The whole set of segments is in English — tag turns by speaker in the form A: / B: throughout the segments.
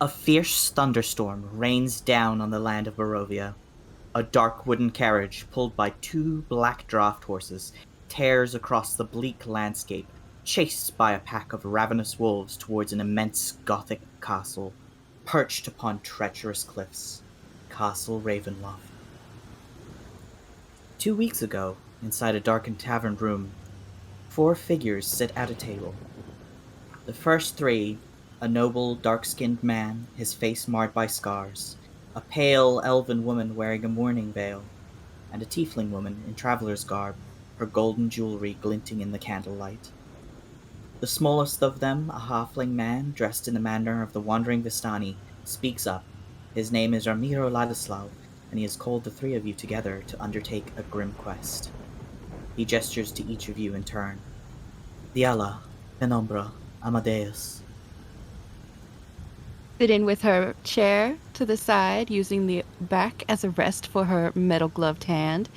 A: A fierce thunderstorm rains down on the land of Barovia. A dark wooden carriage, pulled by two black draft horses, tears across the bleak landscape, chased by a pack of ravenous wolves towards an immense Gothic castle, perched upon treacherous cliffs. Castle Ravenloft. 2 weeks ago, inside a darkened tavern room, 4 figures sit at a table. The first three, a noble, dark-skinned man, his face marred by scars, a pale, elven woman wearing a mourning veil, and a tiefling woman in traveler's garb, her golden jewelry glinting in the candlelight. The smallest of them, a halfling man dressed in the manner of the wandering Vistani, speaks up. His name is Ramiro Ladislav, and he has called the three of you together to undertake a grim quest. He gestures to each of you in turn. Dealla, Penumbra, Amadeus.
B: Sitting with her chair to the side, using the back as a rest for her metal-gloved hand,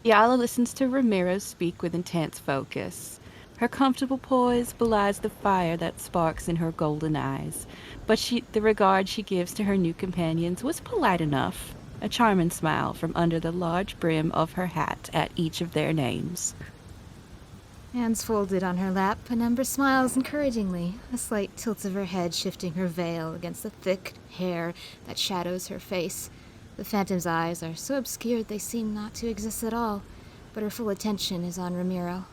B: Dealla listens to Ramiro speak with intense focus. Her comfortable poise belies the fire that sparks in her golden eyes, but the regard she gives to her new companions was polite enough, a charming smile from under the large brim of her hat at each of their names.
C: Hands folded on her lap, Penumbra smiles encouragingly, a slight tilt of her head shifting her veil against the thick hair that shadows her face. The phantom's eyes are so obscured they seem not to exist at all, but her full attention is on Ramiro.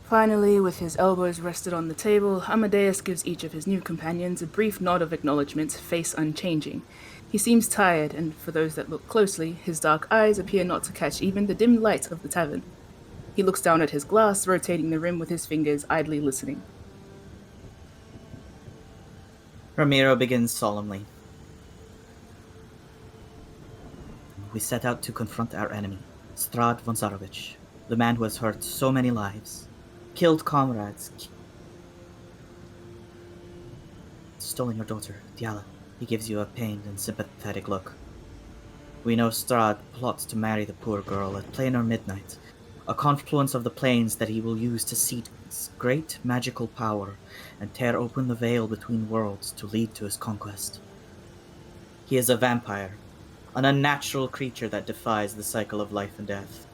D: Finally, with his elbows rested on the table, Amadeus gives each of his new companions a brief nod of acknowledgement, face unchanging. He seems tired, and for those that look closely, his dark eyes appear not to catch even the dim light of the tavern. He looks down at his glass, rotating the rim with his fingers, idly listening.
A: Ramiro begins solemnly. We set out to confront our enemy, Strahd von Zarovich, the man who has hurt so many lives, killed comrades, stolen your daughter, Dealla. He gives you a pained and sympathetic look. We know Strahd plots to marry the poor girl at plain or midnight, a confluence of the planes that he will use to seize great magical power and tear open the veil between worlds to lead to his conquest. He is a vampire, an unnatural creature that defies the cycle of life and death.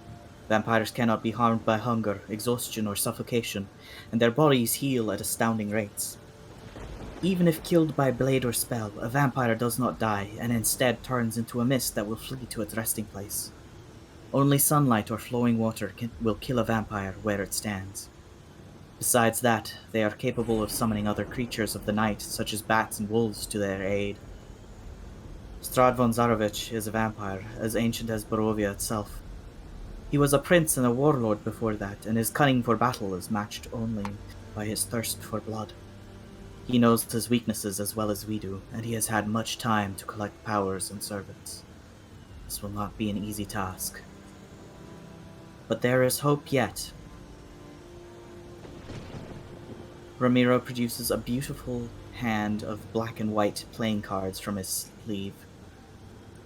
A: Vampires cannot be harmed by hunger, exhaustion, or suffocation, and their bodies heal at astounding rates. Even if killed by blade or spell, a vampire does not die, and instead turns into a mist that will flee to its resting place. Only sunlight or flowing water will kill a vampire where it stands. Besides that, they are capable of summoning other creatures of the night, such as bats and wolves, to their aid. Strahd von Zarovich is a vampire, as ancient as Barovia itself. He was a prince and a warlord before that, and his cunning for battle is matched only by his thirst for blood. He knows his weaknesses as well as we do, and he has had much time to collect powers and servants. This will not be an easy task. But there is hope yet. Ramiro produces a beautiful hand of black and white playing cards from his sleeve.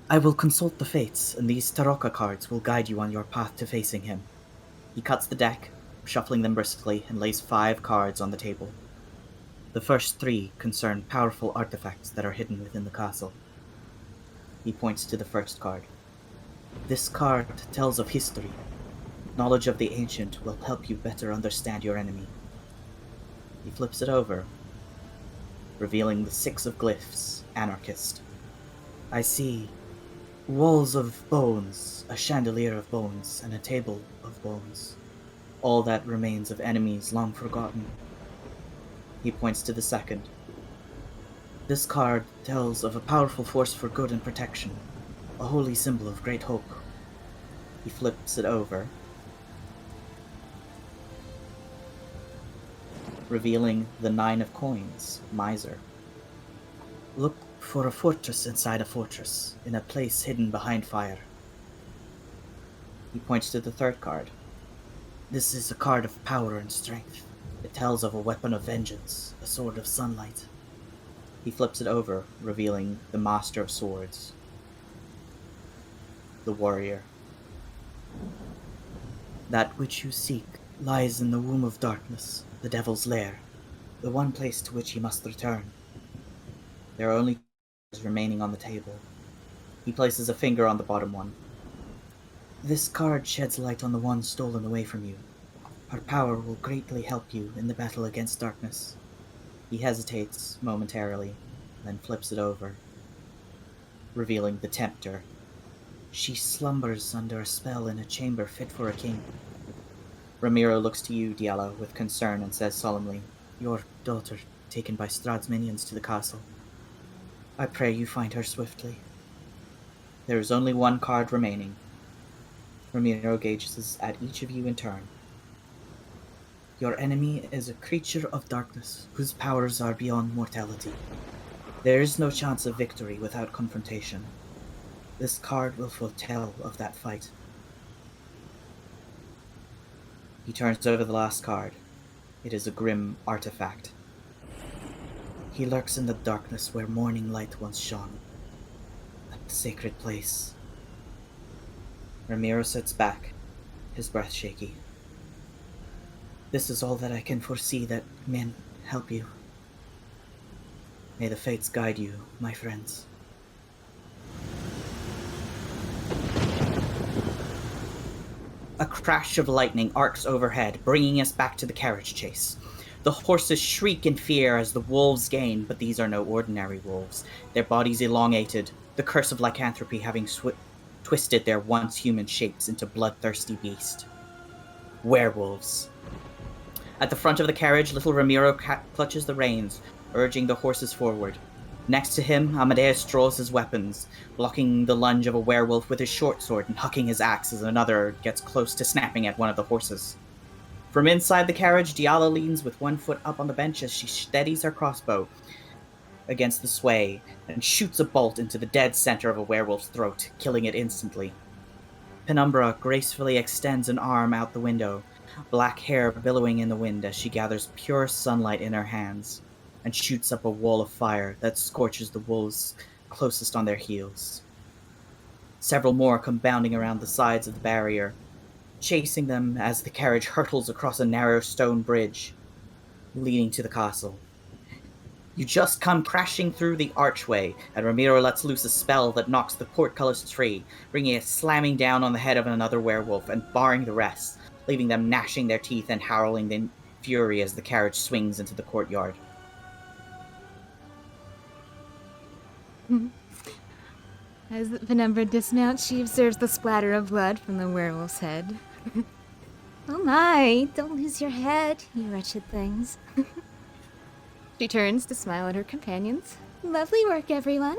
A: I will consult the fates, and these Tarocca cards will guide you on your path to facing him. He cuts the deck, shuffling them briskly, and lays 5 cards on the table. The first 3 concern powerful artifacts that are hidden within the castle. He points to the first card. This card tells of history. Knowledge of the ancient will help you better understand your enemy. He flips it over, revealing the 6 of glyphs, anarchist. I see walls of bones, a chandelier of bones, and a table of bones. All that remains of enemies long forgotten. He points to the second. This card tells of a powerful force for good and protection, a holy symbol of great hope. He flips it over, revealing the 9 of coins, miser. Look for a fortress inside a fortress, in a place hidden behind fire. He points to the third card. This is a card of power and strength. It tells of a weapon of vengeance, a sword of sunlight. He flips it over, revealing the Master of Swords, the warrior. That which you seek lies in the womb of darkness, the devil's lair, the one place to which he must return. There are only cards remaining on the table. He places a finger on the bottom one. This card sheds light on the one stolen away from you. Her power will greatly help you in the battle against darkness. He hesitates momentarily, then flips it over, revealing the Tempter. She slumbers under a spell in a chamber fit for a king. Ramiro looks to you, Dealla, with concern and says solemnly, "Your daughter, taken by Strahd's minions to the castle. I pray you find her swiftly." There is only one card remaining. Ramiro gazes at each of you in turn. Your enemy is a creature of darkness, whose powers are beyond mortality. There is no chance of victory without confrontation. This card will foretell of that fight. He turns over the last card. It is a grim artifact. He lurks in the darkness where morning light once shone. A sacred place. Ramiro sits back, his breath shaky. This is all that I can foresee that may help you. May the fates guide you, my friends. A crash of lightning arcs overhead, bringing us back to the carriage chase. The horses shriek in fear as the wolves gain, but these are no ordinary wolves. Their bodies elongated, the curse of lycanthropy having twisted their once human shapes into bloodthirsty beasts. Werewolves. At the front of the carriage, little Ramiro clutches the reins, urging the horses forward. Next to him, Amadeus draws his weapons, blocking the lunge of a werewolf with his short sword and hucking his axe as another gets close to snapping at one of the horses. From inside the carriage, Dealla leans with one foot up on the bench as she steadies her crossbow against the sway and shoots a bolt into the dead center of a werewolf's throat, killing it instantly. Penumbra gracefully extends an arm out the window, black hair billowing in the wind as she gathers pure sunlight in her hands and shoots up a wall of fire that scorches the wolves closest on their heels. Several more come bounding around the sides of the barrier, chasing them as the carriage hurtles across a narrow stone bridge leading to the castle. You just come crashing through the archway, and Ramiro lets loose a spell that knocks the portcullis free, bringing it slamming down on the head of another werewolf and barring the rest, leaving them gnashing their teeth and howling in fury as the carriage swings into the courtyard.
C: As the Penumbra dismounts, she observes the splatter of blood from the werewolf's head. Oh my, don't lose your head, you wretched things. She turns to smile at her companions. Lovely work, everyone.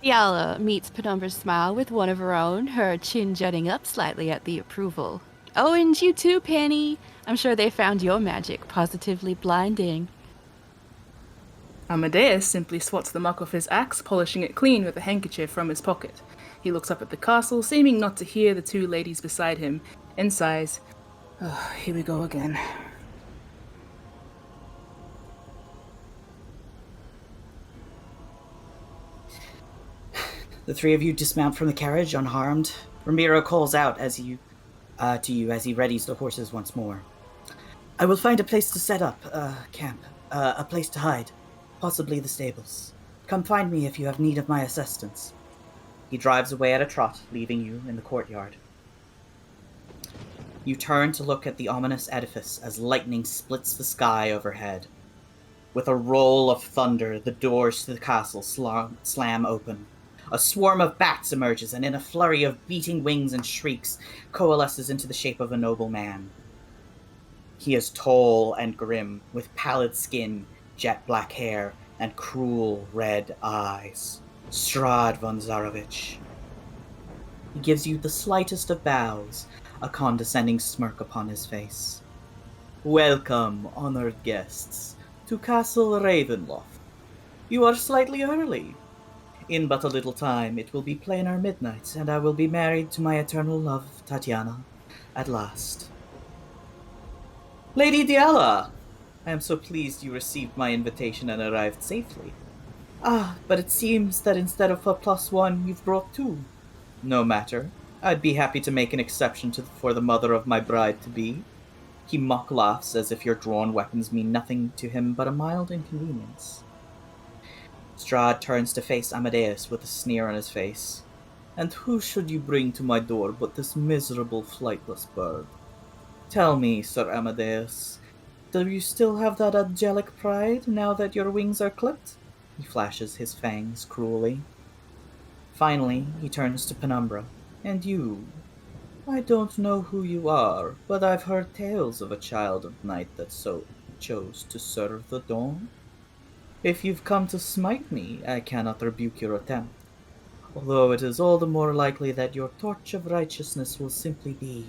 B: Dealla meets Penumbra's smile with one of her own, her chin jutting up slightly at the approval. Oh, and you too, Penny. I'm sure they found your magic positively blinding.
D: Amadeus simply swats the muck off his axe, polishing it clean with a handkerchief from his pocket. He looks up at the castle, seeming not to hear the two ladies beside him, and sighs, "Oh, here we go again."
A: The three of you dismount from the carriage unharmed. Ramiro calls out to you as he readies the horses once more. I will find a place to set up camp, a place to hide, possibly the stables. Come find me if you have need of my assistance. He drives away at a trot, leaving you in the courtyard. You turn to look at the ominous edifice as lightning splits the sky overhead. With a roll of thunder, the doors to the castle slam open. A swarm of bats emerges, and in a flurry of beating wings and shrieks, coalesces into the shape of a noble man. He is tall and grim, with pallid skin, jet black hair, and cruel red eyes. Strahd von Zarovich. He gives you the slightest of bows, a condescending smirk upon his face. Welcome, honored guests, to Castle Ravenloft. You are slightly early. In but a little time it will be plainer midnight, and I will be married to my eternal love, Tatiana, at last. Lady Dealla! I am so pleased you received my invitation and arrived safely. But it seems that instead of a +1, you've brought 2. No matter. I'd be happy to make an exception for the mother of my bride-to-be. He mock laughs as if your drawn weapons mean nothing to him but a mild inconvenience. Strahd turns to face Amadeus with a sneer on his face. And who should you bring to my door but this miserable flightless bird? Tell me, Sir Amadeus, do you still have that angelic pride now that your wings are clipped? He flashes his fangs cruelly. Finally, he turns to Penumbra. And you? I don't know who you are, but I've heard tales of a child of night that so chose to serve the dawn. If you've come to smite me, I cannot rebuke your attempt, although it is all the more likely that your torch of righteousness will simply be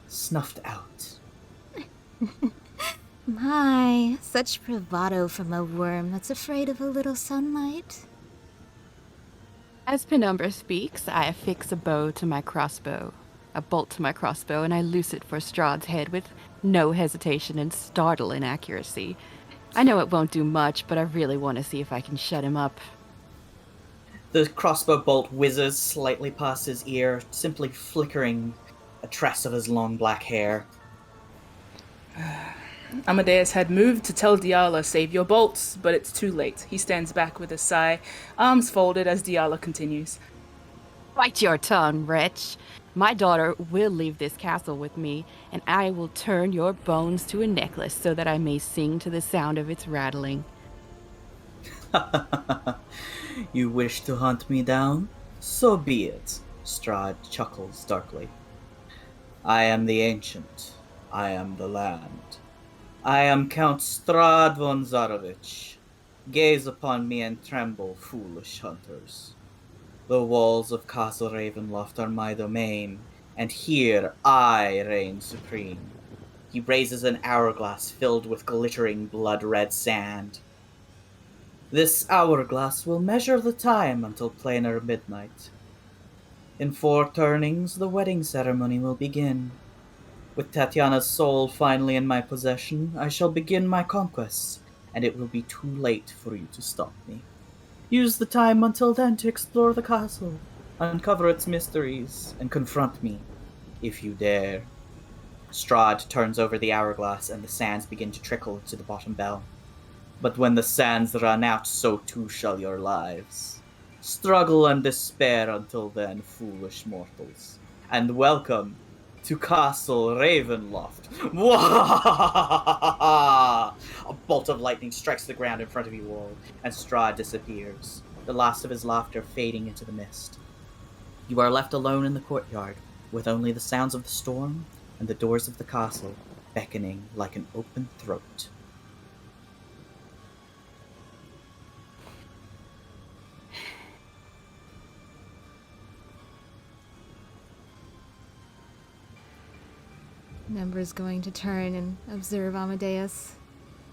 A: snuffed out.
C: My, such bravado from a worm that's afraid of a little sunlight.
B: As Penumbra speaks, I affix a bolt to my crossbow, and I loose it for Strahd's head with no hesitation and startling accuracy. I know it won't do much, but I really want to see if I can shut him up.
A: The crossbow bolt whizzes slightly past his ear, simply flickering a tress of his long black hair.
D: Amadeus had moved to tell Dealla, save your bolts, but it's too late. He stands back with a sigh, arms folded as Dealla continues.
B: Bite your tongue, wretch. My daughter will leave this castle with me, and I will turn your bones to a necklace so that I may sing to the sound of its rattling.
A: You wish to hunt me down? So be it, Strahd chuckles darkly. I am the ancient. I am the land. I am Count Strahd von Zarovich. Gaze upon me and tremble, foolish hunters. The walls of Castle Ravenloft are my domain, and here I reign supreme. He raises an hourglass filled with glittering blood-red sand. This hourglass will measure the time until planar midnight. In 4 turnings, the wedding ceremony will begin. With Tatiana's soul finally in my possession, I shall begin my conquests, and it will be too late for you to stop me. Use the time until then to explore the castle, uncover its mysteries, and confront me, if you dare. Strahd turns over the hourglass, and the sands begin to trickle into the bottom bell. But when the sands run out, so too shall your lives. Struggle and despair until then, foolish mortals. And welcome to Castle Ravenloft. A bolt of lightning strikes the ground in front of you all, and Strahd disappears, the last of his laughter fading into the mist. You are left alone in the courtyard, with only the sounds of the storm and the doors of the castle beckoning like an open throat.
C: Number's going to turn and observe Amadeus.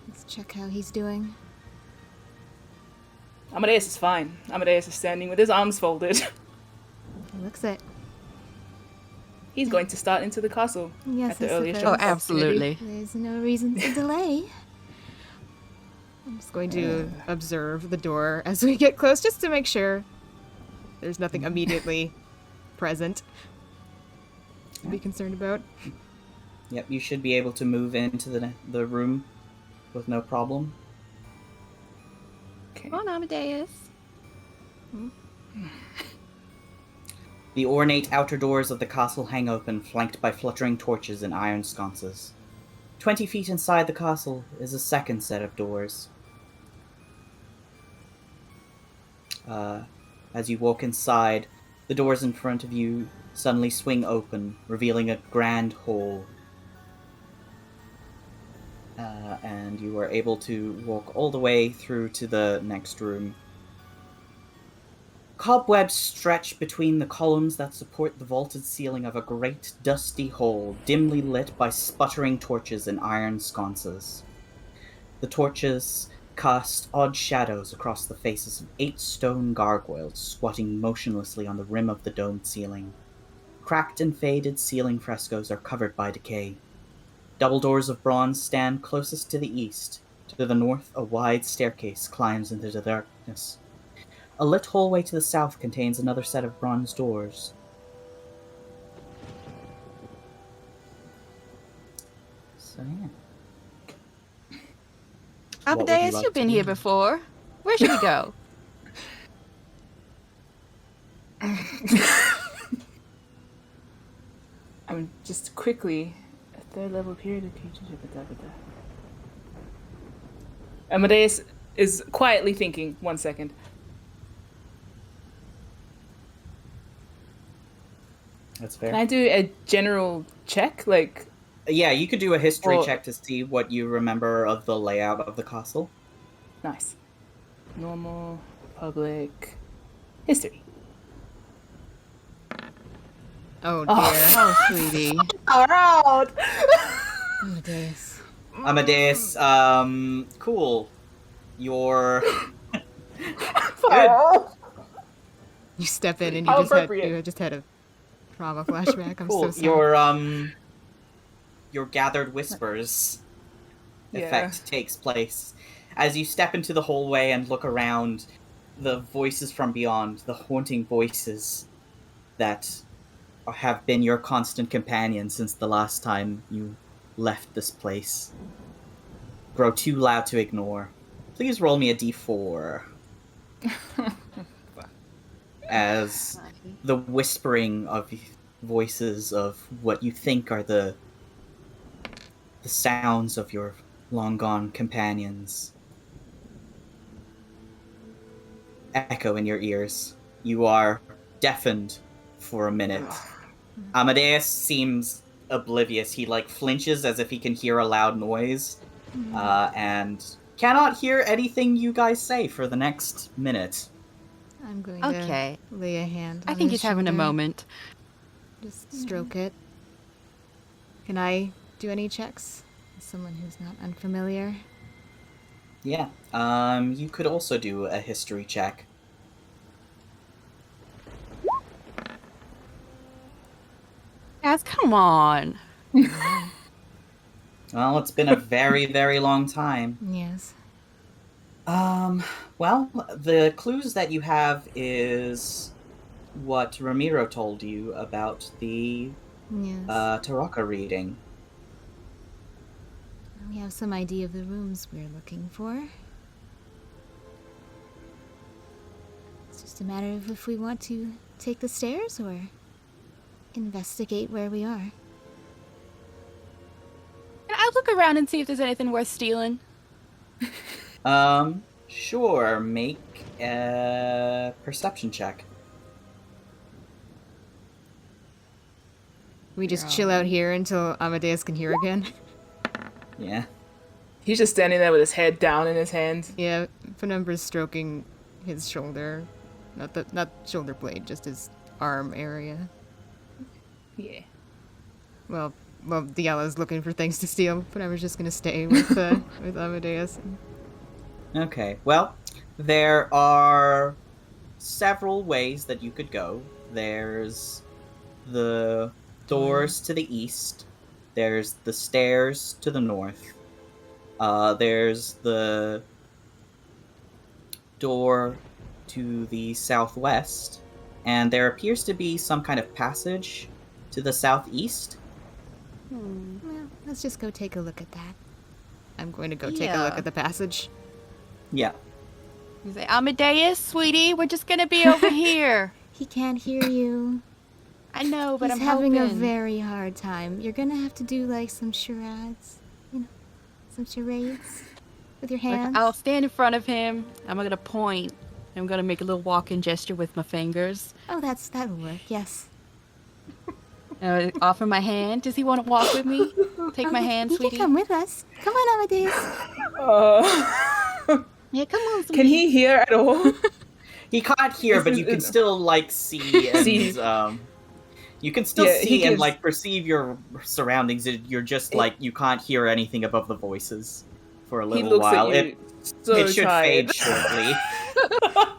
C: Let's check how he's doing.
D: Amadeus is fine. Amadeus is standing with his arms folded.
C: He looks it.
D: He's going to start into the castle
C: Yes,
D: at the
C: I
D: earliest
C: suppose.
B: Oh, absolutely.
C: There's no reason to delay. I'm just going to observe the door as we get close, just to make sure there's nothing immediately present to be concerned about.
A: Yep, you should be able to move into the room with no problem.
D: Okay.
B: Come on, Amadeus.
A: The ornate outer doors of the castle hang open, flanked by fluttering torches and iron sconces. 20 feet inside the castle is a second set of doors. As you walk inside, the doors in front of you suddenly swing open, revealing a grand hall. And you are able to walk all the way through to the next room. Cobwebs stretch between the columns that support the vaulted ceiling of a great, dusty hall, dimly lit by sputtering torches and iron sconces. The torches cast odd shadows across the faces of 8 stone gargoyles squatting motionlessly on the rim of the domed ceiling. Cracked and faded ceiling frescoes are covered by decay. Double doors of bronze stand closest to the east. To the north, a wide staircase climbs into the darkness. A lit hallway to the south contains another set of bronze doors. So, yeah.
B: Amadeus, you've been here before. Where should we go?
D: quickly. A third level period of creatures. Amadeus is quietly thinking. 1 second.
A: That's fair.
D: Can I do a general check? Like,
A: Yeah, you could do a history
D: Well-
A: check to see what you remember of the layout of the castle.
D: nice. Normal, public, history.
C: Oh dear.
B: Oh, sweetie.
D: Around.
C: Amadeus.
A: Amadeus, cool. You're good.
C: You step in and
D: How
C: you
D: appropriate.
C: just had a trauma flashback. I'm
A: Cool.
C: so sorry.
A: Your gathered whispers
D: Yeah.
A: effect takes place. As you step into the hallway and look around, the voices from beyond, the haunting voices that have been your constant companion since the last time you left this place, grow too loud to ignore. Please roll me a d4. As the whispering of voices of what you think are the sounds of your long-gone companions echo in your ears. You are deafened for a minute. Amadeus seems oblivious. He flinches as if he can hear a loud noise, and cannot hear anything you guys say for the next minute.
C: I'm going
B: Okay.
C: to lay a hand on
B: I think
C: his
B: he's having a
C: shoulder.
B: moment.
C: Just stroke it. Can I do any checks? As someone who's not unfamiliar.
A: Yeah. You could also do a history check.
B: Guys, come on.
A: Well, it's been a very, very long time.
C: Yes.
A: Well, the clues that you have is what Ramiro told you about the
C: Yes.
A: Taraka reading.
C: We have some idea of the rooms we're looking for. It's just a matter of if we want to take the stairs or investigate where we are.
B: Can I look around and see if there's anything worth stealing?
A: Sure, make a perception check.
C: We just chill out here until Amadeus can hear again.
A: Yeah.
D: He's just standing there with his head down in his hands.
C: Yeah, Penumbra's stroking his shoulder. Not shoulder blade, just his arm area.
D: Yeah.
C: Well, Dealla's looking for things to steal. Penumbra's just gonna stay with with Amadeus.
A: Okay, well, there are several ways that you could go. There's the doors to the east. There's the stairs to the north. There's the door to the southwest. And there appears to be some kind of passage to the southeast.
C: Well, let's just go take a look at that. I'm going to go take a look
B: Yeah.
C: at the passage.
A: Yeah.
B: You say, Amadeus, sweetie, we're just gonna be over here.
C: He can't hear you.
B: I know, but
C: He's
B: I'm
C: having
B: hoping.
C: a very hard time. You're gonna have to do some charades, some charades with your hands.
B: I'll stand in front of him. I'm gonna point. I'm gonna make a little walking gesture with my fingers.
C: Oh, that'll work. Yes.
B: Offer my hand. Does he want to walk with me? Take my hand,
C: You
B: sweetie.
C: can come with us. Come on, Amadeus.
B: Yeah, come on, sweetie.
D: Can he hear at all?
A: He can't hear, but you can still see and
D: See.
A: you can still
D: Yeah, he
A: see and
D: gives-
A: perceive your surroundings. You're just you can't hear anything above the voices for a
D: He
A: little
D: looks
A: while.
D: at you so
A: It should
D: tired.
A: fade shortly.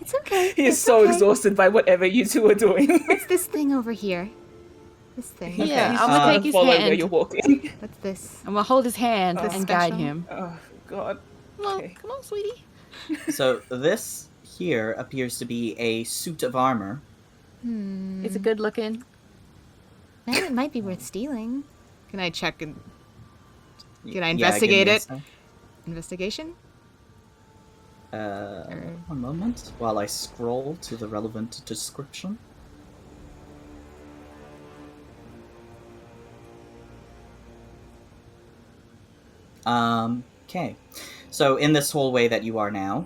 C: It's okay.
D: He is
C: it's
D: so
C: okay.
D: exhausted by whatever you two are doing.
C: What's this thing over here? This thing.
B: Yeah,
A: Okay.
B: I'm gonna take his
D: follow where
B: hand.
D: you're walking.
C: What's this?
B: I'm gonna hold his hand
C: Is this
B: and guide
C: special?
B: him.
D: Oh God.
B: Come on,
D: Okay.
B: come on, sweetie.
A: So this here appears to be a suit of armor.
B: Is it good looking?
C: Man, it might be worth stealing. Can I check and Can I
A: Yeah,
C: investigate
A: give me a
C: it?
A: sec.
C: investigation?
A: One moment while I scroll to the relevant description. Okay. So in this hallway that you are now,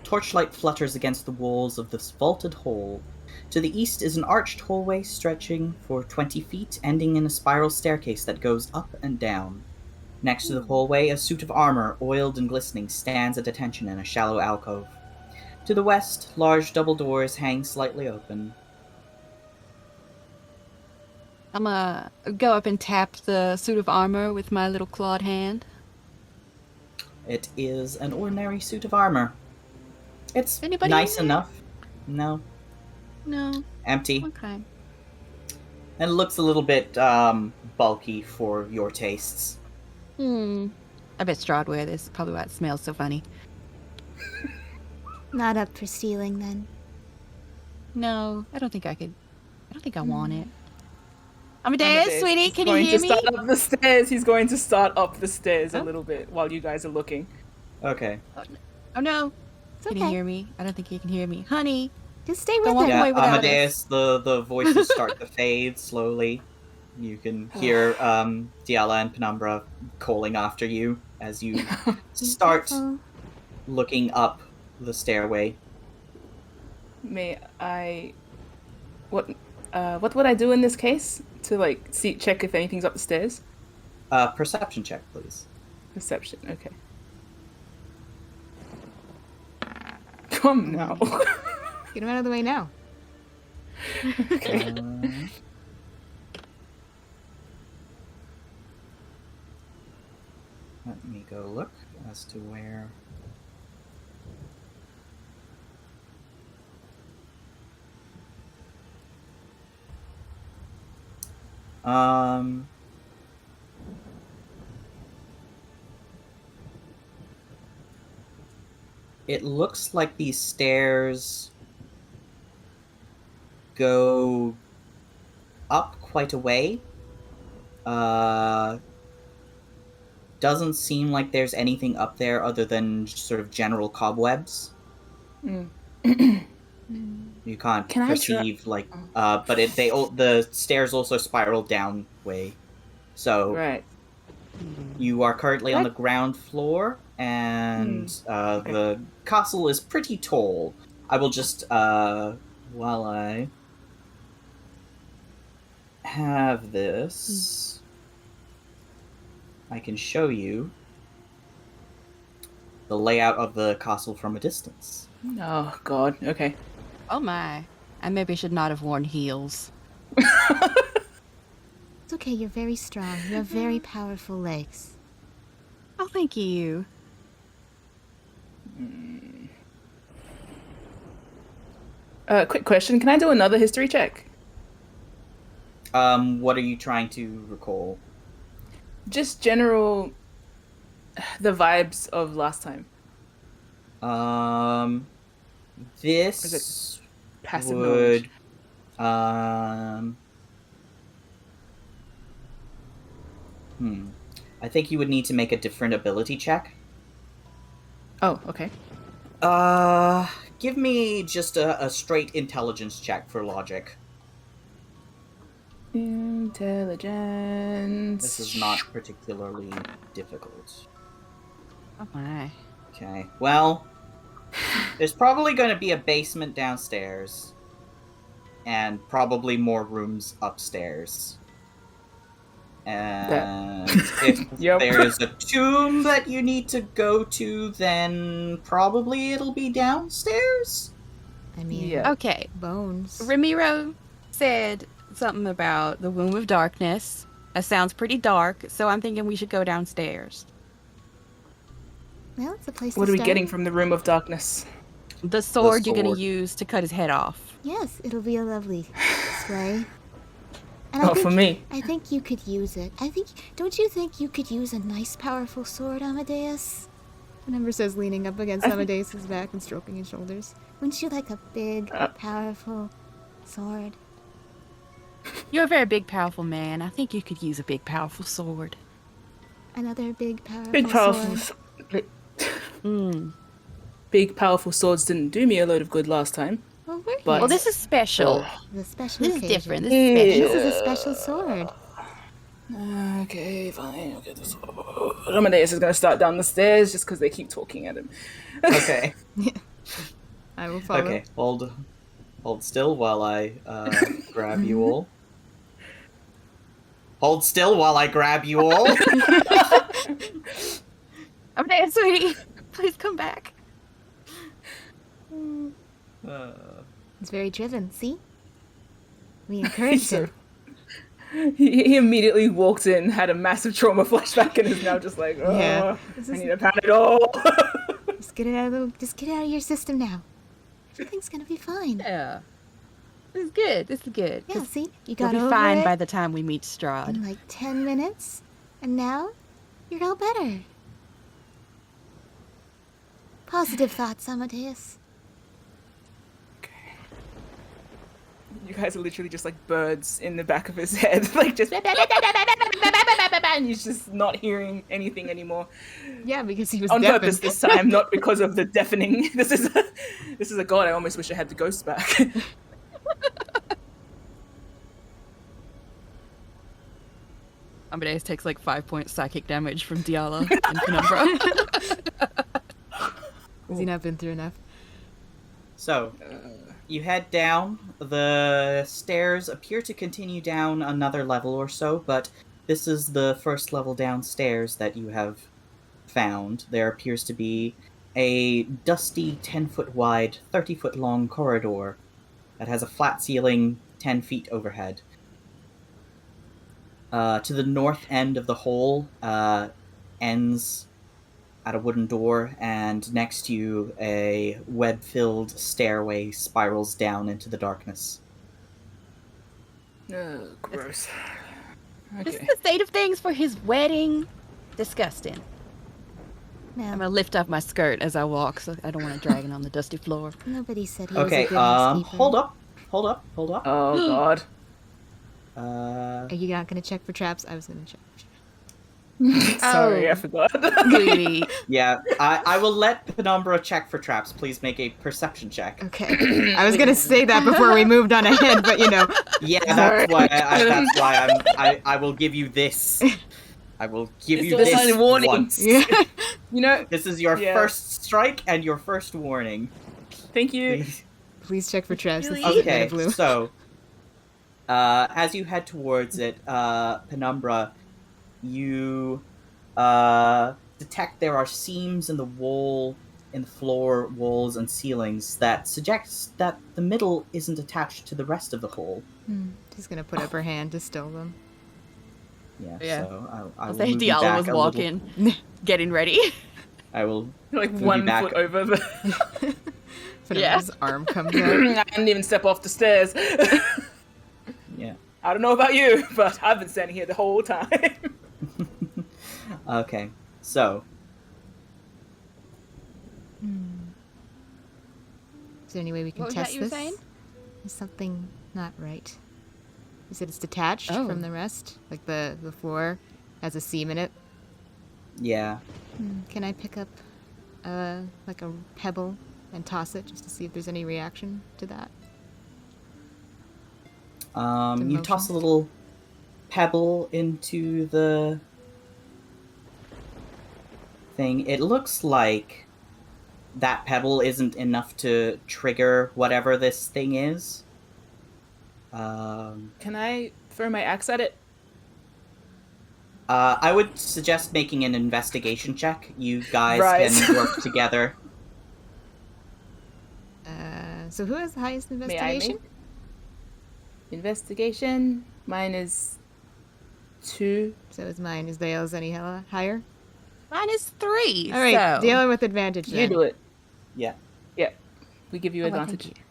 A: torchlight flutters against the walls of this vaulted hall. To the east is an arched hallway stretching for 20 feet, ending in a spiral staircase that goes up and down. Next to the hallway, a suit of armor, oiled and glistening, stands at attention in a shallow alcove. To the west, large double doors hang slightly open.
B: I'm gonna go up and tap the suit of armor with my little clawed hand.
A: It is an ordinary suit of armor. It's
B: Anybody
A: nice
B: in there?
A: enough. No,
B: No.
A: empty.
B: Okay.
A: And it looks a little bit bulky for your tastes.
B: I bet Strahd wear this. Probably why it smells so funny.
C: Not up for stealing, then.
B: No, I don't think I could. I don't think I want it. Amadeus, sweetie,
D: He's
B: can you
D: going
B: hear
D: to
B: me?
D: start up the stairs. He's going to start up the stairs a
B: Oh.
D: little bit while you guys are looking.
A: Okay.
B: Oh no.
C: It's
B: Can
C: okay.
B: he hear me? I don't think he can hear me. Honey.
C: Just stay
B: Don't
C: with
B: walk
C: it.
A: Yeah,
B: away without
A: Amadeus, the voices start to fade slowly. You can hear Dealla and Penumbra calling after you as you start
C: Careful.
A: looking up the stairway.
D: May I? What would I do in this case to check if anything's up the stairs?
A: Perception check, please.
D: Perception. Okay. Come now.
C: Get him out of the way now.
D: Okay.
A: Let me go look as to where. It looks like these stairs go up quite a way. Doesn't seem like there's anything up there other than sort of general cobwebs. You can't
D: Can I
A: perceive but the stairs also spiral down way. So
D: Right.
A: you are currently on the ground floor, and the castle is pretty tall. I will just while I have this, I can show you the layout of the castle from a distance.
D: Oh God. Okay.
B: Oh my. I maybe should not have worn heels.
C: It's okay, you're very strong. You have very powerful legs.
B: Oh, thank you.
D: Quick question. Can I do another history check?
A: What are you trying to recall?
D: Just general, the vibes of last time.
A: This
D: Passive knowledge.
A: would, I think you would need to make a different ability check.
D: Oh, okay.
A: Give me just a straight intelligence check for logic.
D: Intelligence.
A: This is not particularly difficult.
B: Oh my.
A: Okay, well, there's probably going to be a basement downstairs, and probably more rooms upstairs. And if
D: Yep.
A: there's a tomb that you need to go to, then probably it'll be downstairs?
C: I mean,
D: Yeah.
B: Okay.
C: bones.
B: Ramiro said something about the Womb of Darkness. That sounds pretty dark, so I'm thinking we should go downstairs.
C: Well, it's a place
D: What
C: to
D: are we
C: start.
D: getting from the Room of Darkness?
B: The sword you're gonna
A: sword.
B: use to cut his head off.
C: Yes, it'll be a lovely display. And
D: Oh, for me.
C: I think you could use it. Don't you think you could use a nice, powerful sword, Amadeus? Penumbra says, leaning up against Amadeus's back and stroking his shoulders. Wouldn't you like a big, powerful sword?
B: You're a very big, powerful man. I think you could use a big, powerful sword.
C: Another big, powerful
D: Big powerful.
C: sword.
D: Big powerful swords didn't do me a load of good last time.
C: Well, we're
D: But-
C: here.
B: Well, this is special.
C: The special
B: This is
C: occasion.
B: different. This is special.
C: This is a special sword.
D: Okay, fine. Okay, this. Amadeus is gonna start down the stairs just because they keep talking at him.
A: Okay.
C: I will follow.
A: Okay. Hold still while I grab you all. Hold still while I grab you all.
B: I'm dead, sweetie. Please come back.
C: He's very driven, see? We encouraged him.
D: He immediately walked in, had a massive trauma flashback, and is now just like, oh,
C: Yeah.
D: I need a Panadol.
C: Just get it out of your system now. Everything's gonna be fine.
B: Yeah. This is good. This is good.
C: Yeah, see? You
B: You'll
C: got
B: be
C: over
B: fine
C: it
B: by the time we meet Strahd.
C: in like 10 minutes, and now you're all better. Positive thoughts, Amadeus.
D: You guys are literally just like birds in the back of his head, like just and he's just not hearing anything anymore.
C: Yeah, because he was
D: On
C: deafened.
D: purpose this time, not because of the deafening. This is a god. I almost wish I had the ghost back.
B: Amadeus takes like 5 point psychic damage from Dealla and Penumbra.
C: Has he not been through enough?
A: So, you head down. The stairs appear to continue down another level or so, but this is the first level downstairs that you have found. There appears to be a dusty 10-foot wide, 30-foot long corridor that has a flat ceiling 10 feet overhead. To the north end of the hole ends at a wooden door, and next to you, a web-filled stairway spirals down into the darkness.
D: Oh, gross.
B: This is
D: Okay.
B: the state of things for his wedding. Disgusting.
C: No,
B: I'm gonna lift up my skirt as I walk, so I don't want to drag it on the dusty floor.
C: nobody said he
A: Okay,
C: was a good housekeeper.
A: hold up.
D: Oh god.
C: Are you not gonna check for traps? I was gonna check for traps.
D: Sorry,
B: Oh.
D: I forgot.
B: Sweetie.
A: Yeah, I will let Penumbra check for traps. Please make a perception check.
C: Okay. I was gonna say that before we moved on ahead, but you know.
A: Yeah, that's why I will give you this. I will give you
D: This
A: this
D: is a warning.
A: once.
C: Yeah.
D: You know,
A: This is your
D: Yeah.
A: first strike and your first warning.
D: thank you.
C: Please check for traps. This
B: Really?
C: is okay.
A: Okay,
C: Blue.
A: so as you head towards it, Penumbra, you detect there are seams in the floor, walls, and ceilings that suggests that the middle isn't attached to the rest of the hole.
C: She's gonna put up her hand to still them.
B: Yeah.
A: So I
B: I'll
A: will
B: say
A: move you
B: Dealla
A: back
B: was
A: a little-
B: walking, getting ready.
A: I will
D: Like
A: Move you
D: 1
A: back.
D: foot over the.
C: His arm comes out.
D: I didn't even step off the stairs.
A: Yeah.
D: I don't know about you, but I've been standing here the whole time.
A: Okay. So
C: Is there any way we can
B: What was
C: test
B: that you were
C: this?
B: saying?
C: Is something not right? You said it's detached
B: Oh.
C: from the rest? Like the floor has a seam in it?
A: yeah.
C: Can I pick up like a pebble and toss it just to see if there's any reaction to that?
A: You toss
C: motion.
A: a little pebble into the thing. It looks like that pebble isn't enough to trigger whatever this thing is.
D: Can I throw my axe at it?
A: I would suggest making an investigation check. You guys
D: Right.
A: can work together.
C: So who has the highest
D: May I
C: investigation?
D: make? Investigation. Mine is 2.
C: So is mine. Is Dale's any higher?
B: Mine is 3.
C: All right,
B: so.
C: Dale with advantage
D: You
C: then.
D: do it.
A: Yeah.
D: Yeah. We give you
B: Oh, well,
D: advantage.
B: thank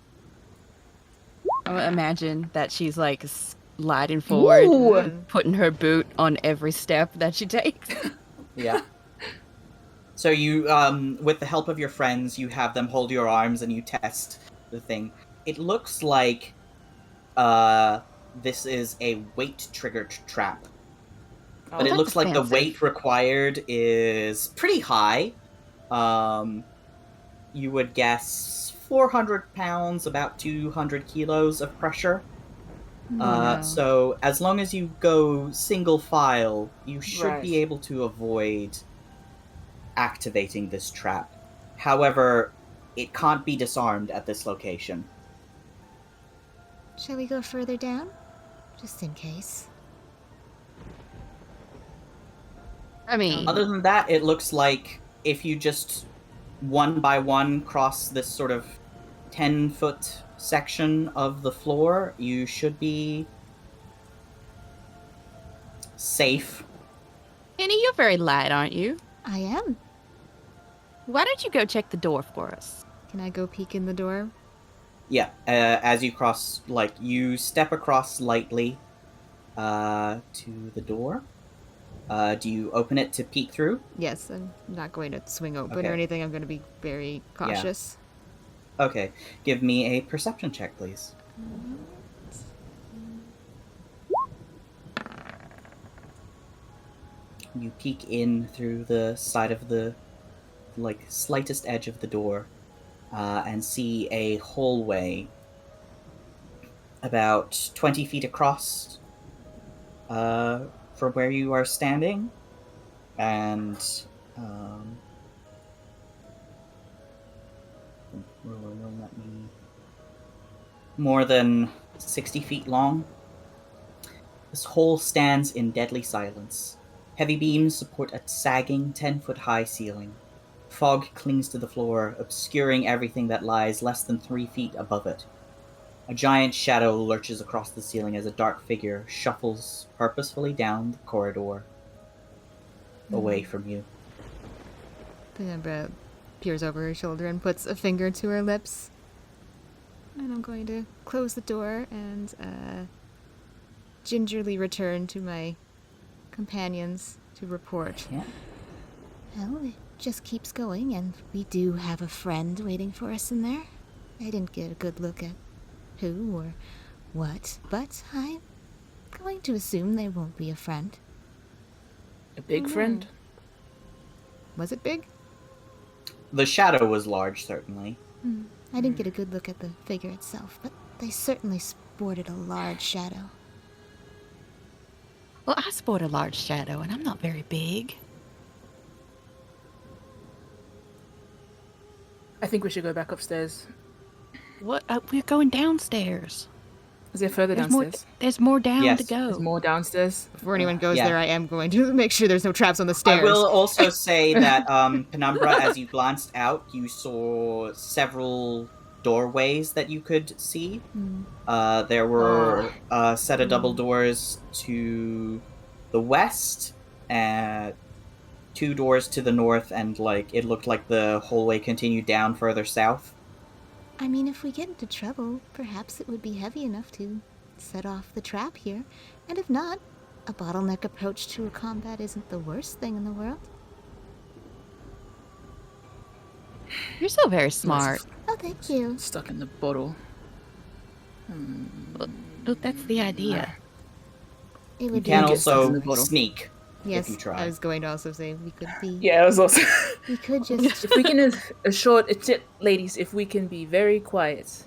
B: I would imagine that she's like sliding forward,
D: Ooh.
B: putting her boot on every step that she takes.
A: Yeah. So you, with the help of your friends, you have them hold your arms and you test the thing. It looks like, this is a weight-triggered trap.
D: Oh,
A: But it
B: that's
A: looks like the
B: fancy.
A: weight required is pretty high. You would guess 400 pounds, about 200 kilos of pressure.
B: No.
A: So as long as you go single file, you should be
D: Right.
A: able to avoid activating this trap. However, it can't be disarmed at this location.
C: Shall we go further down? Just in case.
B: I mean,
A: Other than that, it looks like if you just one by one cross this sort of 10-foot section of the floor, you should be safe.
B: Penny, you're very light, aren't you?
C: I am.
B: Why don't you go check the door for us?
C: Can I go peek in the door?
A: Yeah, as you cross, like, you step across lightly to the door. Do you open it to peek through?
C: Yes, I'm not going to swing open
A: Okay.
C: or anything. I'm going to be very cautious.
A: Okay, give me a perception check, please. You peek in through the side of the, like, slightest edge of the door, and see a hallway about 20 feet across from where you are standing, and more than 60 feet long. This hole stands in deadly silence. Heavy beams support a sagging 10-foot-high ceiling. Fog clings to the floor, obscuring everything that lies less than 3 feet above it. A giant shadow lurches across the ceiling as a dark figure shuffles purposefully down the corridor away from you.
C: Penumbra peers over her shoulder and puts a finger to her lips. And I'm going to close the door and gingerly return to my companions to report.
A: Yeah.
C: Well, it just keeps going, and we do have a friend waiting for us in there. I didn't get a good look at who or what, but I'm going to assume they won't be a friend.
D: A big friend?
C: Was it big?
A: The shadow was large, certainly.
C: I didn't get a good look at the figure itself, but they certainly sported a large shadow.
B: Well, I sport a large shadow, and I'm not very big.
D: I think we should go back upstairs.
B: What? We're going downstairs.
D: Is there further downstairs?
B: There's more down
A: Yes.
B: to go.
D: There's more downstairs?
C: Before anyone goes
A: Yeah.
C: there, I am going to make sure there's no traps on the stairs.
A: I will also say that, Penumbra, as you glanced out, you saw several doorways that you could see. There were a set of double doors to the west, and 2 doors to the north, and, like, it looked like the hallway continued down further south.
C: I mean, if we get into trouble, perhaps it would be heavy enough to set off the trap here. And if not, a bottleneck approach to a combat isn't the worst thing in the world.
B: You're so very smart.
C: Oh, thank you.
D: Stuck in the bottle.
B: Look, that's the idea.
C: It
A: You
C: would
A: can
C: be...
D: get stuck in
A: also
D: the bottle.
A: sneak.
C: Yes,
A: if you try.
C: I was going to also say we could be...
D: Yeah, I was also...
C: We could just...
D: if we can ladies, if we can be very quiet,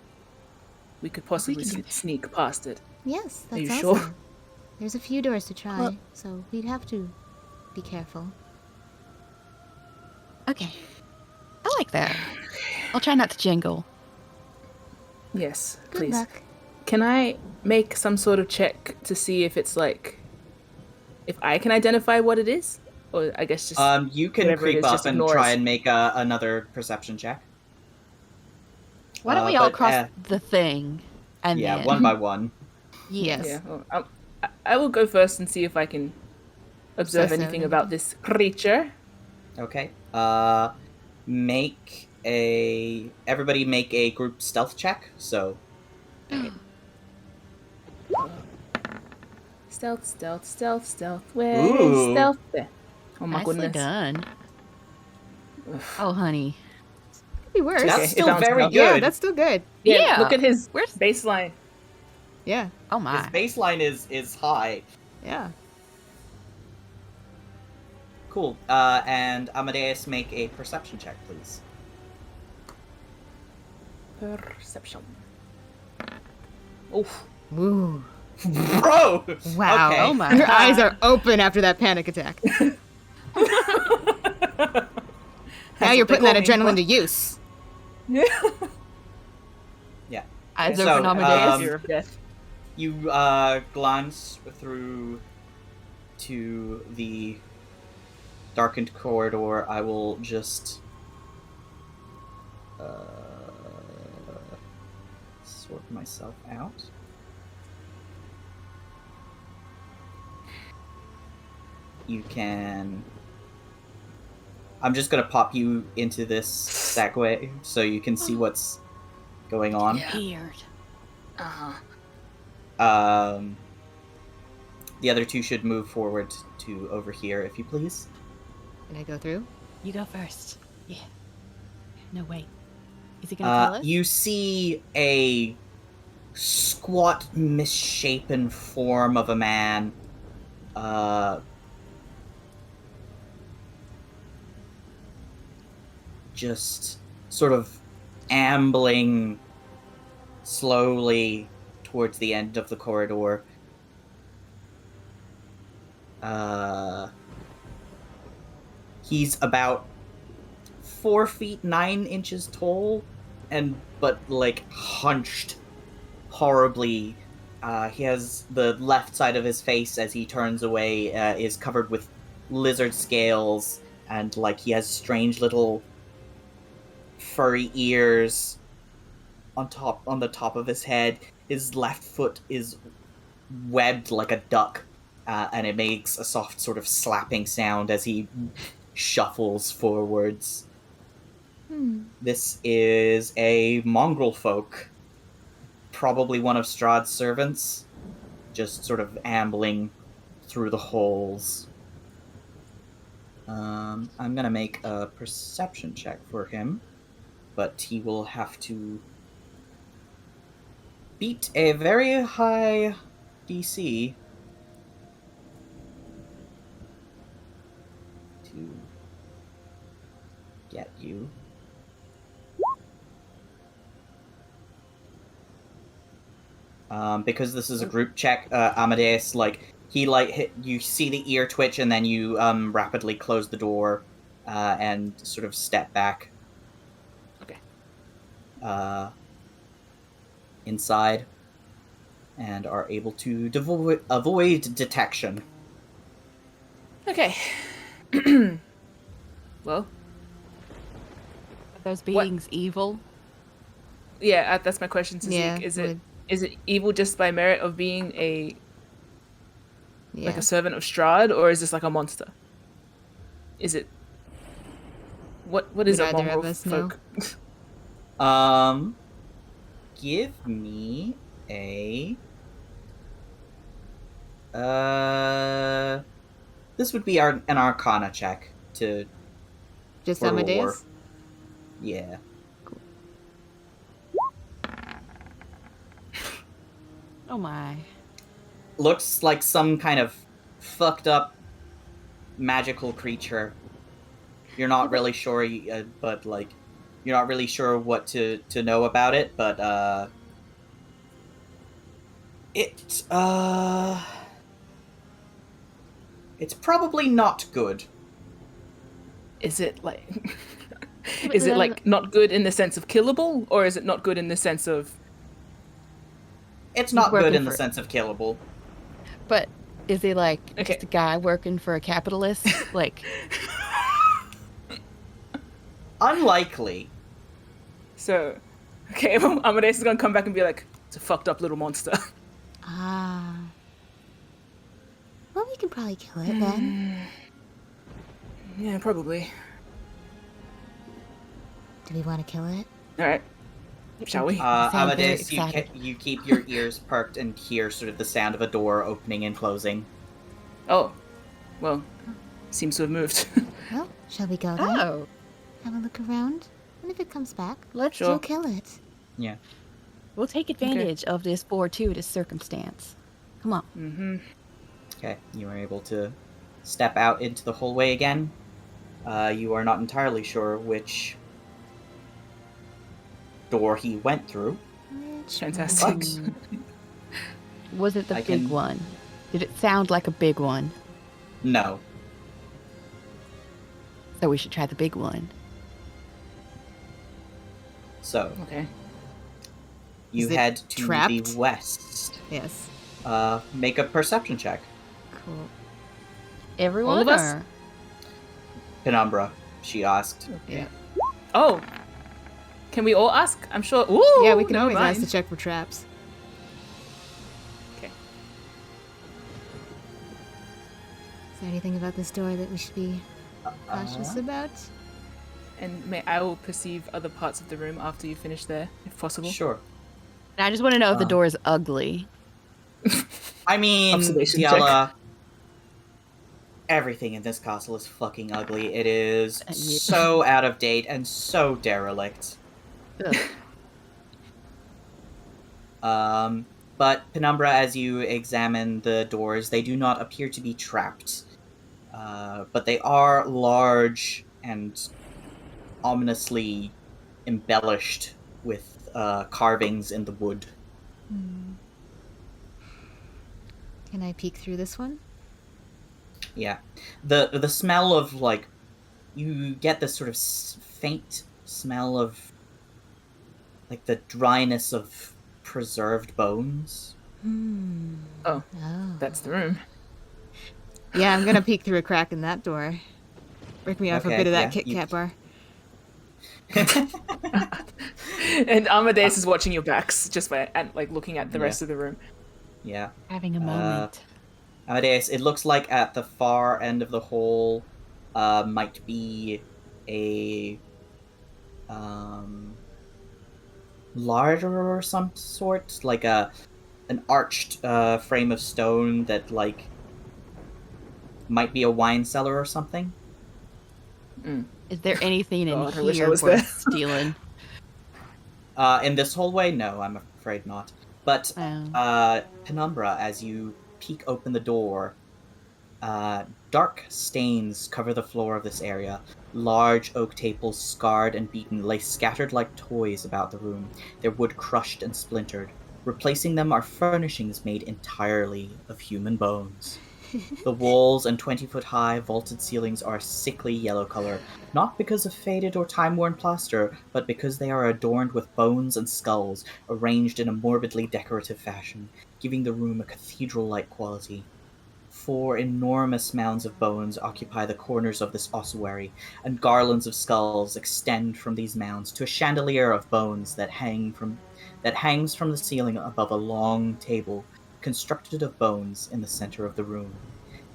D: we could possibly sneak past it.
C: Yes,
D: Are
C: that's
D: you
C: awesome.
D: sure?
C: There's a few doors to try,
B: Well-
C: so we'd have to be careful.
B: Okay. I like that. I'll try not to jingle.
D: Yes,
C: Good
D: please.
C: luck.
D: Can I make some sort of check to see if it's like... if I can identify what it is? Or I guess just...
A: You can
D: whatever it
A: creep
D: is,
A: up
D: just
A: and
D: ignore
A: try
D: us.
A: and make another perception check.
B: Why don't we all
A: but,
B: cross the thing? And
A: yeah,
B: then...
A: one by one.
B: Yes.
D: Yeah, well, I will go first and see if I can observe
C: Assess
D: anything
C: anything.
D: about this creature.
A: Okay. Everybody make a group stealth check. So,
D: Stealth. Where
A: Ooh.
D: is stealth? There. Oh my
B: Nicely
D: goodness.
B: done. Oh, honey.
C: Could be worse.
D: Okay,
A: that's
D: it
A: still
D: bounced
A: very
D: up.
A: good.
C: Yeah, that's still good.
B: Yeah.
D: Look at his
B: Where's...
D: baseline.
C: Yeah,
B: Oh,
A: His
B: my.
A: baseline is high.
C: yeah.
A: Cool. And Amadeus, make a perception check, please.
D: Perception. Oof.
C: Woo.
A: Bro!
C: Wow.
A: Okay.
B: Oh my
C: Her
B: God.
C: eyes are open after that panic attack. Now you're putting that adrenaline to use.
A: Yeah.
B: Eyes
A: So,
B: open, Amadeus.
D: Fear of death.
A: You glance through to the darkened corridor. I will just sort myself out. You can... I'm just gonna pop you into this segway so you can see what's going on.
B: Weird.
A: The other two should move forward to over here, if you please.
C: Can I go through?
B: You go first. Yeah. No, wait. Is he gonna tell us?
A: You see a squat, misshapen form of a man. Just sort of ambling slowly towards the end of the corridor. He's about 4 feet 9 inches tall, but like hunched horribly. He has the left side of his face as he turns away is covered with lizard scales, and like he has strange little furry ears on the top of his head. His left foot is webbed like a duck, and it makes a soft sort of slapping sound as he shuffles forwards. This is a mongrel folk, probably one of Strahd's servants, just sort of ambling through the halls. I'm gonna make a perception check for him, but he will have to beat a very high DC to get you. Because this is a group check, Amadeus, you see the ear twitch, and then you rapidly close the door and sort of step back.
D: Okay.
A: Inside, and are able to avoid detection.
D: Okay. Well,
B: Are those beings evil?
D: yeah, that's my question to Zeke.
C: Yeah,
D: Is it evil just by merit of being a
C: Yeah.
D: a servant of Strahd, or is this like a monster? Is it what is
C: Would
D: a
C: either
D: mongrel
C: of us know?
D: folk?
A: Give me a this would be an Arcana check to
C: Just
A: for a war.
C: Amadeus?
A: Yeah.
B: Oh my.
A: Looks like some kind of fucked up magical creature. You're not really sure, but like, you're not really sure what to know about it. But it's probably not good.
D: Is it like is it like not good in the sense of killable, or is it not good in the sense of
A: It's not
B: Working
A: good in the
B: for-
A: sense of killable.
B: But is he like
D: Okay.
B: just a guy working for a capitalist? Like,
A: Unlikely.
D: so? Okay, Amadeus is gonna come back and be like, it's a fucked up little monster.
C: Ah. Well, we can probably kill it then.
D: Yeah, probably.
C: Do we want to kill it?
D: All right, shall we?
B: Sound very
A: Amadeus,
B: excited.
A: you keep your ears perked and hear sort of the sound of a door opening and closing.
D: Oh, well, seems to have moved.
C: Well, shall we go then?
B: oh,
C: Have a look around? And if it comes back,
B: let's
D: Sure.
C: we'll kill it.
A: Yeah.
B: we'll take advantage of this fortuitous circumstance. Come on.
D: Mm-hmm.
A: Okay, you are able to step out into the hallway again. You are not entirely sure which door he went through.
C: Which
D: Fantastic.
C: one?
B: Was it the
A: I
B: big
A: can-
B: one? Did it sound like a big one?
A: No.
B: So we should try the big one.
A: So,
D: Okay.
A: you
C: Is it
A: head to
C: trapped?
A: the west.
C: Yes.
A: Make a perception check.
C: Cool.
B: Everyone?
D: All of us?
B: or-
A: Penumbra, she asked.
C: Yeah.
D: Oh. Can we all ask? I'm sure. Ooh.
C: Yeah, we can
D: never
C: always ask
D: mind.
C: to check for traps.
D: Okay.
C: Is there anything about this door that we should be cautious about?
D: And I will perceive other parts of the room after you finish there, if possible.
A: Sure.
B: And I just want to know if the door is ugly.
A: I mean,
D: Observation
A: Dealla, everything in this castle is fucking ugly. It is
B: Yeah.
A: so out of date and so derelict.
B: Ugh.
A: But Penumbra, as you examine the doors, they do not appear to be trapped. But they are large and ominously embellished with carvings in the wood.
C: Can I peek through this one?
A: Yeah. The smell of, like, you get this sort of faint smell of, like, the dryness of preserved bones.
D: Oh,
C: Oh.
D: that's the room.
C: Yeah, I'm gonna peek through a crack in that door. Break me off a
A: Okay,
C: bit of that
A: yeah,
C: Kit
A: you-
C: Kat bar.
D: And Amadeus is watching your backs just by and like looking at the
A: Yeah.
D: rest of the room.
A: Yeah.
B: Having a moment.
A: Amadeus, it looks like at the far end of the hall might be a larder or some sort, like an arched frame of stone that, like, might be a wine cellar or something.
B: Is there anything in
D: God, I wish I
B: here
D: was
B: worth
D: there.
B: stealing?
A: In this hallway, no, I'm afraid not. But Penumbra, as you peek open the door, dark stains cover the floor of this area. Large oak tables, scarred and beaten, lay scattered like toys about the room, their wood crushed and splintered. Replacing them are furnishings made entirely of human bones. The walls and 20-foot-high vaulted ceilings are a sickly yellow color, not because of faded or time-worn plaster, but because they are adorned with bones and skulls, arranged in a morbidly decorative fashion, giving the room a cathedral-like quality. 4 enormous mounds of bones occupy the corners of this ossuary, and garlands of skulls extend from these mounds to a chandelier of bones that hangs from the ceiling above a long table constructed of bones in the center of the room.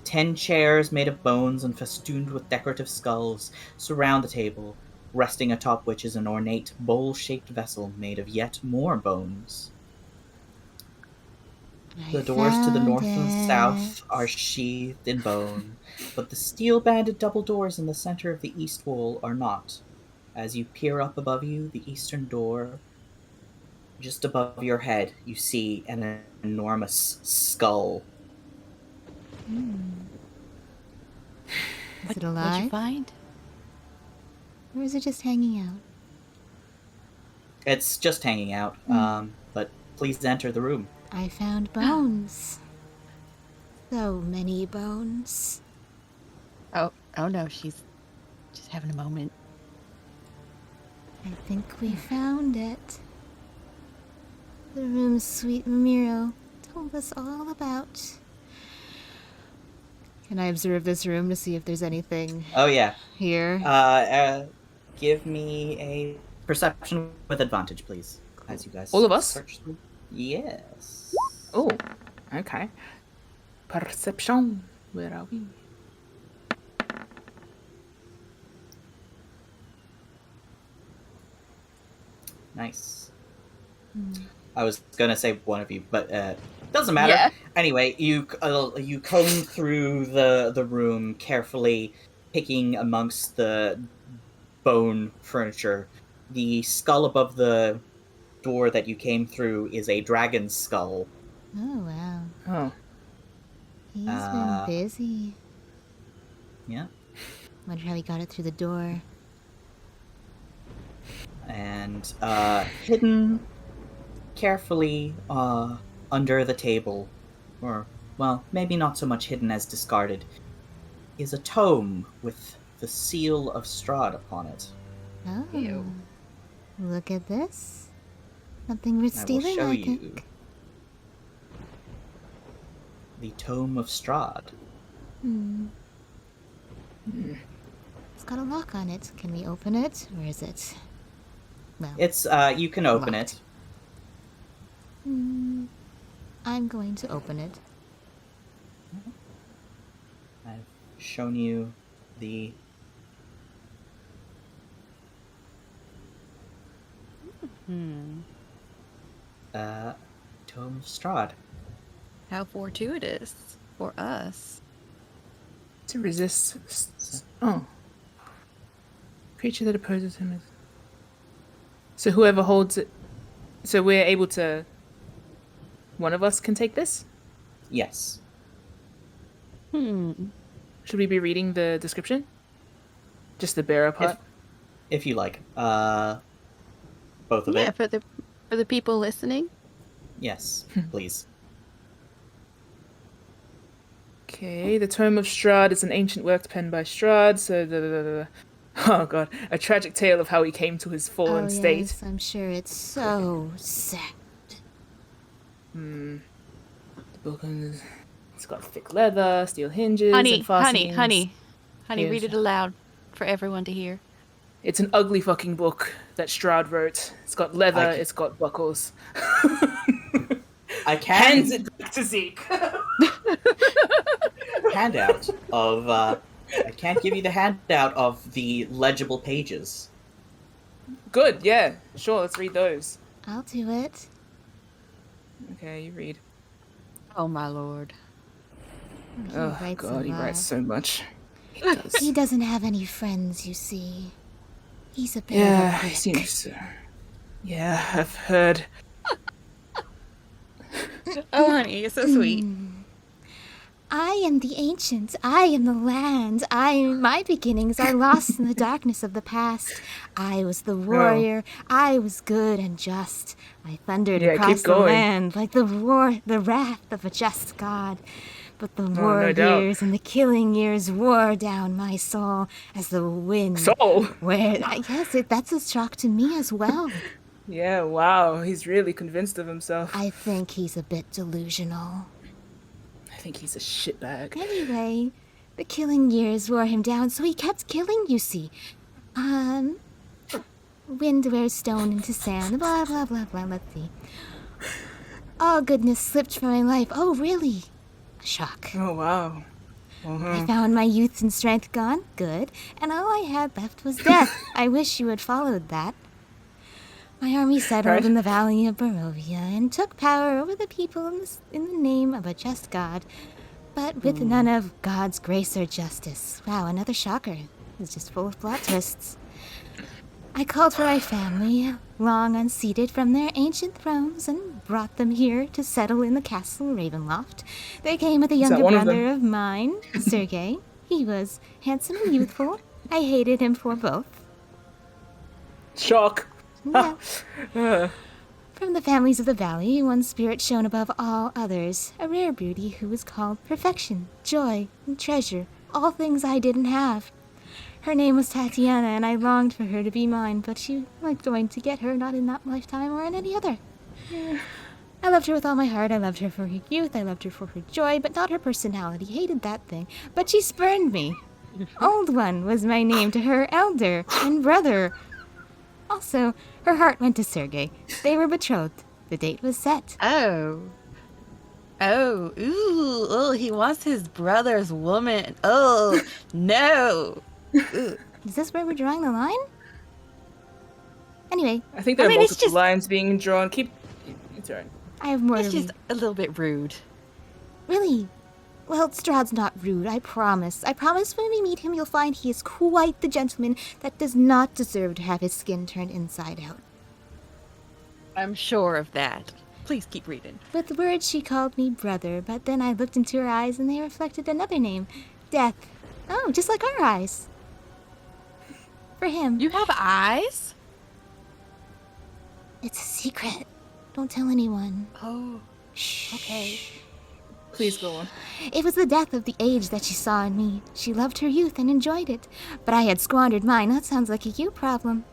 A: 10 chairs made of bones and festooned with decorative skulls surround the table, resting atop which is an ornate bowl-shaped vessel made of yet more bones. The doors to the north and south are sheathed in bone, but the steel-banded double doors in the center of the east wall are not. As you peer up above you, the eastern door, just above your head, you see an enormous skull.
C: Is it
B: What'd you
C: alive?
B: find?
C: Or is it just hanging out?
A: It's just hanging out, but please enter the room.
C: I found bones. So many bones.
B: Oh no, she's just having a moment.
C: I think we found it. The room sweet Ramiro told us all about. Can I observe this room to see if there's anything
A: Oh yeah.
C: here?
A: Give me a perception with advantage, please, as you guys
D: All of us?
A: search through. Yes.
D: Oh, okay. Perception. Where are we?
A: Nice. I was gonna say one of you, but doesn't matter.
B: Yeah.
A: Anyway, you comb through the room carefully, picking amongst the bone furniture. The skull above the door that you came through is a dragon's skull.
C: Oh, wow.
D: Oh,
C: He's been busy.
A: Yeah.
C: Wonder how he got it through the door.
A: And hidden carefully under the table, or, well, maybe not so much hidden as discarded, is a tome with the seal of Strahd upon it.
C: Oh.
B: Ew.
C: Look at this. Something worth
A: I will
C: stealing,
A: show
C: I
A: you
C: think.
A: the tome of Strahd.
C: It's got a lock on it. Can we open it? Or is it? Well,
A: It's, you can open
C: Locked.
A: it.
C: I'm going to open it.
A: I've shown you the... Tome of Strahd.
B: How fortuitous for us.
D: To resist. Oh. Creature that opposes him is. So whoever holds it. So we're able to. One of us can take this?
A: Yes.
D: Should we be reading the description? Just the bearer part?
A: If you like. Both of
B: Yeah,
A: it.
B: for the people listening.
A: Yes, please.
D: Okay, the Tome of Strahd is an ancient work penned by Strahd, so oh god, a tragic tale of how he came to his fallen state.
C: Yes, I'm sure it's so sad.
D: The book is... It's got thick leather, steel hinges,
B: Honey,
D: and fastenings.
B: honey,
D: Yes.
B: read it aloud for everyone to hear.
D: It's an ugly fucking book that Strahd wrote. It's got leather,
A: I c-
D: it's got buckles.
A: I
D: Hands
A: can
D: it back to Zeke.
A: handout of, I can't give you the handout of the legible pages.
D: Good, yeah. Sure, let's read those.
C: I'll do it.
D: Okay, you read.
B: Oh my lord.
C: He
D: Oh
C: writes a
D: god, he
C: lot.
D: writes so much.
C: He doesn't have any friends, you see. He's a bit
D: Yeah,
C: of a
D: he
C: prick.
D: seems so. Yeah, I've heard.
B: Oh honey, you're so sweet.
C: I am the ancient. I am the land. My beginnings are lost in the darkness of the past. I was the warrior. I was good and just. I thundered
D: Yeah,
C: across
D: keep
C: the
D: going.
C: land like the wrath of a just god. But the war
D: no doubt.
C: years and the killing years wore down my soul as the wind.
D: Soul?
C: That's a shock to me as well.
D: Yeah, wow, he's really convinced of himself.
C: I think he's a bit delusional.
D: I think he's a shitbag.
C: Anyway, the killing years wore him down, so he kept killing, you see. Wind wears stone into sand, blah, blah, blah, blah, let's see. Oh, goodness, slipped from my life. Oh, really? A shock.
D: Oh, wow.
C: I found my youth and strength gone, good, and all I had left was death. I wish you had followed that. My army settled
D: Right.
C: in the valley of Barovia and took power over the people in the name of a just god, but with none of God's grace or justice. Wow, another shocker. It's just full of plot twists. I called for my family, long unseated from their ancient thrones, and brought them here to settle in the castle Ravenloft. They came with a
D: that
C: younger
D: one of
C: brother of mine, Sergei. He was handsome and youthful. I hated him for both.
D: Shock.
C: Yeah. From the families of the valley, one spirit shone above all others, a rare beauty who was called perfection, joy, and treasure, all things I didn't have. Her name was Tatiana, and I longed for her to be mine, but she was going to get her not in that lifetime or in any other. I loved her with all my heart. I loved her for her youth. I loved her for her joy, but not her personality. Hated that thing. But she spurned me. Old One was my name to her elder and brother. Also, her heart went to Sergei. They were betrothed. The date was set.
B: Oh, ooh, oh, he wants his brother's woman. Oh, no.
C: Is this where we're drawing the line? Anyway,
D: I think there are
B: mean, it's
D: multiple
B: just-
D: lines being drawn. It's alright.
C: I have more
B: It's
C: to
B: just
C: read.
B: a little bit rude.
C: Really? Well, Strahd's not rude, I promise. I promise when we meet him, you'll find he is quite the gentleman that does not deserve to have his skin turned inside out.
B: I'm sure of that. Please keep reading.
C: With words, she called me brother, but then I looked into her eyes and they reflected another name, Death. Oh, just like our eyes. For him,
B: You have eyes?
C: it's a secret. Don't tell anyone.
B: Oh,
C: Shh.
B: Okay.
D: Please go on.
C: It was the death of the age that she saw in me. She loved her youth and enjoyed it, but I had squandered mine. That sounds like a you problem.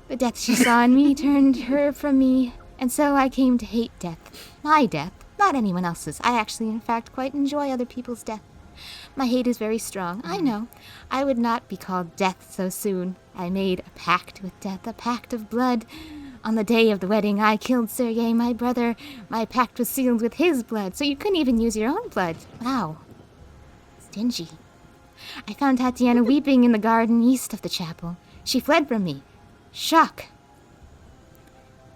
C: The death she saw in me turned her from me, and so I came to hate death. My death, not anyone else's. I actually, in fact, quite enjoy other people's death. My hate is very strong, I know. I would not be called death so soon. I made a pact with death, a pact of blood. On the day of the wedding, I killed Sergei, my brother. My pact was sealed with his blood, so you couldn't even use your own blood. Wow. Stingy. I found Tatiana weeping in the garden east of the chapel. She fled from me. Shock.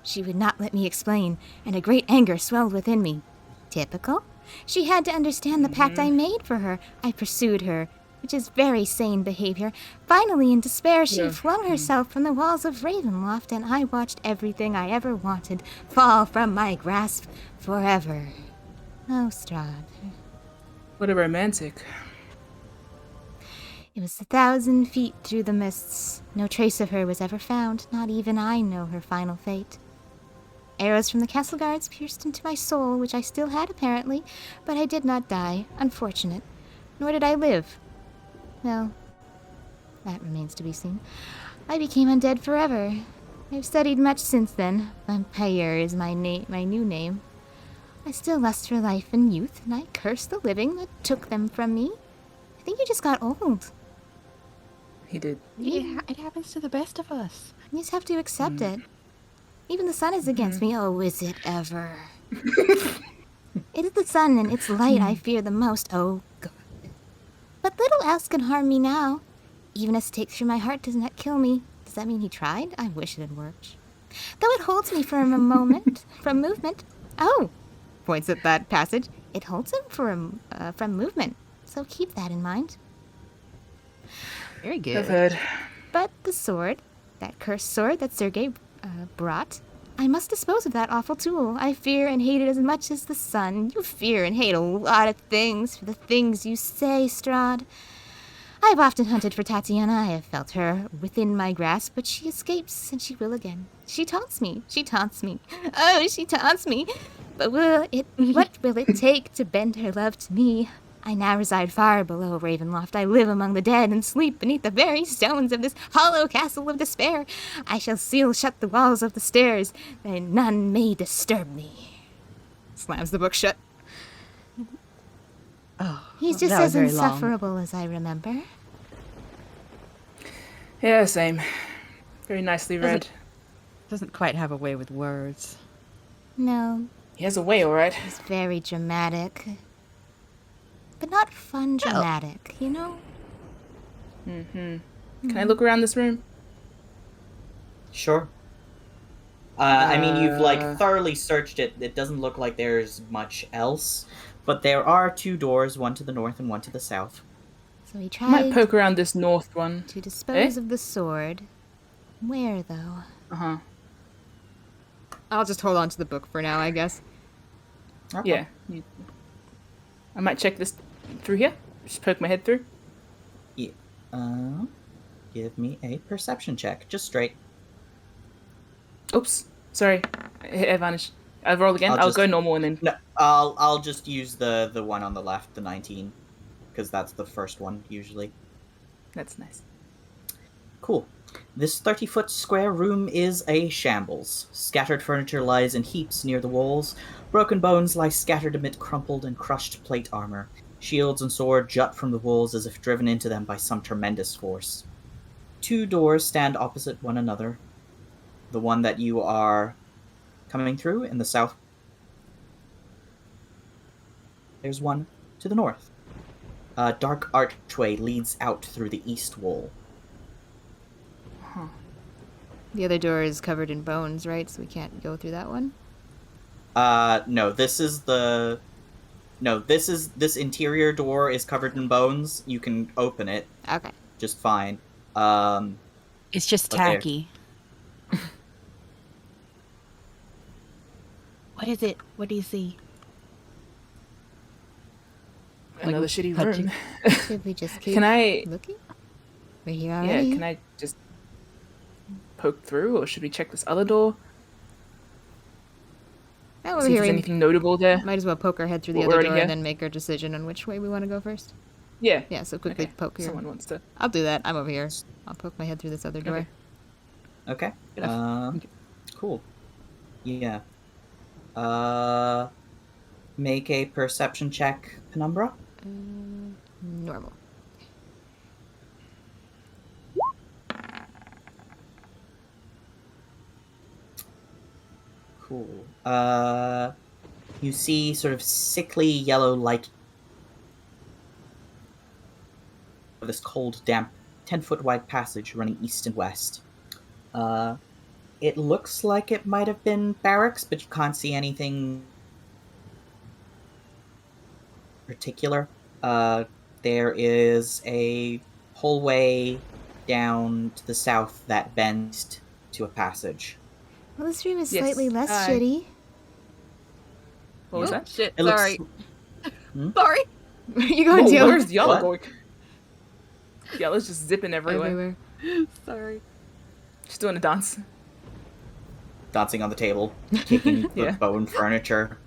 C: She would not let me explain, and a great anger swelled within me. Typical. She had to understand the pact I made for her. I pursued her, which is very sane behavior. Finally, in despair, she flung herself from the walls of Ravenloft, and I watched everything I ever wanted fall from my grasp forever. Oh, Strahd.
D: What a romantic.
C: It was 1,000 feet through the mists. No trace of her was ever found. Not even I know her final fate. Arrows from the castle guards pierced into my soul, which I still had apparently, but I did not die. Unfortunate. Nor did I live. Well, that remains to be seen. I became undead forever. I've studied much since then. Vampire is my new name. I still lust for life and youth, and I curse the living that took them from me. I think you just got old.
D: He did.
B: It happens to the best of us.
C: You just have to accept it. Even the sun is against me. Oh, is it ever? It is the sun and its light I fear the most. Oh, God. But little else can harm me now. Even a stake through my heart does not kill me. Does that mean he tried? I wish it had worked. Though it holds me from a moment, from movement. Oh, points at that passage. It holds him from movement. So keep that in mind.
B: Very good.
D: I've heard.
C: But the sword, that cursed sword that Sergei brought, I must dispose of that awful tool. I fear and hate it as much as the sun. You fear and hate a lot of things for the things you say, Strahd. I have often hunted for Tatiana. I have felt her within my grasp, but she escapes, and she will again. She taunts me. She taunts me. Oh, she taunts me. But what will it take to bend her love to me? I now reside far below Ravenloft. I live among the dead and sleep beneath the very stones of this hollow castle of despair. I shall seal shut the walls of the stairs, that none may disturb me. Slams the book shut.
B: Oh,
C: He's just
B: that was
C: as
B: very long.
C: insufferable as I remember.
D: Yeah, same. Very nicely read.
B: Doesn't quite have a way with words.
C: No,
D: He has a way, alright.
C: he's very dramatic. But not fun dramatic, you know?
D: Can I look around this room?
A: Sure. I mean, you've thoroughly searched it. It doesn't look like there's much else, but there are 2 doors, one to the north and one to the south.
C: So he
D: I might
C: tried
D: poke around this north one.
C: to dispose of the sword. Where, though?
D: Uh-huh.
C: I'll just hold on to the book for now, I guess.
D: Yeah. I might check this through here. Just poke my head through.
A: Yeah. Give me a perception check, just straight.
D: Oops. Sorry. It vanished. I'll roll again. I'll go normal and then...
A: No, I'll just use the one on the left, the 19, because that's the first one usually.
D: That's nice.
A: Cool. This 30-foot square room is a shambles. Scattered furniture lies in heaps near the walls. Broken bones lie scattered amid crumpled and crushed plate armor. Shields and sword jut from the walls as if driven into them by some tremendous force. 2 doors stand opposite one another. The one that you are coming through in the south. There's one to the north. A dark archway leads out through the east wall.
C: The other door is covered in bones, right? So we can't go through that one?
A: No, this interior door is covered in bones. You can open it
C: Okay.
A: just fine.
B: It's just
A: Okay.
B: tacky. What is it? What do you see?
D: Another shitty
B: touching.
D: room.
C: Should we just keep
D: Can I...
C: looking? We're here
D: Yeah,
C: already.
D: can I just poke through, or should we check this other door?
C: Oh, While
D: See
C: we're
D: if there's
C: hearing,
D: anything notable there.
C: might as well poke our head through the
D: We're
C: other
D: already
C: door
D: here.
C: and then make our decision on which way we want to go first.
D: Yeah.
C: Yeah, so quickly
D: Okay.
C: poke here.
D: Someone wants to.
C: I'll do that. I'm over here. I'll poke my head through this other door.
D: Okay.
A: Okay. Cool. Yeah. Make a perception check, Penumbra.
C: Normal.
A: Cool. You see sort of sickly yellow light of this cold, damp, 10-foot wide passage running east and west. It looks like it might have been barracks, but you can't see anything particular. There is a hallway down to the south that bends to a passage.
C: Well, this room is
D: Yes,
C: slightly less
D: hi.
C: shitty.
D: What was
B: Oh,
D: that?
B: shit,
A: It looks-
B: sorry.
A: Hmm?
B: Sorry.
C: Where are you going,
D: Whoa,
C: Dealla?
D: where's Dealla
A: What?
D: going? Dealla's just zipping everywhere.
B: Sorry.
D: She's doing a dance.
A: Dancing on the table, kicking the
D: Yeah.
A: bone furniture.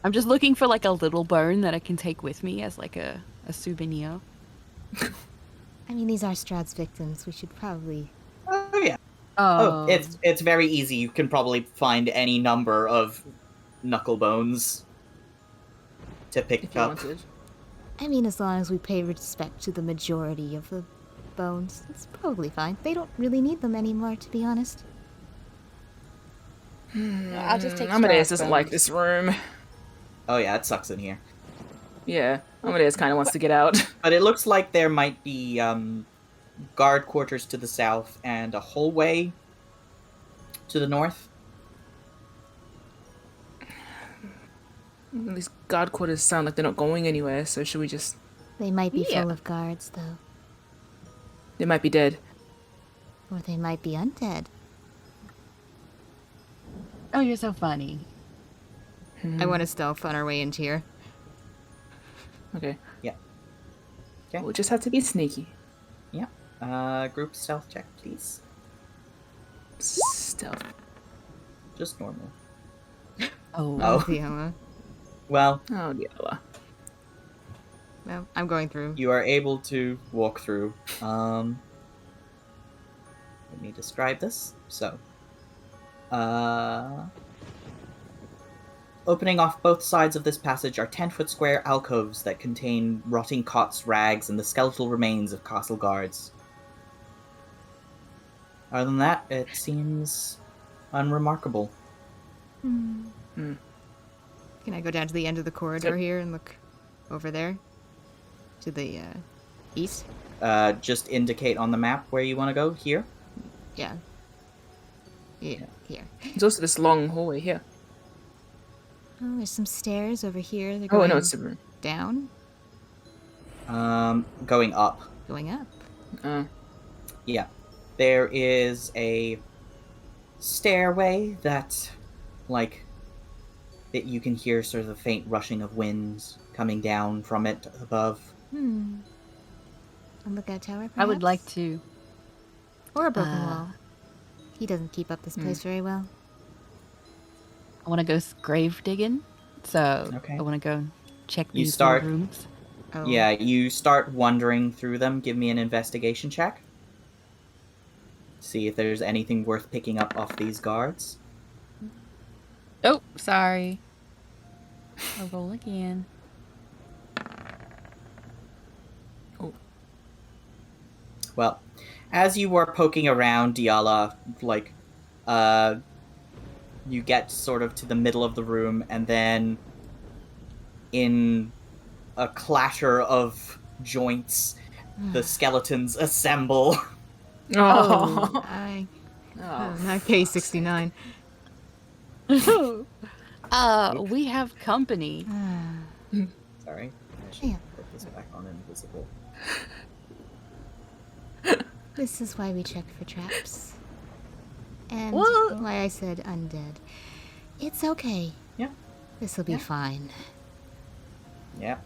B: I'm just looking for like a little bone that I can take with me as like a souvenir.
C: I mean, these are Strahd's victims. We should probably...
A: Oh yeah. Oh, it's very easy. You can probably find any number of knuckle bones to pick
D: If you
A: up.
D: wanted.
C: I mean, as long as we pay respect to the majority of the bones, it's probably fine. They don't really need them anymore, to be honest.
B: I'll just take
D: Amadeus
B: Strahd's
D: doesn't
B: bones.
D: like this room.
A: Oh yeah, it sucks in here.
D: Yeah, Amadeus kind of wants to get out.
A: But it looks like there might be guard quarters to the south and a hallway to the north.
D: These guard quarters sound like they're not going anywhere, so should we just...
C: They might be
B: Yeah.
C: full of guards, though.
D: They might be dead.
C: Or they might be undead.
B: Oh, you're so funny.
C: I want to stealth on our way into here.
D: Okay.
A: Yeah. Okay.
D: We'll just have to be sneaky.
A: Yeah. Group stealth check, please.
D: Stealth.
A: Just normal.
B: Oh.
A: Oh.
C: Dealla.
A: Well,
D: Oh, Dealla.
C: Well, I'm going through.
A: you are able to walk through. Let me describe this. So, opening off both sides of this passage are 10-foot square alcoves that contain rotting cots, rags, and the skeletal remains of castle guards. Other than that, it seems unremarkable.
C: Can I go down to the end of the corridor
D: Yep.
C: here and look over there? To the east?
A: Just indicate on the map where you want to go. Here.
C: Yeah. Yeah, here.
D: There's also this long hallway here.
C: Oh, there's some stairs over here. They're
D: Oh,
C: going
D: no, it's a room.
C: down,
A: Going up.
C: going up.
A: Yeah. There is a stairway that, that you can hear sort of the faint rushing of winds coming down from it above.
C: A lookout tower, perhaps?
B: I would like to.
C: Or a broken wall. He doesn't keep up this place very well.
B: I want to go grave digging. So
A: Okay.
B: I want to go check
A: You
B: these
A: start-
B: rooms.
C: Oh.
A: Yeah, you start wandering through them. Give me an investigation check. See if there's anything worth picking up off these guards.
B: Oh, sorry. I'll roll again.
A: Well, as you were poking around, Dealla, you get sort of to the middle of the room, and then in a clatter of joints, the skeletons assemble.
D: Oh.
C: I...
D: Oh.
C: not K69.
B: We have company.
A: Sorry. I should
C: Yeah.
A: put this back on invisible.
C: This is why we check for traps. And
B: What?
C: why I said undead. It's okay.
A: Yeah.
C: This'll be
A: Yeah.
C: fine.
A: Yeah.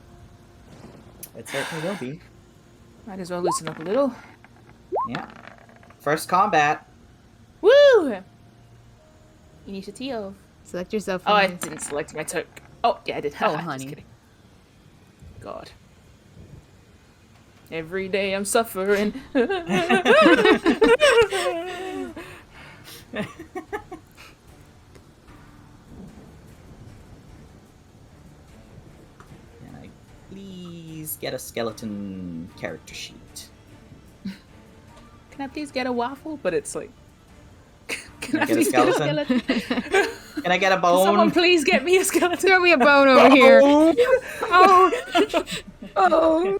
A: It certainly will be.
D: Might as well loosen up a little.
A: Yeah. First combat.
D: Woo! Initiative.
C: Select yourself.
D: Oh, I
C: from
D: didn't select my token. Oh, yeah, I did.
B: Oh,
D: Just
B: honey.
D: kidding. God. Every day I'm suffering.
A: Can I please get a skeleton character sheet?
D: Can I please get a waffle? But it's like...
A: Can I get a skeleton? Can I get a
D: Can
A: bone?
D: someone please get me a skeleton?
C: Throw me a bone over here.
D: Oh! Oh!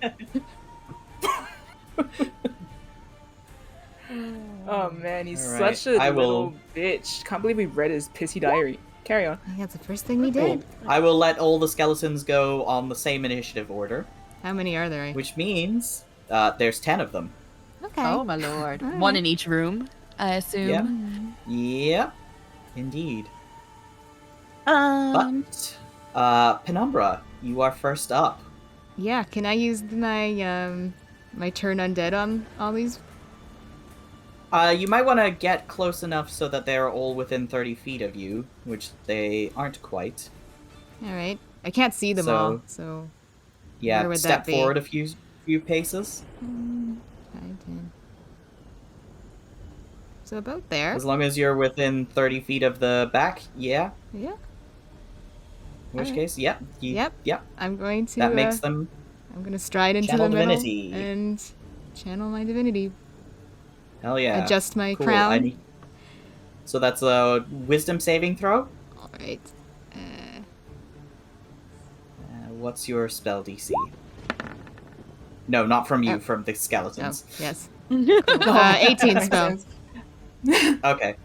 D: Oh man, he's
A: All right,
D: such a
A: I
D: little
A: will-
D: bitch. Can't believe we read his pissy diary. Carry on.
C: That's the first thing we
A: Cool.
C: did.
A: I will let all the skeletons go on the same initiative order,
C: How many are there?
A: which means there's 10 of them.
C: Okay.
B: Oh my lord.
C: All
B: One
C: right.
B: in each room, I assume.
A: Yep, indeed.
B: Um,
A: But, Penumbra, you are first up.
C: Yeah, can I use my my turn undead on all these?
A: You might want to get close enough so that they're all within 30 feet of you, which they aren't quite.
C: All right. I can't see them
A: So-
C: all, so
A: Yeah,
C: Where would
A: step
C: that be?
A: forward a few paces.
C: 5, 10. So about there.
A: As long as you're within 30 feet of the back, yeah.
C: Yeah.
A: In which
C: Alright.
A: case, yep.
C: Yep.
A: Yep.
C: I'm going to.
A: That makes them.
C: I'm gonna stride into
A: channel
C: the middle
A: divinity.
C: and channel my divinity.
A: Hell yeah.
C: Adjust my
A: Cool.
C: crown.
A: So that's a wisdom saving throw.
C: All right.
A: What's your spell DC? No, not from you,
C: Oh.
A: from the
C: Oh,
A: skeletons.
C: yes. 18 spell.
A: Okay.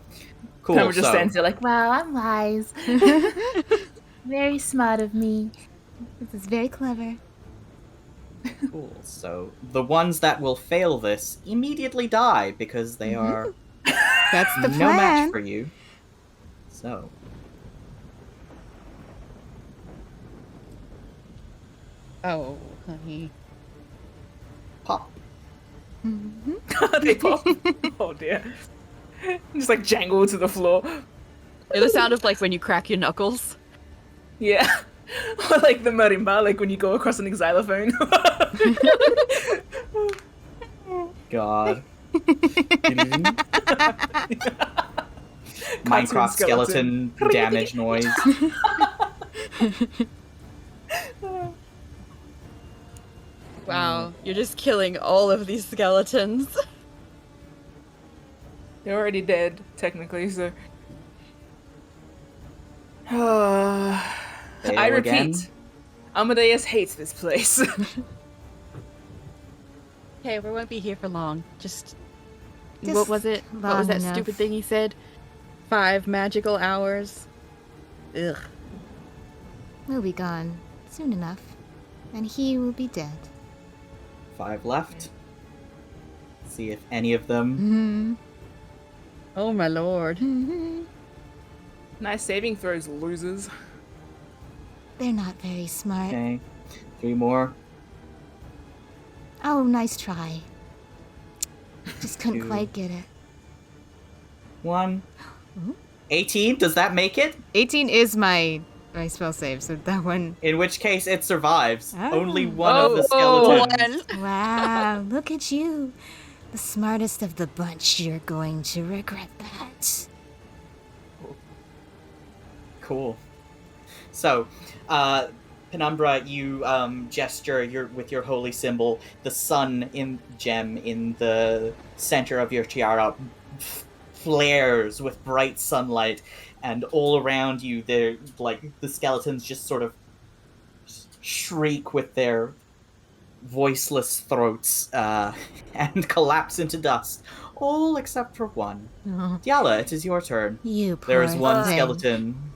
A: Cool.
D: Penumbra just
A: so,
D: stands there like, wow, I'm wise. Very smart of me.
C: This is very clever.
A: cool. So the ones that will fail this immediately die because they are
C: That's the
A: no match
C: plan.
A: for you. So.
B: oh, honey.
A: Pop.
D: They pop. Oh dear. Just like jangle to the floor.
B: The sound of like when you crack your knuckles.
D: Yeah. Or like the marimba, like when you go across an xylophone.
A: God. Minecraft
D: Cartoon
A: skeleton damage noise.
B: Wow, you're just killing all of these skeletons.
D: They're already dead, technically, so. I
A: Fail
D: repeat,
A: again.
D: Amadeus hates this place.
B: Okay, we won't be here for long. Just
C: Just
B: what was it? What was
C: long
B: that
C: enough.
B: stupid thing he said? 5 magical hours. Ugh.
C: We'll be gone soon enough, and he will be dead.
A: 5 left. See if any of them.
B: Oh my lord.
D: Nice saving throws, losers.
C: They're not very smart.
A: Okay. 3 more.
C: Oh, nice try. Just couldn't
A: 2.
C: quite get it.
A: 1. 18. Does that make it?
C: 18 is my spell save, so that one.
A: In which case it survives.
C: Ah.
A: Only one of the skeletons.
C: Wow, look at you. The smartest of the bunch. You're going to regret that.
A: Cool. So, Penumbra, you gesture with your holy symbol. The sun gem in the center of your tiara flares with bright sunlight, and all around you, the skeletons just sort of shriek with their voiceless throats and collapse into dust. All except for one.
C: Oh,
A: Dealla, it is your turn.
C: you poor
A: There is one
C: thing.
A: skeleton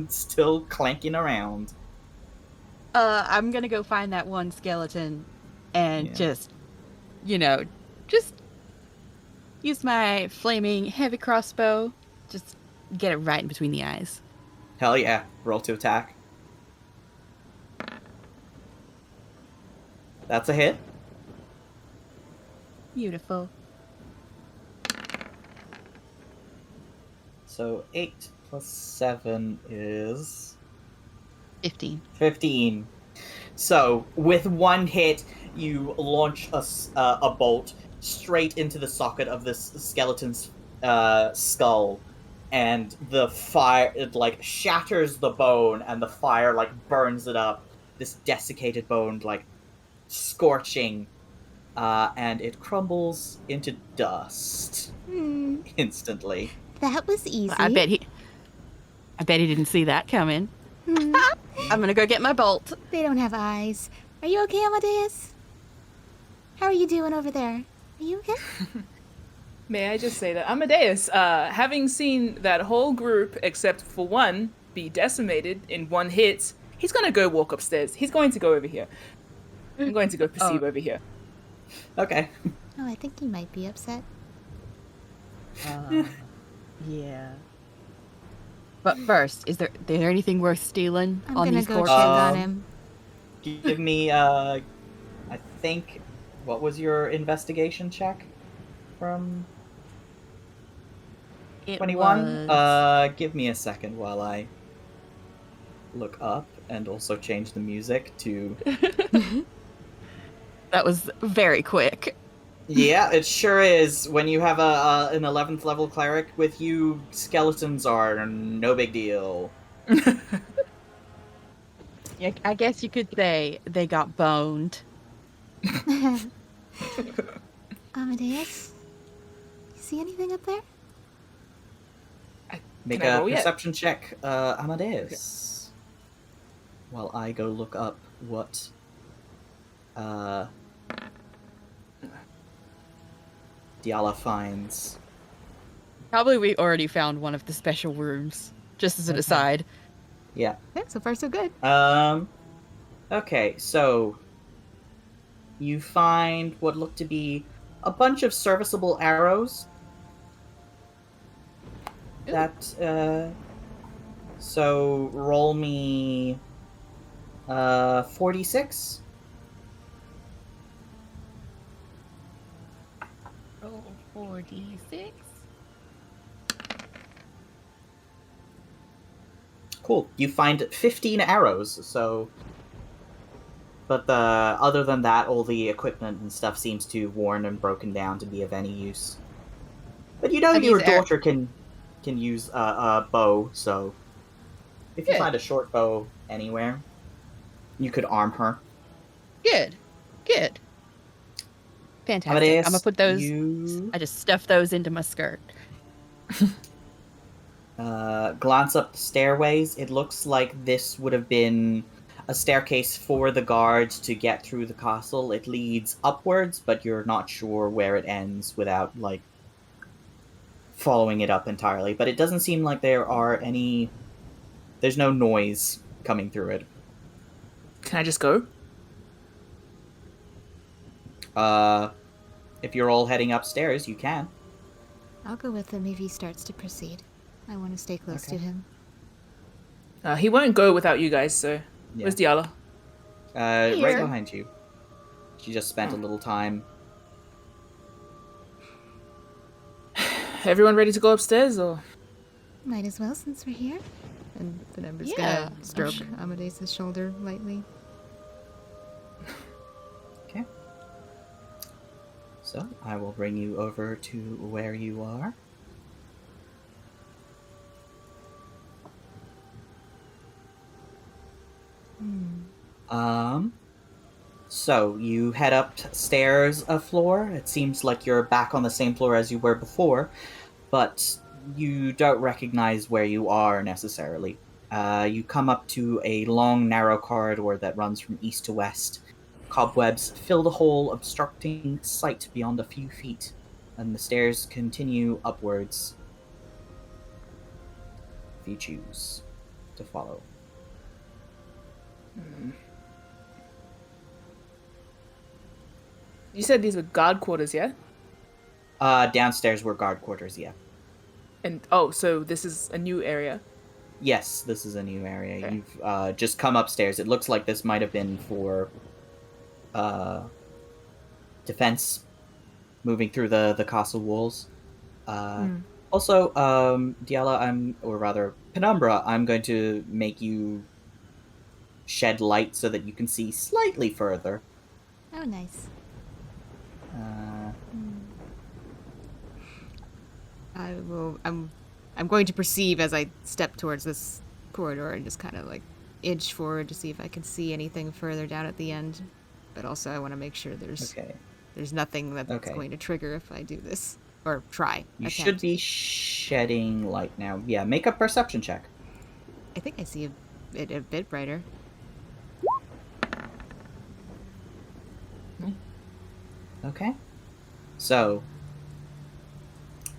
A: still clanking around.
B: I'm gonna go find that one skeleton and
A: Yeah.
B: just use my flaming heavy crossbow. Just get it right in between the eyes.
A: Hell yeah. Roll to attack. That's a hit.
B: Beautiful.
A: So 8 plus 7 is
B: 15.
A: 15. So with one hit, you launch a bolt straight into the socket of this skeleton's skull, and the fire it like shatters the bone, and the fire like burns it up. This desiccated bone like scorching, and it crumbles into dust instantly.
C: That was easy.
B: I bet he didn't see that coming.
C: Hmm.
B: I'm gonna go get my bolt.
C: They don't have eyes. Are you okay, Amadeus? How are you doing over there? Are you okay?
D: May I just say that Amadeus, having seen that whole group, except for one, be decimated in one hit, he's gonna go walk upstairs. He's going to go over here. I'm going to go perceive over here.
A: Okay.
C: Oh, I think he might be upset.
B: Yeah. But first, is there anything worth stealing
C: I'm
B: on
C: gonna
B: these
C: go check
B: corpses?
C: on him.
A: Give me, I think, what was your investigation check from
B: It
A: 21?
B: was-
A: Give me a second while I look up and also change the music to...
B: That was very quick.
A: Yeah, it sure is. When you have an 11th level cleric with you, skeletons are no big deal.
B: Yeah, I guess you could say they got boned.
C: Amadeus? You see anything up there?
A: Make
D: Can I
A: a
D: roll yet?
A: perception check, Amadeus. While I go look up what Dealla finds.
B: Probably we already found one of the special rooms, just as an
A: Okay.
B: aside.
A: Yeah.
C: Yeah, so far so good.
A: Okay, so you find what look to be a bunch of serviceable arrows. That, so roll me, 46.
B: Roll 46.
A: Cool. You find 15 arrows, so... But other than that, all the equipment and stuff seems too worn and broken down to be of any use. But you know
B: Are
A: your
B: these
A: daughter can use a bow, so... If you
B: Good.
A: find a short bow anywhere, you could arm her.
B: Good. Fantastic.
A: Amadeus,
B: I'm gonna put those.
A: you
B: I just stuff those into my skirt.
A: glance up the stairways. It looks like this would have been a staircase for the guards to get through the castle. It leads upwards, but you're not sure where it ends without, like, following it up entirely. But it doesn't seem like there are any... There's no noise coming through it.
D: Can I just go?
A: If you're all heading upstairs, you can.
C: I'll go with him if he starts to proceed. I want to stay close to
A: Okay.
C: him.
D: He won't go without you guys, so...
A: Yeah.
D: Where's Dealla?
A: Right
B: Here.
A: behind you. She just spent a little time.
D: Everyone ready to go upstairs, or...?
C: Might as well since we're here. And the number's
B: Yeah,
C: gonna stroke
B: sure.
C: Amadeus' shoulder lightly.
A: Okay. So, I will bring you over to where you are. So you head upstairs a floor. It seems like you're back on the same floor as you were before, but you don't recognize where you are necessarily. You come up to a long, narrow corridor that runs from east to west. Cobwebs fill the hole, obstructing sight beyond a few feet, and the stairs continue upwards if you choose to follow.
D: You said these were guard quarters, yeah?
A: Downstairs were guard quarters, yeah.
D: And, oh, so this is a new area.
A: Yes, this is a new area.
D: Okay.
A: You've just come upstairs. It looks like this might have been for defense, moving through the castle walls. Also, Dealla, Penumbra, I'm going to make you shed light so that you can see slightly further.
C: Oh, nice.
A: Uh,
C: I will. I'm going to perceive as I step towards this corridor and just kind of like inch forward to see if I can see anything further down at the end. But also, I want to make sure there's nothing that's going to trigger if I do this or try.
A: You should be shedding light now. Yeah, make a perception check.
C: I think I see a bit brighter.
A: Okay. So,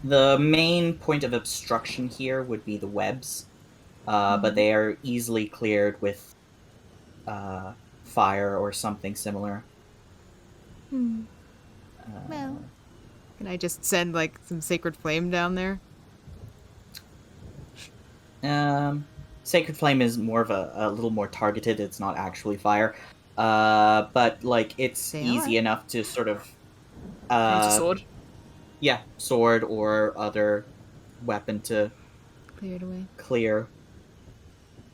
A: the main point of obstruction here would be the webs, but they are easily cleared with fire or something similar.
C: Well, can I just send like some sacred flame down there?
A: Sacred flame is more of a little more targeted. It's not actually fire, but like it's easy enough to sort of.
D: Use a sword.
A: Yeah, sword or other weapon to
C: clear it away.
A: Clear.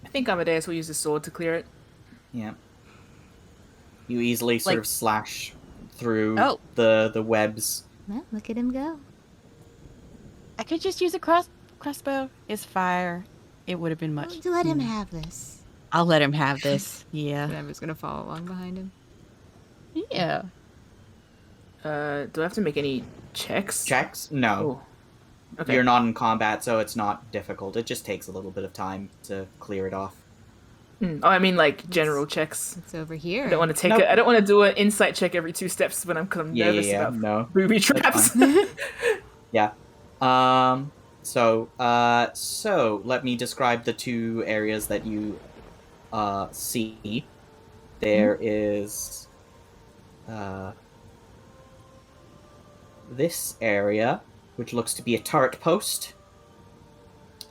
D: I think Amadeus will use his sword to clear it.
A: Yeah. You easily sort of slash through the webs.
C: Well, look at him go.
B: I could just use a crossbow. It's fire. It would have been much.
C: To let him have this.
B: I'll let him have this. Yeah.
C: I'm just gonna follow along behind him.
B: Yeah.
D: Do I have to make any checks?
A: Checks? No.
D: Oh. Okay.
A: You're not in combat, so it's not difficult. It just takes a little bit of time to clear it off.
D: Oh, I mean like general checks.
C: It's over here.
D: I don't want to I don't want to do an insight check every 2 steps when I'm nervous about booby traps.
A: Yeah. So let me describe the 2 areas that you see. There is this area, which looks to be a turret post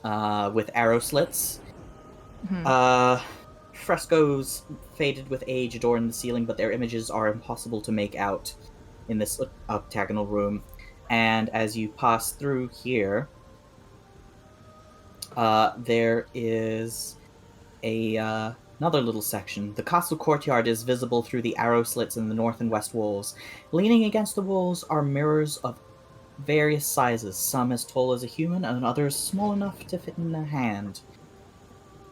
A: with arrow slits. Frescoes faded with age adorn the ceiling, but their images are impossible to make out in this octagonal room. And as you pass through here, there is another little section. The castle courtyard is visible through the arrow slits in the north and west walls. Leaning against the walls are mirrors of various sizes, some as tall as a human and others small enough to fit in a hand.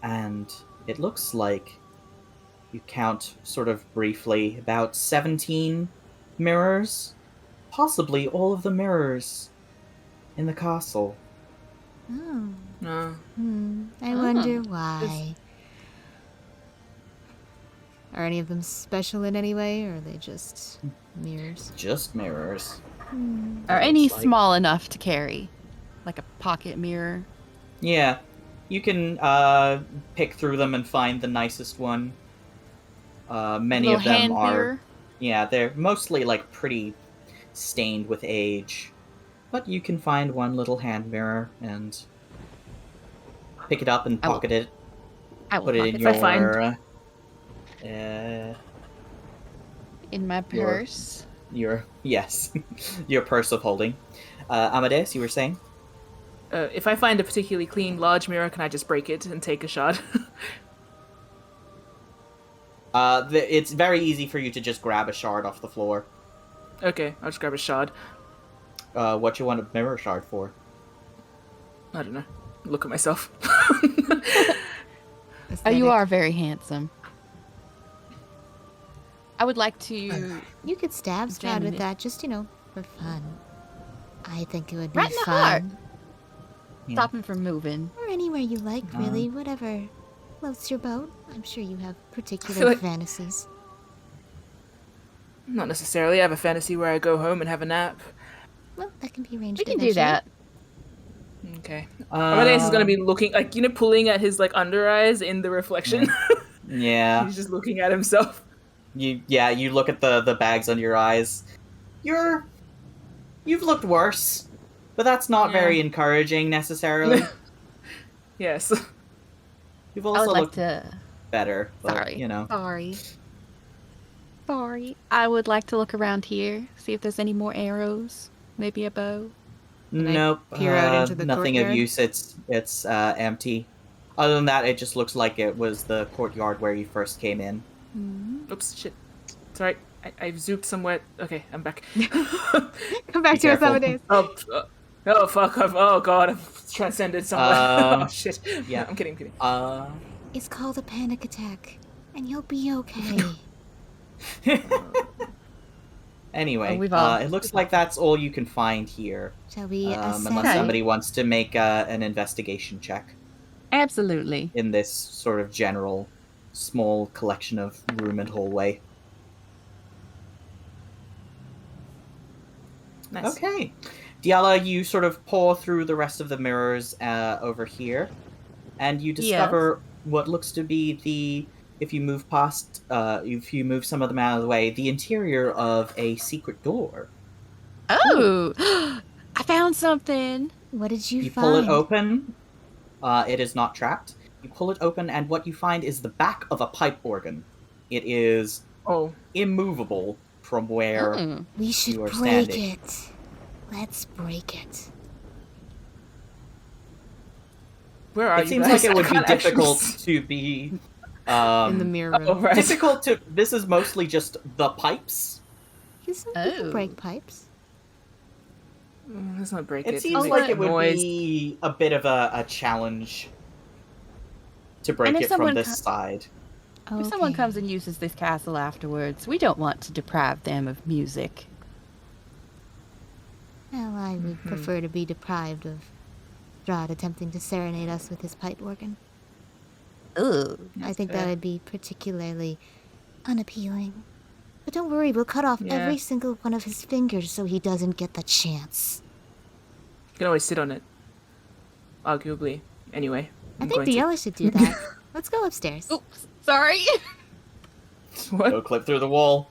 A: And it looks like, you count sort of briefly, about 17 mirrors. Possibly all of the mirrors in the castle.
C: Oh.
D: No.
C: I wonder why. Are any of them special in any way, or are they just mirrors?
A: Just mirrors.
B: Are any small enough to carry? Like a pocket mirror?
A: Yeah. You can pick through them and find the nicest one. Many of them are...
B: Mirror?
A: Yeah, they're mostly like pretty stained with age. But you can find one little hand mirror and pick it up and pocket it. Put it in your...
B: in my purse?
A: Yes. Your purse of holding. Amadeus, you were saying?
D: If I find a particularly clean large mirror, can I just break it and take a shard?
A: It's very easy for you to just grab a shard off the floor.
D: Okay, I'll just grab a shard.
A: What you want a mirror shard for?
D: I don't know. Look at myself.
B: Oh, you are very handsome. I would like to...
C: You could stab Strahd with that, just, for fun. I think it would be
B: right in the
C: fun.
B: heart.
A: Yeah.
B: Stop him from moving.
C: Or anywhere you like, really. Whatever floats your boat. I'm sure you have particular fantasies.
D: Not necessarily. I have a fantasy where I go home and have a nap.
C: Well, that can be arranged.
B: We can do that.
D: Okay. Amadeus is going to be looking, pulling at his, under eyes in the reflection.
A: Yeah.
D: He's just looking at himself.
A: You look at the bags under your eyes. You've looked worse, but that's not very encouraging necessarily.
D: Yes.
A: You've also looked
B: to...
A: better, but,
B: Sorry. I would like to look around here, see if there's any more arrows, maybe a bow.
C: And I
A: Nope.
C: peer out into the
A: nothing of
C: courtyard?
A: use. It's empty. Other than that, it just looks like it was the courtyard where you first came in.
D: Oops, shit. Sorry, I've zooped somewhere. Okay, I'm back.
C: Come back
A: Be
C: to us,
A: careful.
C: Amadeus.
D: Oh, fuck. Oh, God, I've transcended somewhere. Oh, shit.
A: yeah.
D: I'm kidding.
C: It's called a panic attack, and you'll be okay.
A: Anyway,
B: Oh,
A: it looks like that's all you can find here.
C: Shall we ascend?
A: Unless somebody wants to make an investigation check
B: Absolutely.
A: in this sort of general small collection of room and hallway.
D: Nice.
A: Okay. Dealla, you sort of pour through the rest of the mirrors over here, and you discover what looks to be if you move some of them out of the way, the interior of a secret door.
B: Oh, I found something.
C: What did you
A: You
C: find?
A: pull it open. It is not trapped. You pull it open, and what you find is the back of a pipe organ. It is immovable from where
C: We should
A: you are
C: break
A: standing.
C: it. Let's break it.
D: Where are
A: It
D: you
A: seems
D: guys?
A: like it would
D: I
A: be
D: can't actually
A: difficult
D: see.
A: to be
C: In the mirror room.
D: Oh, right.
A: difficult to. This is mostly just the pipes.
C: We can break pipes.
D: Let's not break it.
A: It seems
B: Oh,
A: like
B: but-
A: it would
D: noise.
A: be a bit of a challenge to break
B: And if
A: it from
B: someone
A: this side.
B: If someone comes and uses this castle afterwards, we don't want to deprive them of music.
C: Well, I would prefer to be deprived of Strahd attempting to serenade us with his pipe organ.
B: Ugh.
C: I think that
D: fair.
C: would be particularly unappealing. But don't worry, we'll cut off
D: Yeah.
C: every single one of his fingers so he doesn't get the chance.
D: You can always sit on it. Arguably. Anyway.
C: I
D: I'm
C: think
D: going to-
C: Dealla should do that. Let's go upstairs.
B: Oops, sorry.
D: What?
A: Go clip through the wall.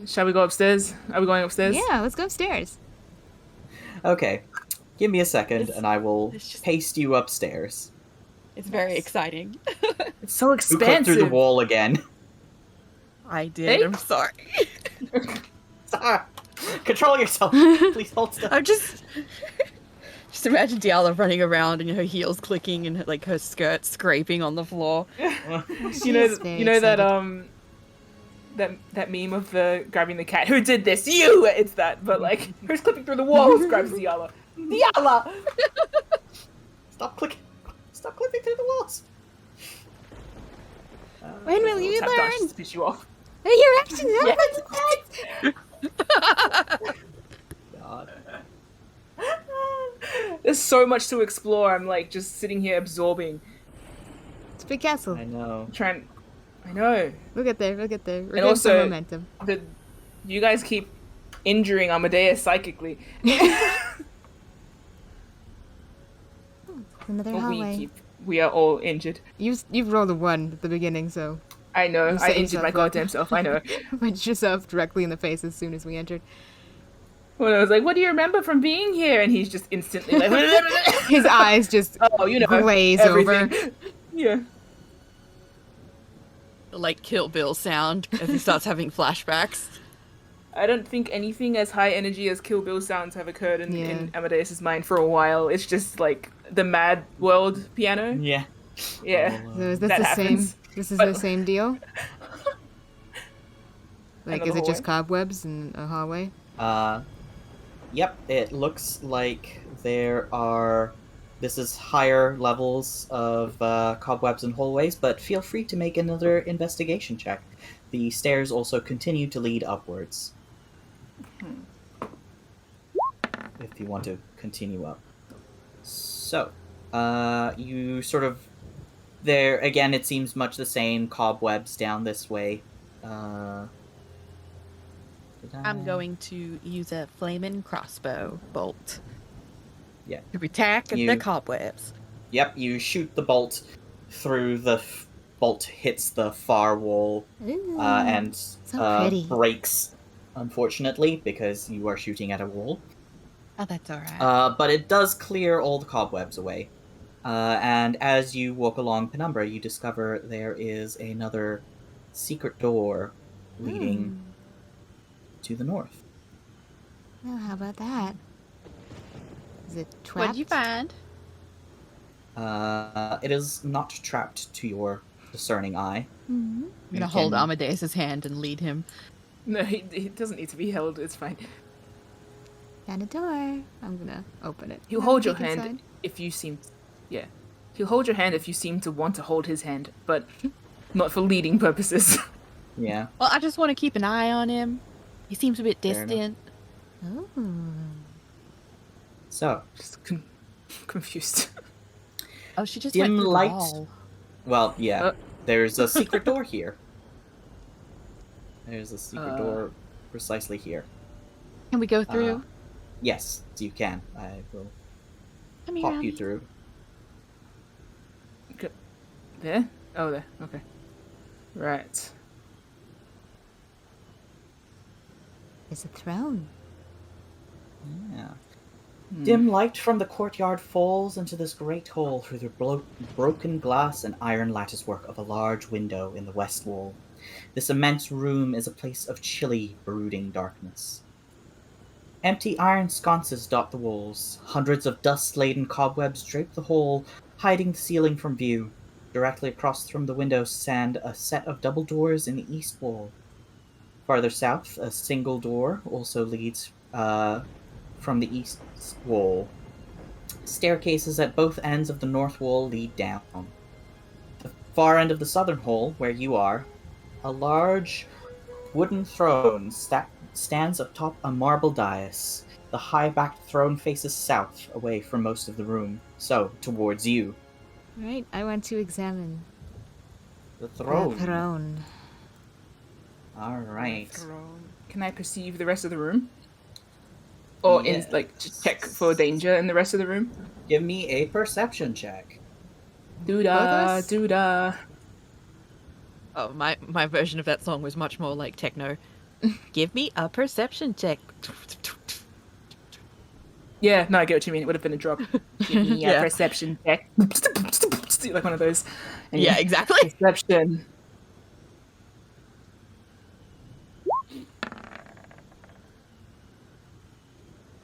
D: Shall we go upstairs? Are we going upstairs?
C: Yeah, let's go upstairs.
A: Okay, give me a second,
B: It's-
A: and I will
B: it's just-
A: paste you upstairs.
B: It's very exciting.
D: It's so
A: You clip
D: expansive.
A: through the wall again.
B: I did.
D: Hey.
B: I'm sorry.
A: Ah, control yourself. Please hold still.
B: I'm just imagine Dealla running around and her heels clicking and like her skirt scraping on the floor.
C: She is very
D: you know that
C: excited.
D: that meme of the grabbing the cat. Who did this? You. It's that, but like who's clipping through the walls? Grabs Dealla. Dealla.
A: Stop clicking. Stop clipping through the walls.
C: When will you
D: Tap dash
C: learn?
D: to piss you off.
C: Your actions
A: God.
D: There's so much to explore. I'm like just sitting here absorbing,
C: It's a big castle.
A: I know.
D: trying. I know.
C: We'll get there. We'll get there. We're
D: And
C: getting
D: also-
C: some momentum.
D: You guys keep injuring Amadeus psychically.
C: Another
D: Or
C: hallway.
D: we are all injured.
C: You've rolled a 1 at the beginning, so
D: I know.
C: You
D: I
C: set
D: injured
C: yourself
D: my
C: up.
D: goddamn self. I know.
C: punched yourself directly in the face as soon as we entered.
D: When I was like, "What do you remember from being here?" and he's just instantly like,
C: His eyes just
D: "Oh, you know,
C: glaze
D: everything."
C: over.
D: Yeah.
B: The like Kill Bill sound as he starts having flashbacks.
D: I don't think anything as high energy as Kill Bill sounds have occurred in
C: Yeah.
D: Amadeus's mind for a while. It's just like the Mad World piano.
A: Yeah.
D: Yeah.
C: So is this
D: That
C: the
D: happens.
C: same? This is
D: But-
C: the same deal? Like, is
D: Another
C: it just
D: hallway?
C: cobwebs in a hallway?
A: Yep, it looks like there are. This is higher levels of cobwebs and hallways, but feel free to make another investigation check. The stairs also continue to lead upwards. If you want to continue up. So, you sort of. There, again, it seems much the same. Cobwebs down this way.
B: I'm going to use a flaming crossbow bolt.
A: Yeah.
B: To attack
A: You-
B: the cobwebs.
A: Yep, you shoot the bolt through bolt hits the far wall
C: Ooh,
A: and
C: so pretty.
A: breaks, unfortunately, because you are shooting at a wall.
B: Oh, that's alright.
A: But it does clear all the cobwebs away. And as you walk along Penumbra, you discover there is another secret door leading to the north.
C: Well, how about that? Is it trapped?
B: What did you find?
A: It is not trapped to your discerning eye.
C: Mm-hmm.
B: I'm gonna hold Amadeus's hand and lead him.
D: No, he doesn't need to be held. It's fine.
C: Found a door. I'm gonna open it.
D: He'll
C: Have a
D: hold your
C: peek
D: hand
C: inside.
D: if you seem... Yeah. He'll hold your hand if you seem to want to hold his hand, but not for leading purposes.
A: Yeah.
B: Well, I just want to keep an eye on him. He seems a bit
A: Fair enough.
B: distant.
C: Ooh.
A: So,
D: Just confused.
B: Oh, she just
A: Dim
B: went through
A: light.
B: the wall.
A: well, yeah.
D: Uh.
A: There's a secret door here. There's a secret door precisely here.
B: Can we go through?
A: Yes, you can. I will
B: Come here,
A: pop you
B: Abby.
A: through.
D: There? Oh, there. Okay. Right.
C: There's a throne.
A: Yeah. Dim light from the courtyard falls into this great hall through the broken glass and iron latticework of a large window in the west wall. This immense room is a place of chilly, brooding darkness. Empty iron sconces dot the walls. Hundreds of dust-laden cobwebs drape the hall, hiding the ceiling from view. Directly across from the window stand a set of double doors in the east wall. Farther south, a single door also leads from the east wall. Staircases at both ends of the north wall lead down. The far end of the southern hall, where you are, a large wooden throne stands atop a marble dais. The high-backed throne faces south, away from most of the room, so towards you.
C: Right, I want to examine
A: The throne.
C: the throne.
A: All right.
D: Can I perceive the rest of the room? Or just check for danger in the rest of the room?
A: Give me a perception check.
C: Both of
D: Doodah,
C: us?
D: doodah.
B: Oh, my version of that song was much more like techno. Give me a perception check.
D: Yeah, no, I get what you mean. It would have been a drop. Give me
B: Yeah.
D: a perception check. Like one of those. And
B: Yeah, exactly.
D: Perception.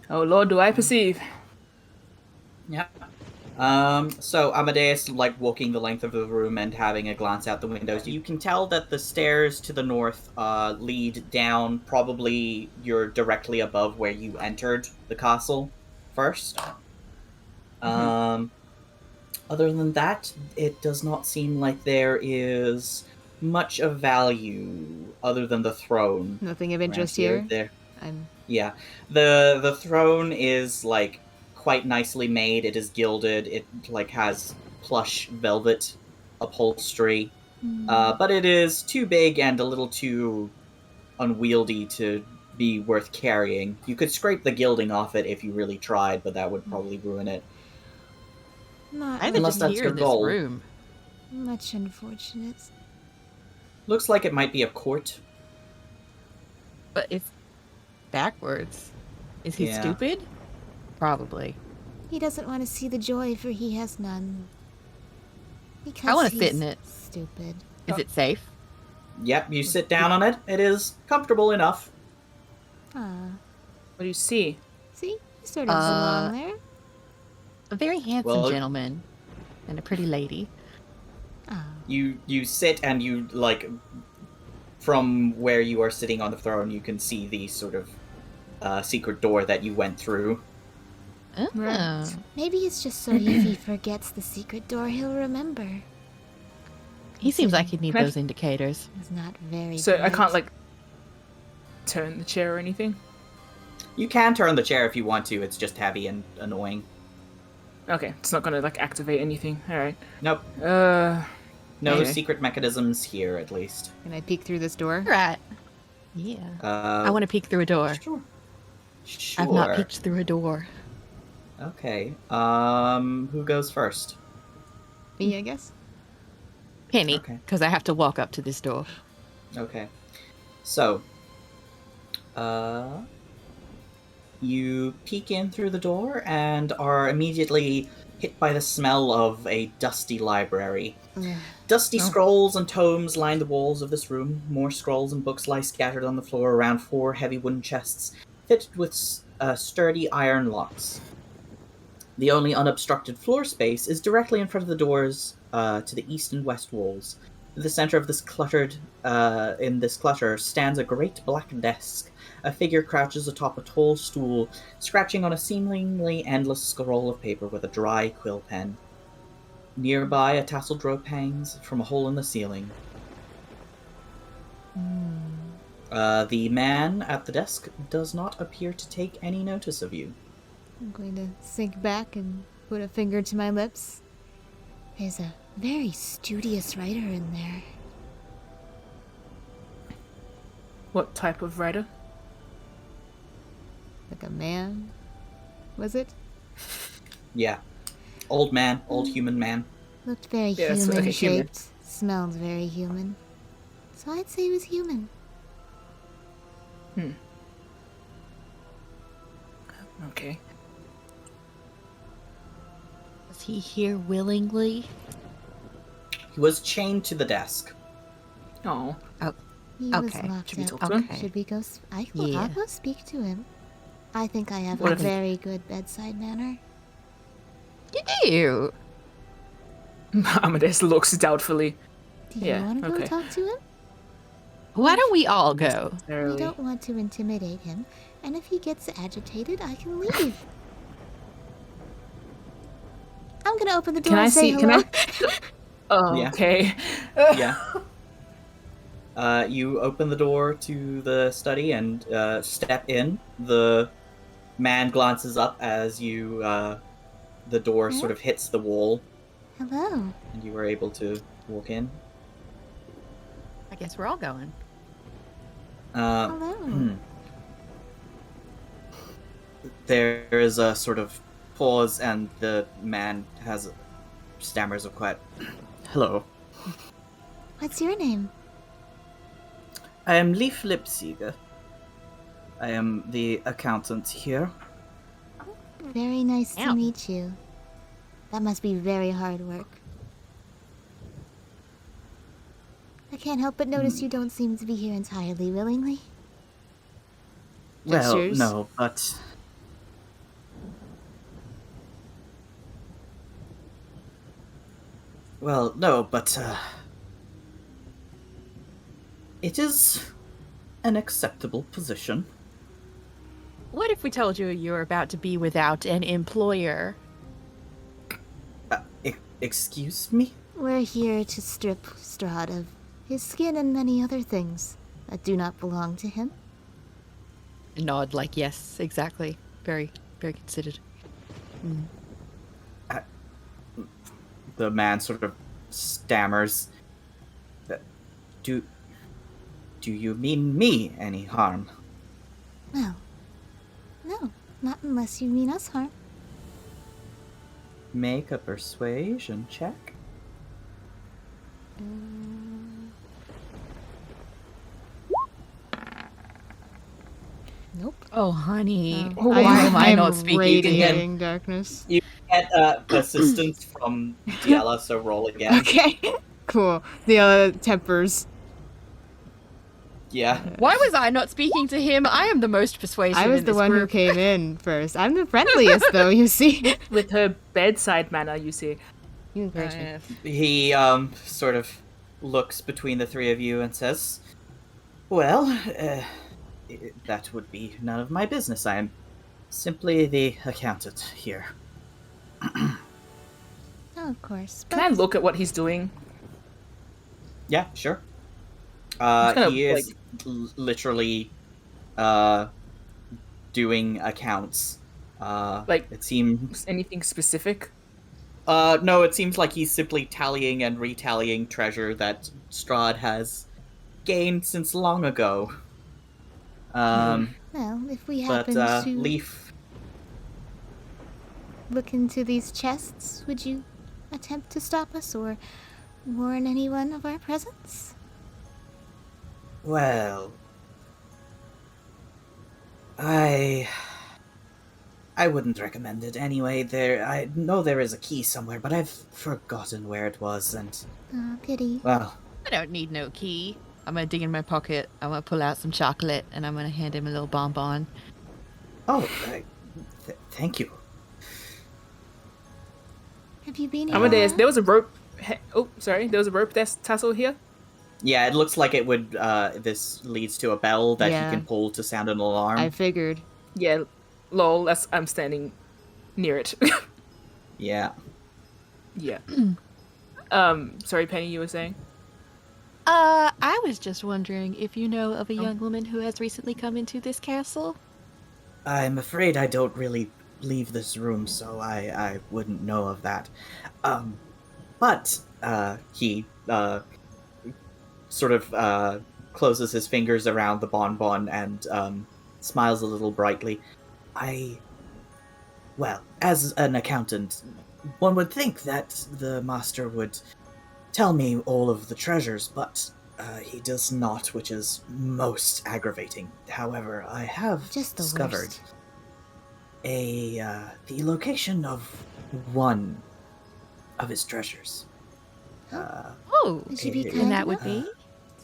D: Oh Lord, do I perceive?
A: Yeah. So Amadeus, walking the length of the room and having a glance out the windows, you can tell that the stairs to the north lead down. Probably you're directly above where you entered the castle first. Other than that, it does not seem like there is much of value other than the throne.
C: Nothing of
A: around
C: interest here.
A: There.
C: I'm
A: Yeah. The throne is quite nicely made. It is gilded. It has plush velvet upholstery. But it is too big and a little too unwieldy to be worth carrying. You could scrape the gilding off it if you really tried, but that would probably ruin it.
C: not
B: I
A: Unless
B: just
A: that's
B: here
A: your
B: in this
A: goal.
B: room.
C: much unfortunate.
A: Looks like it might be a court.
B: But it's backwards. Is he
A: Yeah.
B: stupid? Probably.
C: He doesn't want to see the joy, for he has none. Because
B: I wanna sit
C: he's
B: in it.
C: Stupid.
B: Is it safe?
A: Yep, you sit down on it. It is comfortable enough.
C: Ah,
D: What do you see?
C: see, you sort of belong there.
B: A very handsome
A: Well-
B: gentleman and a pretty lady.
C: Ah,
A: You sit and you from where you are sitting on the throne, you can see the sort of secret door that you went through.
B: Oh.
C: right. Maybe it's just so if he forgets the secret door, he'll remember.
B: He seems like he'd need
D: Can I-
B: those indicators.
C: He's not very.
D: So I can't
C: bright.
D: turn the chair or anything?
A: You can turn the chair if you want to. It's just heavy and annoying.
D: Okay, it's not gonna activate anything. Alright.
A: Nope. No
D: Okay.
A: secret mechanisms here, at least.
C: Can I peek through this door?
B: Right. Yeah. I want to peek through a door.
A: Sure. Sure.
B: I've not peeked through a door.
A: Okay. Who goes first?
C: Me, I guess.
B: Penny,
A: Okay.
B: because I have to walk up to this door.
A: Okay. So, you peek in through the door and are immediately hit by the smell of a dusty library.
C: Ugh.
A: Dusty scrolls and tomes line the walls of this room. More scrolls and books lie scattered on the floor around 4 heavy wooden chests, fitted with sturdy iron locks. The only unobstructed floor space is directly in front of the doors to the east and west walls. In the center of this clutter stands a great black desk. A figure crouches atop a tall stool, scratching on a seemingly endless scroll of paper with a dry quill pen. Nearby, a tasseled rope hangs from a hole in the ceiling. The man at the desk does not appear to take any notice of you.
C: I'm going to sink back and put a finger to my lips. There's a very studious writer in there.
D: What type of writer?
C: Like a man? Was it?
A: Yeah. Old man, old human man.
C: Looked very
D: Yeah, it's like a human.
C: human-shaped. Smelled very human. So I'd say he was human.
D: Okay.
B: Was he here willingly?
A: He was chained to the desk.
D: Oh.
C: He was
B: Okay.
C: locked
D: Should we
C: out.
D: talk to him?
C: Should we go? I'll
B: Yeah.
C: go speak to him. I think I have
D: What
C: a
D: if-
C: very good bedside manner.
B: You do.
D: Amadeus looks doubtfully.
C: Do
D: Yeah,
C: you want to
D: okay.
C: go talk to him?
B: Why don't we all go?
C: I
D: Necessarily.
C: don't want to intimidate him, and if he gets agitated, I can leave. I'm gonna open the door
D: Can I
C: and say
D: see? Can
C: hello.
D: I? Oh,
A: Yeah.
D: okay.
A: Yeah. You open the door to the study and step in. The man glances up as you. The door sort of hits the wall,
C: Hello.
A: and you are able to walk in.
B: I guess we're all going.
C: Hello.
A: There is a sort of pause, and the man stammers a quiet, "Hello,
C: What's your name?
A: I am Leif Lipsieger. I am the accountant here."
C: Very nice
B: Ow.
C: to meet you. That must be very hard work. I can't help but notice you don't seem to be here entirely willingly.
A: Well,
C: Gestures.
A: no, but it is an acceptable position.
B: What if we told you were about to be without an employer?
A: Excuse me?
C: We're here to strip Strahd of his skin and many other things that do not belong to him.
B: Nod like yes, exactly. Very, very considered.
A: The man sort of stammers. Do you mean me any harm?
C: Well, no, not unless you mean us harm.
A: Make a persuasion check.
C: Nope.
B: Oh, honey.
D: Oh,
B: Why am I not speaking to him?
C: radiating darkness.
A: You get assistance from Dealla, so roll again.
C: Okay. Cool. The tempers.
A: Yeah.
B: Why was I not speaking to him? I am the most persuasive.
C: I was
B: in
C: the
B: this
C: one who
B: group.
C: came in first. I'm the friendliest, though, you see.
D: With her bedside manner, you see.
C: You encourage me.
A: He sort of looks between the three of you and says, "Well, that would be none of my business. I am simply the accountant here."
C: Oh, of course.
D: Can I look at what he's doing?
A: Yeah, sure.
D: kinda,
A: He is literally doing accounts.
D: Like-
A: it seems.
D: Anything specific?
A: No, it seems like he's simply tallying and retallying treasure that Strahd has gained since long ago.
C: Well, if we
A: But
C: happen to
A: Leaf,
C: look into these chests, would you attempt to stop us or warn anyone of our presence?
A: well, I wouldn't recommend it anyway. I know there is a key somewhere, but I've forgotten where it was, and
C: Oh, pity.
A: well,
B: I don't need no key. I'm gonna dig in my pocket. I'm gonna pull out some chocolate, and I'm gonna hand him a little bonbon.
A: Oh, thank you.
C: Have you been here
D: Amadeus,
C: long?
D: there was a rope. There was a rope tassel here.
A: Yeah, it looks like it would. This leads to a bell that he
C: Yeah.
A: can pull to sound an alarm.
C: figured.
D: Yeah, lol. I'm standing near it.
A: Yeah.
D: Yeah. Sorry, Penny, you were saying?
B: I was just wondering if you know of a young woman who has recently come into this castle.
A: I'm afraid I don't really leave this room, so I wouldn't know of that. But he sort of closes his fingers around the bonbon and smiles a little brightly. Well, as an accountant, one would think that the master would tell me all of the treasures, but he does not, which is most aggravating. However, I have
C: Just the
A: discovered
C: worst.
A: the location of one of his treasures.
B: Oh,
C: Would you be
A: and
C: kind
B: and that would
C: enough
B: be?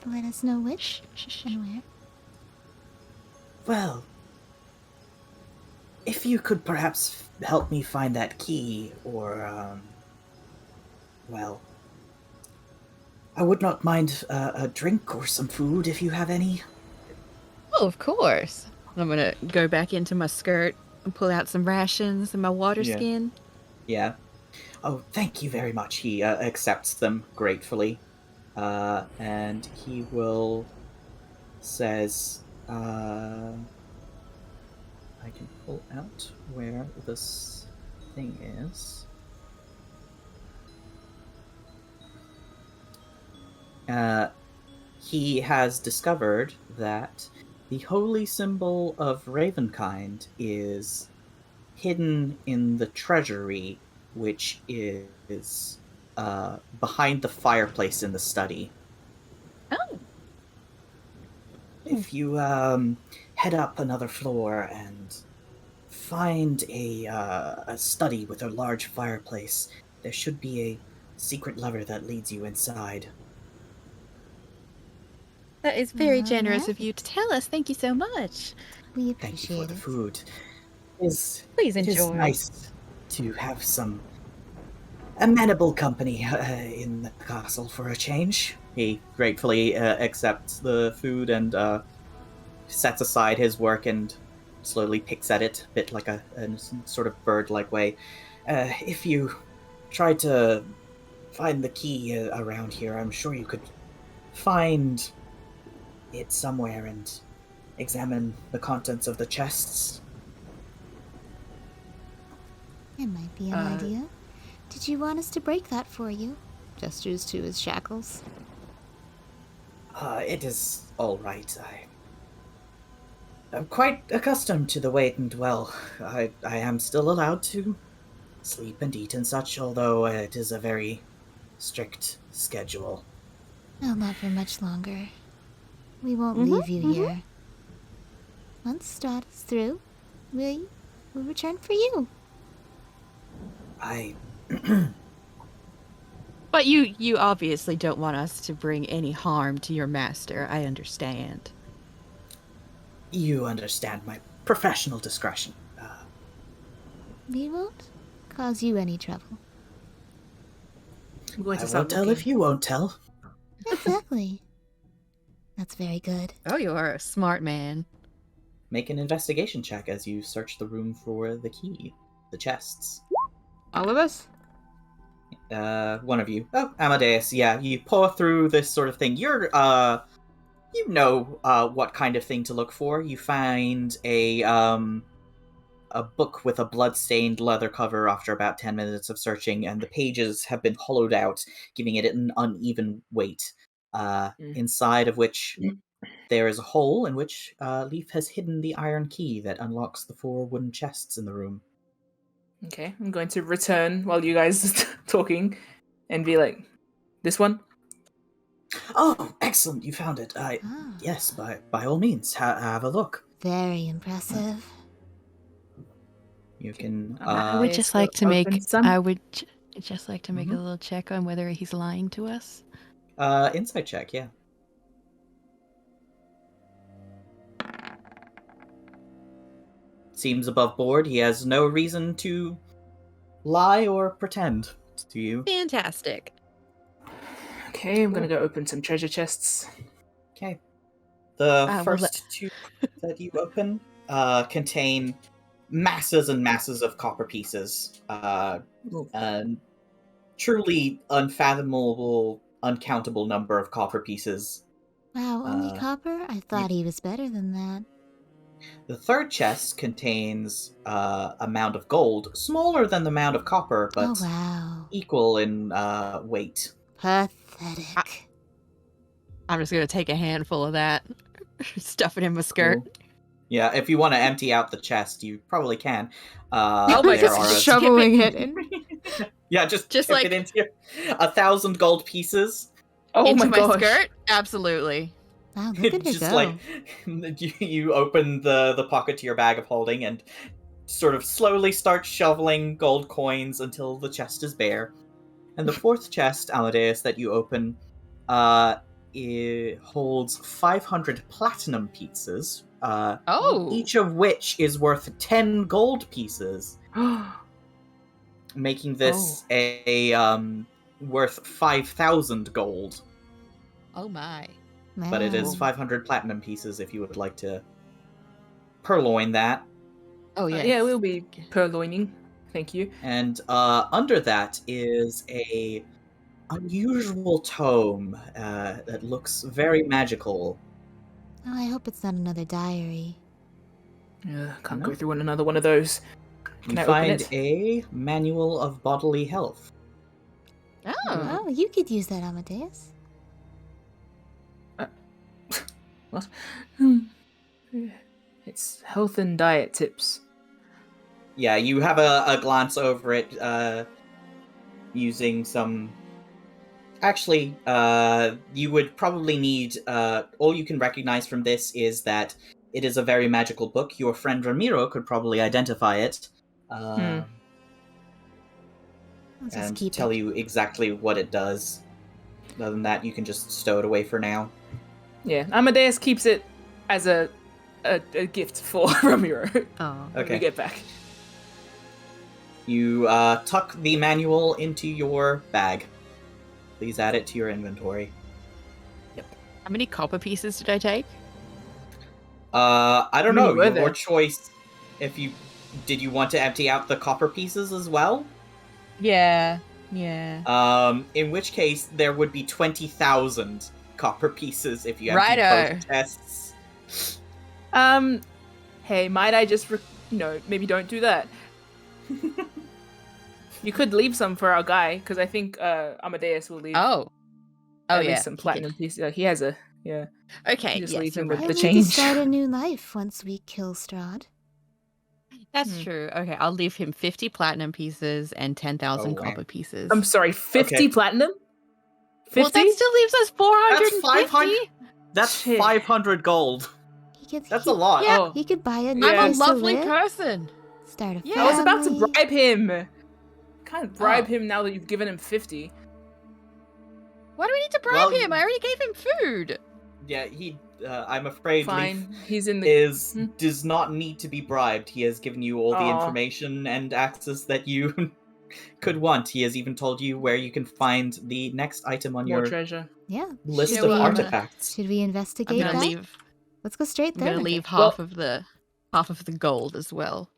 C: to let us know which and where?
A: Well, if you could perhaps help me find that key, or, well, I would not mind a drink or some food if you have any.
B: Oh, of course. I'm gonna go back into my skirt and pull out some rations and my water
A: Yeah.
B: skin.
A: Yeah. Oh, thank you very much. He accepts them gratefully. And he will says, I can pull out where this thing is. He has discovered that the holy symbol of Ravenkind is hidden in the treasury, which is behind the fireplace in the study.
B: Oh.
A: If you head up another floor and find a study with a large fireplace, there should be a secret lever that leads you inside.
B: That is very
C: All
B: generous of
C: right.
B: you to tell us. Thank you so much.
C: We
A: Thank you for
C: appreciate
A: the
C: it.
A: food.
B: Please
A: It is
B: enjoy.
A: nice to have some amenable company in the castle for a change. He gratefully accepts the food and sets aside his work and slowly picks at it, a bit like a sort of bird-like way. If you try to find the key around here, I'm sure you could find it somewhere and examine the contents of the chests.
C: It might be an idea. Did you want us to break that for you? Gestures to his shackles.
A: It is all right. I'm quite accustomed to the wait and dwell. I am still allowed to sleep and eat and such, although it is a very strict schedule.
C: No, not for much longer. We won't leave you here. Once Strahd is through, we'll return for you.
B: But you obviously don't want us to bring any harm to your master. I understand.
A: You understand my professional discretion.
C: We won't cause you any trouble.
D: I'm going
A: I
D: to start
A: won't tell
D: looking.
A: if you won't tell.
C: Exactly. That's very good.
B: Oh, you are a smart man.
A: Make an investigation check as you search the room for the key, the chests.
D: All of us?
A: One of you. Oh, Amadeus, yeah, you pour through this sort of thing. You're, you know, what kind of thing to look for. You find a book with a blood-stained leather cover after about 10 minutes of searching, and the pages have been hollowed out, giving it an uneven weight, inside of which there is a hole in which Leaf has hidden the iron key that unlocks the 4 wooden chests in the room.
D: Okay, I'm going to return while you guys are talking and be like, this one?
A: Oh, excellent, you found it.
C: Ah,
A: Yes, by all means, have a look.
C: very impressive.
A: You can,
B: I would just like to make. I would just like to make a little check on whether he's lying to us.
A: insight check, yeah. seems above board. He has no reason to lie or pretend to you.
B: Fantastic.
D: Okay, I'm gonna go open some treasure chests.
A: Okay. The
B: well,
A: first two that you open contain masses and masses of copper pieces. And truly unfathomable, uncountable number of copper pieces.
C: Wow, only copper? I thought he was better than that.
A: The third chest contains a mound of gold, smaller than the mound of copper, but
C: Oh, wow.
A: equal in weight.
C: Pathetic.
B: I'm just gonna take a handful of that, stuff it in my skirt.
A: Cool. Yeah, if you want to empty out the chest, you probably can.
B: Oh my
A: there
B: God,
A: are
C: shoveling it in.
A: Yeah, just
B: Just
A: tip
B: like-
A: it into your 1,000 gold pieces.
D: Oh
B: Into
D: my gosh.
B: skirt? Absolutely.
C: Wow, look at her
A: Just
C: go.
A: like you open the pocket to your bag of holding and sort of slowly start shoveling gold coins until the chest is bare. And the fourth chest, Amadeus, that you open, it holds 500 platinum pieces.
B: Oh.
A: Each of which is worth 10 gold pieces, making this a worth 5,000 gold.
B: Oh my.
A: But it is
C: Man.
A: 500 platinum pieces if you would like to purloin that.
B: Oh yeah.
D: Yeah, we'll be purloining. Thank you.
A: And under that is a unusual tome that looks very magical.
C: Oh, I hope it's not another diary.
D: Can't
A: No.
D: go through another one of those.
A: You
D: Can I open
A: find
D: it?
A: a manual of bodily health.
B: Oh.
C: Oh, you could use that, Amadeus.
D: What? It's health and diet tips.
A: Yeah, you have a glance over it using some... Actually, you would probably need... all you can recognize from this is that it is a very magical book. Your friend Ramiro could probably identify it.
C: I'll just
A: And
C: keep
A: tell
C: it.
A: you exactly what it does. Other than that, you can just stow it away for now.
D: Yeah, Amadeus keeps it as a gift for Ramiro
B: Oh.
D: when we
A: Okay.
D: get back.
A: You tuck the manual into your bag. Please add it to your inventory.
B: How many copper pieces did I take?
A: I don't
D: How many
A: know.
D: were
A: Your
D: there?
A: choice. Did you want to empty out the copper pieces as well?
B: Yeah. Yeah.
A: In which case there would be 20,000 copper pieces if you emptied
B: Righto.
A: both chests.
D: Hey, might I just, maybe don't do that. You could leave some for our guy, because I think Amadeus will leave
B: Oh.
D: at
B: yeah.
D: least some platinum pieces. He has a, yeah.
B: Okay.
D: Just
B: Yes,
D: leave
B: you're
D: him
B: right.
D: with
C: I
D: the
C: need
D: change.
C: to start a new life once we kill Strahd.
B: That's true. Okay, I'll leave him 50 platinum pieces and 10,000
A: Oh, wow.
B: copper pieces.
D: I'm sorry, 50
A: Okay.
D: platinum? 50?
B: Well, that still leaves us 450.
A: 500. That's
D: Shit.
A: 500 gold. That's a lot.
B: Yeah.
D: Oh,
C: He could buy a
D: I'm
C: new
D: a
B: I'm a
C: place to
B: lovely
C: live,
B: person.
C: start a
B: Yeah.
C: family.
D: I was about to bribe him. Can't bribe
B: Oh.
D: him now that you've given him 50.
B: Why do we need to bribe
A: Well,
B: him? I already gave him food.
A: Yeah, he. I'm afraid
D: Fine,
A: Leaf
D: he's in the...
A: does not need to be bribed. He has given you all the
D: Aw.
A: information and access that you could want. He has even told you where you can find the next item on
D: More
A: your
D: treasure.
C: Yeah.
A: list
B: You know
A: of
B: what,
A: artifacts.
C: Should we
B: I'm
C: investigate
B: gonna
C: that?
B: leave.
C: Let's go straight
B: I'm
C: there.
B: gonna leave
D: Well-
B: half of the gold as well.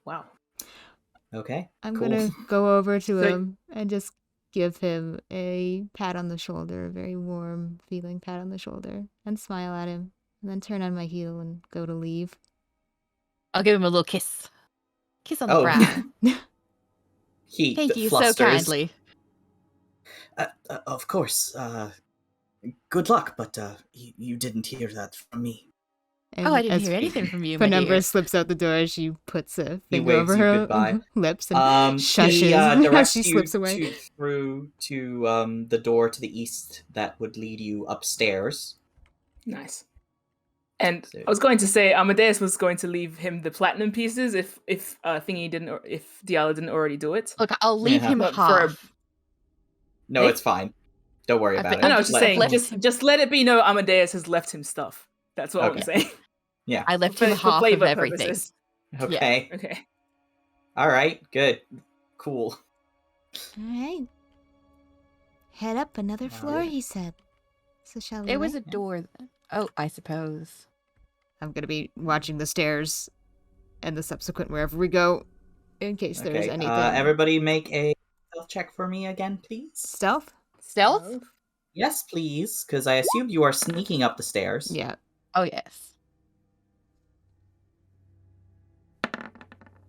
D: Wow.
A: Okay.
C: I'm
A: cool.
C: gonna go over to
D: So-
C: him and just give him a pat on the shoulder, a very warm feeling pat on the shoulder, and smile at him, and then turn on my heel and go to leave.
B: I'll give him a little kiss. Kiss on the
A: Oh.
B: brow.
A: He
B: Thank you
A: flusters.
B: so kindly.
A: Of course. Good luck, but you didn't hear that from me.
C: And
B: Oh, I didn't
C: as
B: hear anything from you, my
C: Penumbra
B: dear.
C: slips out the door, she puts a
A: He
C: finger
A: waves
C: over
A: you
C: her
A: goodbye.
C: lips and
A: He
C: shushes as
A: directs
C: she
A: you
C: slips away.
A: through to the door to the east that would lead you upstairs.
D: Nice. And
A: So-
D: I was going to say Amadeus was going to leave him the platinum pieces if Thingy didn't, or if Dealla didn't already do it.
B: Look, I'll leave
A: Yeah.
B: him
D: But
B: half.
A: No,
D: Hey?
A: it's fine. Don't worry
B: I
A: about
B: think-
A: it.
D: No, I was just
A: Let-
D: saying,
B: left
D: just let it be known Amadeus has left him stuff. That's what I'm
A: Okay.
D: saying.
A: Yeah.
B: I left him
D: For
B: half of
D: flavor
B: everything.
D: purposes.
A: Okay.
D: Okay.
A: All right. Good. Cool.
C: All right. Head up another floor,
A: Alright.
C: he said. So shall we?
B: There was a
C: wait?
B: door. Oh, I suppose.
C: I'm gonna be watching the stairs and the subsequent wherever we go, in case there's
A: Okay.
C: anything.
A: Everybody make a stealth check for me again, please.
C: Stealth?
B: Stealth?
A: Yes, please, because I assume you are sneaking up the stairs.
C: Yeah.
B: Oh, yes.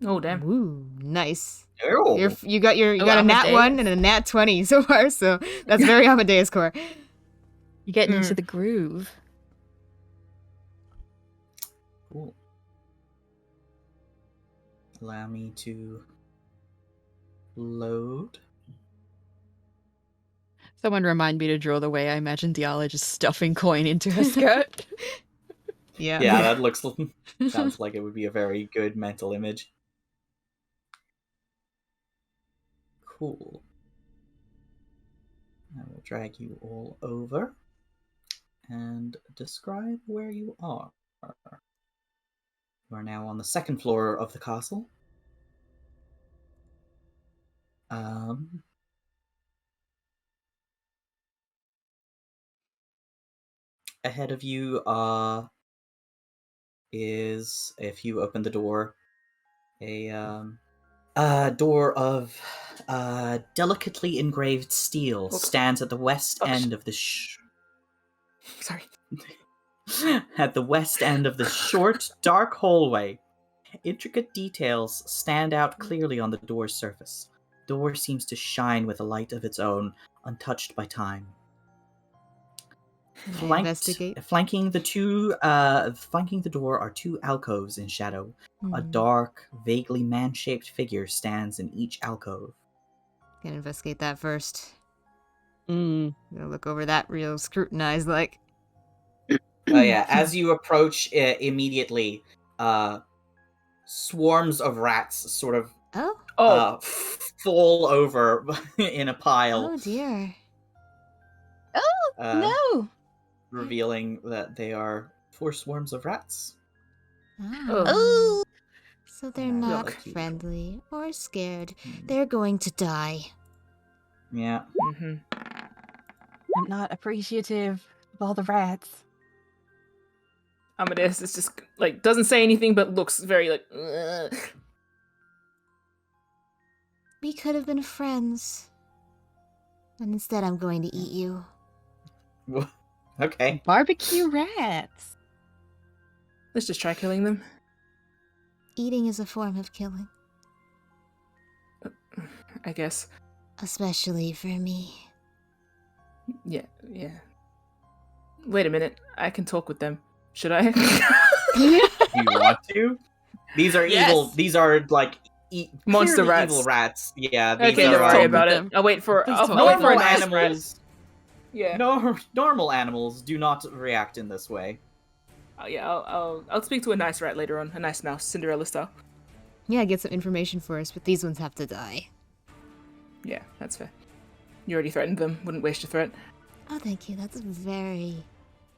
D: Oh damn.
C: Ooh, nice.
A: Oh.
C: You got a nat
B: Amadeus.
C: 1 and a nat 20 so far, so that's very Amadeus core.
B: You're getting into the groove.
A: Cool. Allow me to load.
B: Someone remind me to draw the way I imagine Dealla just stuffing coin into her skirt.
C: Yeah.
A: Yeah, that looks sounds like it would be a very good mental image. Cool. I will drag you all over and describe where you are. You are now on the second floor of the castle. Ahead of you is, if you open the door, a door of delicately engraved steel stands at the west end of the
D: Sorry.
A: at the west end of the short, dark hallway. Intricate details stand out clearly on the door's surface. The door seems to shine with a light of its own, untouched by time.
C: Investigate.
A: Flanking the door are two alcoves in shadow. A
C: Hmm.
A: dark, vaguely man-shaped figure stands in each alcove.
C: Gonna investigate that first.
B: Mm.
C: Gonna look over that real scrutinized like.
A: Oh yeah, as you approach immediately, swarms of rats sort of
C: Oh.
A: fall over in a pile.
C: Oh dear.
B: No!
A: Revealing that they are 4 swarms of rats.
C: Ah.
B: Oh!
C: So they're
A: Yeah,
C: not
A: like you.
C: friendly or scared.
A: Hmm.
C: They're going to die.
A: Yeah.
D: Mm-hmm.
B: I'm not appreciative of all the rats.
D: Amadeus is just like doesn't say anything but looks very like. Ugh.
C: We could have been friends. And instead I'm going to eat you.
A: Okay.
B: Barbecue rats.
D: Let's just try killing them.
C: Eating is a form of killing.
D: I guess.
C: Especially for me.
D: Yeah. Wait a minute. I can talk with them. Should I?
A: You want to? These are
B: Yes.
A: evil. These are like
D: Monster
A: clearly
D: rats.
A: evil rats. Yeah. These
D: Okay,
A: are
D: don't worry
B: talk
D: about
B: with
D: it.
B: them.
D: I'll wait for.
B: Please
D: I'll,
B: talk
D: I'll wait
B: with
D: for a
A: normal
D: nice rat.
A: animals.
D: Yeah.
A: No, normal animals do not react in this way.
D: I'll speak to a nice rat later on. A nice mouse, Cinderella style.
C: Yeah, get some information for us, but these ones have to die.
D: Yeah, that's fair. You already threatened them. Wouldn't waste your threat.
C: Oh, thank you. That's very,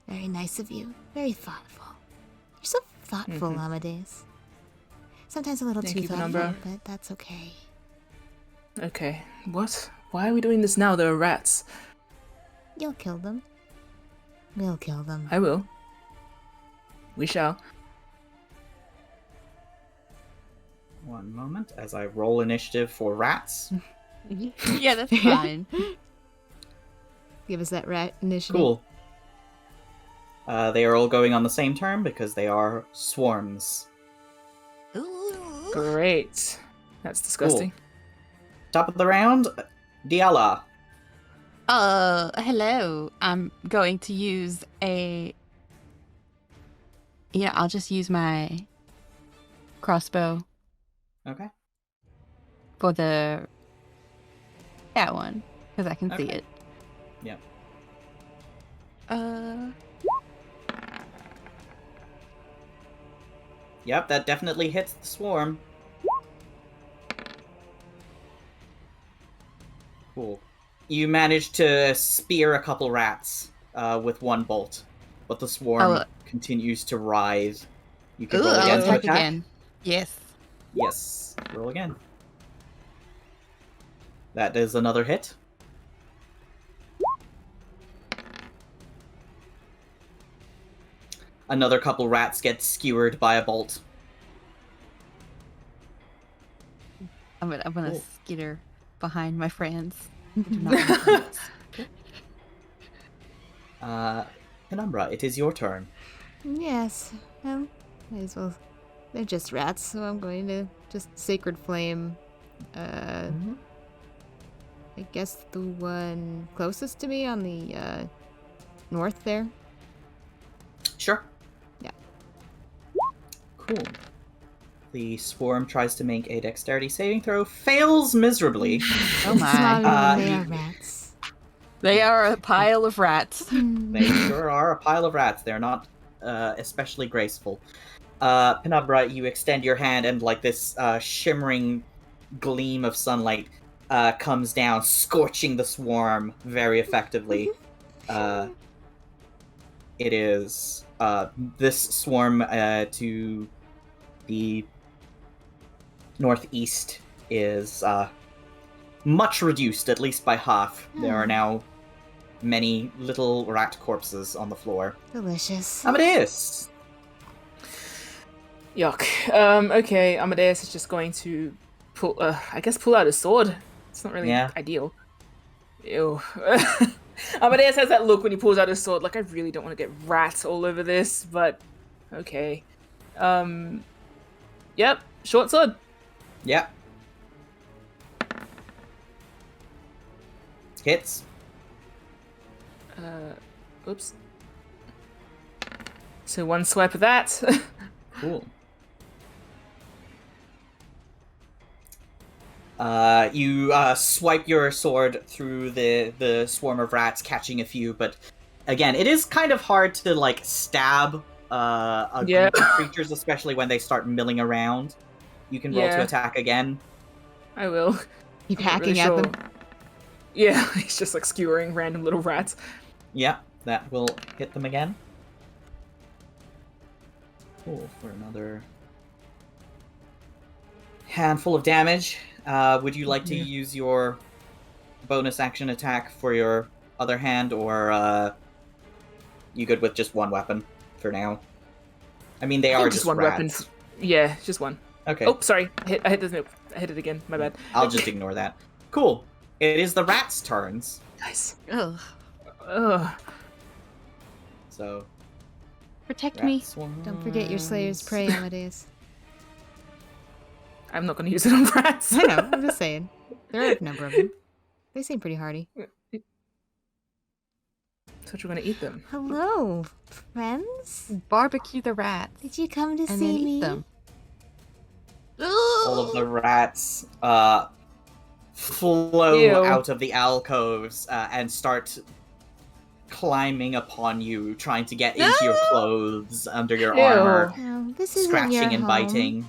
C: very nice of you. Very thoughtful. You're so thoughtful, Amadeus. Sometimes a little
D: Thank
C: too
D: you,
C: thoughtful,
D: Penumbra.
C: but that's okay.
D: Okay. What? Why are we doing this now? There are rats.
C: You'll kill them. We'll kill them.
D: I will. We shall.
A: One moment as I roll initiative for rats.
B: Yeah, that's fine.
C: Give us that rat initiative.
A: Cool. They are all going on the same turn because they are swarms.
B: Ooh.
D: Great. That's disgusting.
A: Top of the round, Dealla.
B: Hello. I'm going to use I'll just use my crossbow
A: Okay.
B: for that one, because I can see
A: Okay.
B: it.
A: Yep. Yep, that definitely hits the swarm. Cool. You managed to spear a couple rats with one bolt, but the swarm continues to writhe You can
B: Ooh,
A: roll
B: I'll
A: again to
B: attack
A: attack.
B: again. Yes.
A: Yes, roll again. That is another hit. Another couple rats get skewered by a bolt.
B: I'm gonna
A: Cool.
B: skitter behind my friends. Do not want friends.
A: Penumbra, it is your turn.
C: Yes. Well, might as well. They're just rats, so I'm going to just Sacred Flame. I guess the one closest to me on the north there.
A: Sure.
C: Yeah.
A: Cool. The swarm tries to make a dexterity saving throw, fails miserably.
B: Oh
C: It's
B: my.
C: not really, they
A: you-
C: are rats.
B: They are a pile of rats.
A: They sure are a pile of rats. They're not especially graceful. Penumbra, you extend your hand and like this shimmering gleam of sunlight comes down, scorching the swarm very effectively. It is this swarm to the northeast is much reduced, at least by half. There are now many little rat corpses on the floor.
C: Delicious.
A: Amadeus!
D: Yuck. Okay, Amadeus is just going to pull out his sword. It's not really
A: Yeah.
D: ideal. Ew. Amadeus has that look when he pulls out his sword, like, I really don't want to get rats all over this, but okay. Yep, short sword.
A: Yep. Hits.
D: Oops. So one swipe of that.
A: Cool. You swipe your sword through the swarm of rats, catching a few, but again, it is kind of hard to like stab a
D: Yeah.
A: group of creatures, especially when they start milling around. You can roll to
D: Yeah.
A: attack again.
D: I will.
C: Keep
D: I'm not
C: hacking
D: really
C: at
D: sure.
C: them.
D: Yeah, he's just like skewering random little rats.
A: Yeah, that will hit them again. Cool, for another handful of damage. Would you like to
D: Yeah.
A: use your bonus action attack for your other hand, or you good with just one weapon for now? I mean, they
D: I
A: are
D: think
A: just
D: one weapon.
A: rats.
D: Yeah, just one.
A: Okay,
D: Oh, sorry. I hit the I hit it again. My bad.
A: I'll just ignore that. Cool. It is the rats' turns.
D: Nice.
B: Ugh.
D: Ugh.
A: So,
B: Protect
A: rat
B: me.
C: Don't forget your Slayer's
A: swarms.
C: Prey, Amadeus.
D: I'm not going to use it on rats.
C: I know, I'm just saying. There are a number of them. They seem pretty hardy.
D: So you're going to eat them.
C: Hello, friends?
B: Barbecue the rats
C: Did you come to
B: and
C: see
B: then
C: me?
B: eat them.
A: All of the rats flow
D: Ew.
A: out of the alcoves and start climbing upon you, trying to get into your clothes, under your
D: Ew.
A: armor,
C: No, this isn't
A: scratching
C: your
A: and
C: home.
A: biting.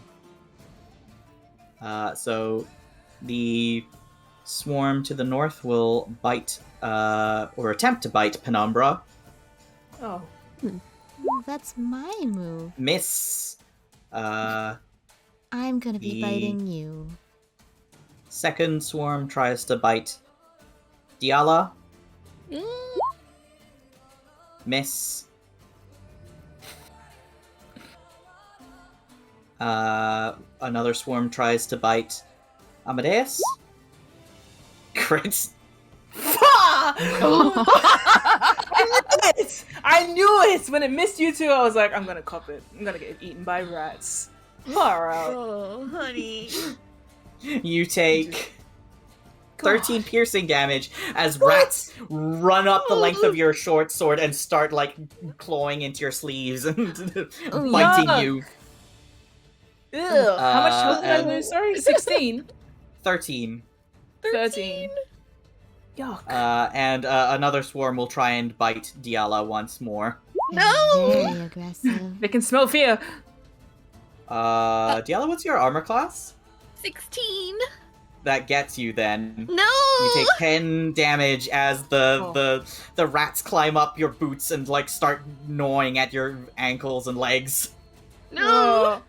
A: So the swarm to the north will bite, or attempt to bite Penumbra.
D: Oh.
C: Oh, that's my move.
A: Miss.
C: I'm gonna be
A: The-
C: biting you.
A: Second swarm tries to bite Dealla. Miss. Another swarm tries to bite Amadeus. Crits.
D: I knew it! When it missed you two, I was like, I'm gonna cop it. I'm gonna get eaten by rats. Far out.
B: Oh, honey.
A: You take 13 piercing damage as rats run up the length of your short sword and start like clawing into your sleeves and biting
D: yuck.
A: you.
D: Ew. How much health did I
A: and-
D: lose? Sorry? 16?
A: 13.
D: 13. Yuck.
A: And another swarm will try and bite Dealla once more.
B: No!
C: Very aggressive.
D: They can smell fear.
A: Dealla, what's your armor class?
B: 16.
A: That gets you then.
B: No!
A: You take 10 damage as the rats climb up your boots and like start gnawing at your ankles and legs.
B: No.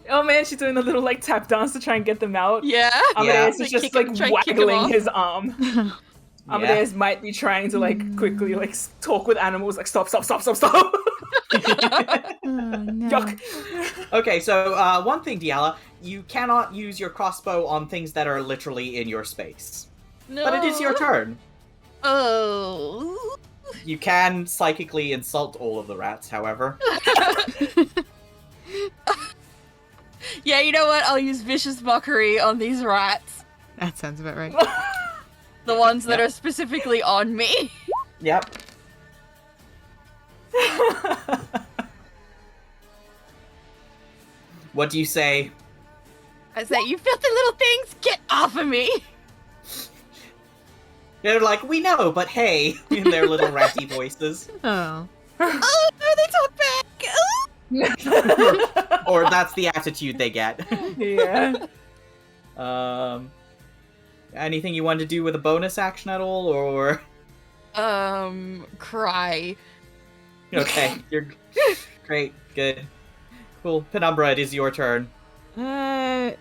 D: Oh man, she's doing a little like tap dance to try and get them out.
B: Yeah.
D: Amadeus
B: Yeah.
D: is just
B: Try
D: like
B: and kick him
D: waggling
B: off.
D: his arm. Amadeus might be trying to like quickly like talk with animals, like stop.
C: Oh no.
D: Yuck.
A: Okay, so one thing, Dealla, you cannot use your crossbow on things that are literally in your space.
B: No.
A: But it is your turn.
B: Oh.
A: You can psychically insult all of the rats, however.
B: Yeah, you know what? I'll use vicious mockery on these rats.
C: That sounds about right.
B: The ones that
A: Yep.
B: are specifically on me.
A: Yep. What do you say?
B: I say, you filthy little things, get off of me!
A: They're like, we know, but hey, in their little ratty voices.
C: Oh.
B: Oh, no, they talk back!
A: Or that's the attitude they get.
D: Yeah.
A: Anything you want to do with a bonus action at all, or?
B: Cry.
A: Okay, you're great, good. Cool. Penumbra, it is your turn.
C: Can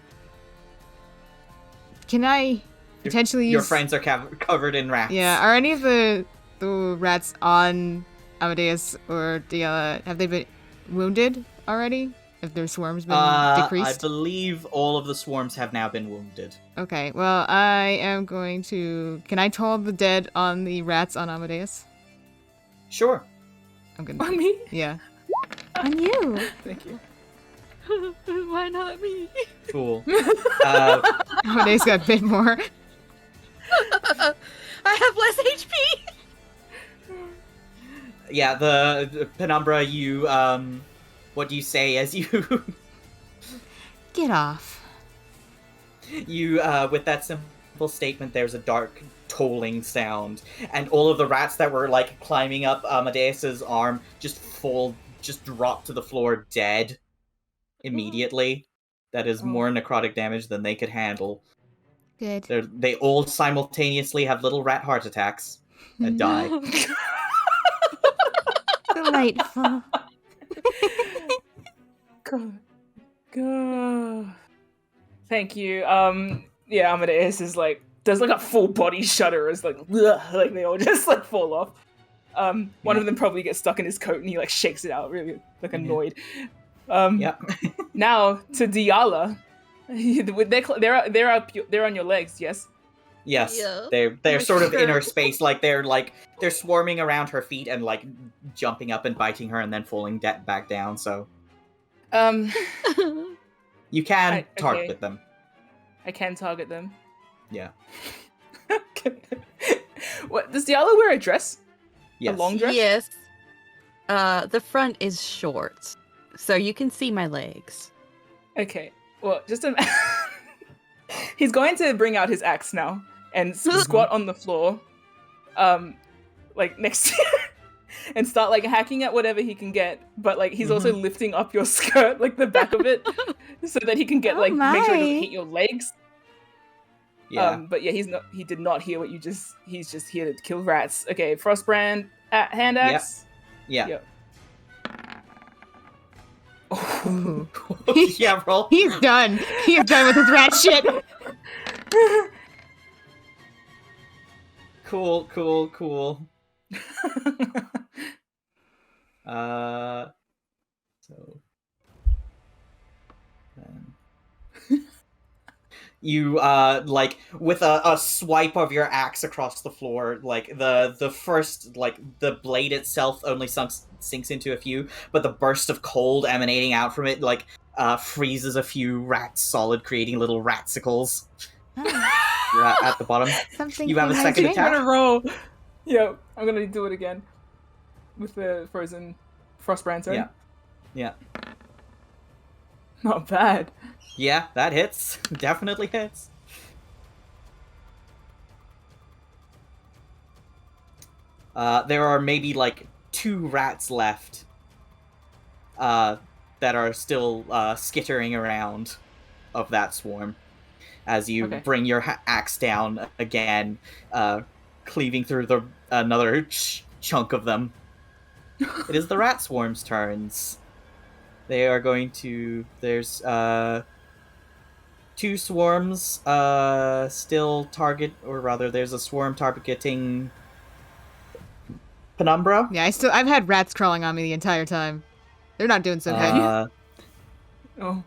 C: I potentially
A: Your
C: use...
A: friends are covered in rats.
C: Yeah, are any of the rats on Amadeus or Dealla, have they been wounded already? Have their swarms been
A: I
C: decreased?
A: believe all of the swarms have now been wounded.
C: Okay, well, I am going to... Can I toll the dead on the rats on Amadeus?
A: Sure.
C: I'm gonna...
D: On me?
C: Yeah.
E: On you.
D: Thank you.
B: Why not me?
A: Cool.
C: Amadeus got a bit more.
B: I have less HP!
A: Yeah, the Penumbra, you, what do you say as you,
C: Get off.
A: you, with that simple statement, there's a dark, tolling sound, and all of the rats that were, like, climbing up Amadeus's arm just drop to the floor dead immediately. That is more necrotic damage than they could handle.
C: Good.
A: They all simultaneously have little rat heart attacks and die.
C: Delightful.
D: God. Thank you. Yeah, Amadeus is like does like a full body shudder as like like they all just like fall off. One of them probably gets stuck in his coat and he like shakes it out, really like annoyed.
A: Yep.
D: Now to Dealla. They're on your legs, yes.
A: Yes,
B: Yeah.
A: they're sort of in her
B: Sure.
A: space, like they're swarming around her feet and like jumping up and biting her and then falling back down. So you can target
D: okay.
A: them.
D: I can target them.
A: Yeah.
D: What does Dealla wear a dress?
A: Yes.
D: A long dress?
B: Yes. The front is short, so you can see my legs.
D: Okay. Well, just he's going to bring out his axe now and squat on the floor, like next to you, and start like hacking at whatever he can get. But like he's also lifting up your skirt, like the back of it, so that he can get
E: Oh
D: like make sure it doesn't
E: my.
D: hit your legs.
A: Yeah.
D: But yeah, he did not hear what you just. He's just here to kill rats. Okay, Frostbrand hand axe.
A: Yeah.
D: Yep.
C: Ooh.
A: Yeah, roll.
C: He's done. He's done with his rat shit.
A: Cool. So you like with a swipe of your axe across the floor, like the first like the blade itself only sinks into a few, but the burst of cold emanating out from it like freezes a few rats solid, creating little ratsicles at the bottom.
C: Something
A: You have a
C: for my
A: second
C: drink.
D: I'm
A: attack?
D: gonna roll. Yo, I'm gonna do it again with the frozen Frostbrand turn.
A: Yeah.
D: Not bad.
A: Yeah, that hits. Definitely hits. There are maybe like 2 rats left that are still skittering around of that swarm as you
D: Okay.
A: bring your axe down again, cleaving through another chunk of them. It is the rat swarm's turns. They are going to. There's two swarms still target, or rather, there's a swarm targeting Penumbra.
C: Yeah, I've had rats crawling on me the entire time. They're not doing so good.
D: Oh.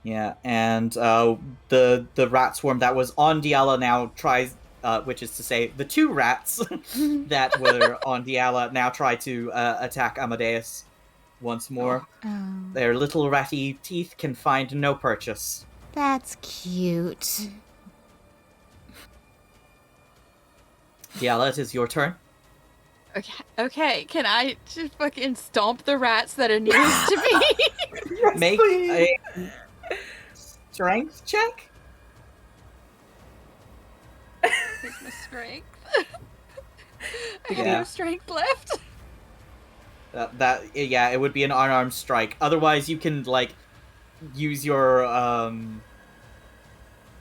A: Yeah, and the rat swarm that was on Dealla now tries, which is to say, the two rats that were on Dealla now try to attack Amadeus once more.
C: Oh,
A: Their little ratty teeth can find no purchase.
C: that's cute.
A: Dealla, it is your turn.
B: Okay, can I just fucking stomp the rats that are nearest to me?
A: Make a strength check.
B: Here's my strength. I have
A: Yeah.
B: no strength left.
A: Yeah, it would be an unarmed strike. Otherwise, you can like use your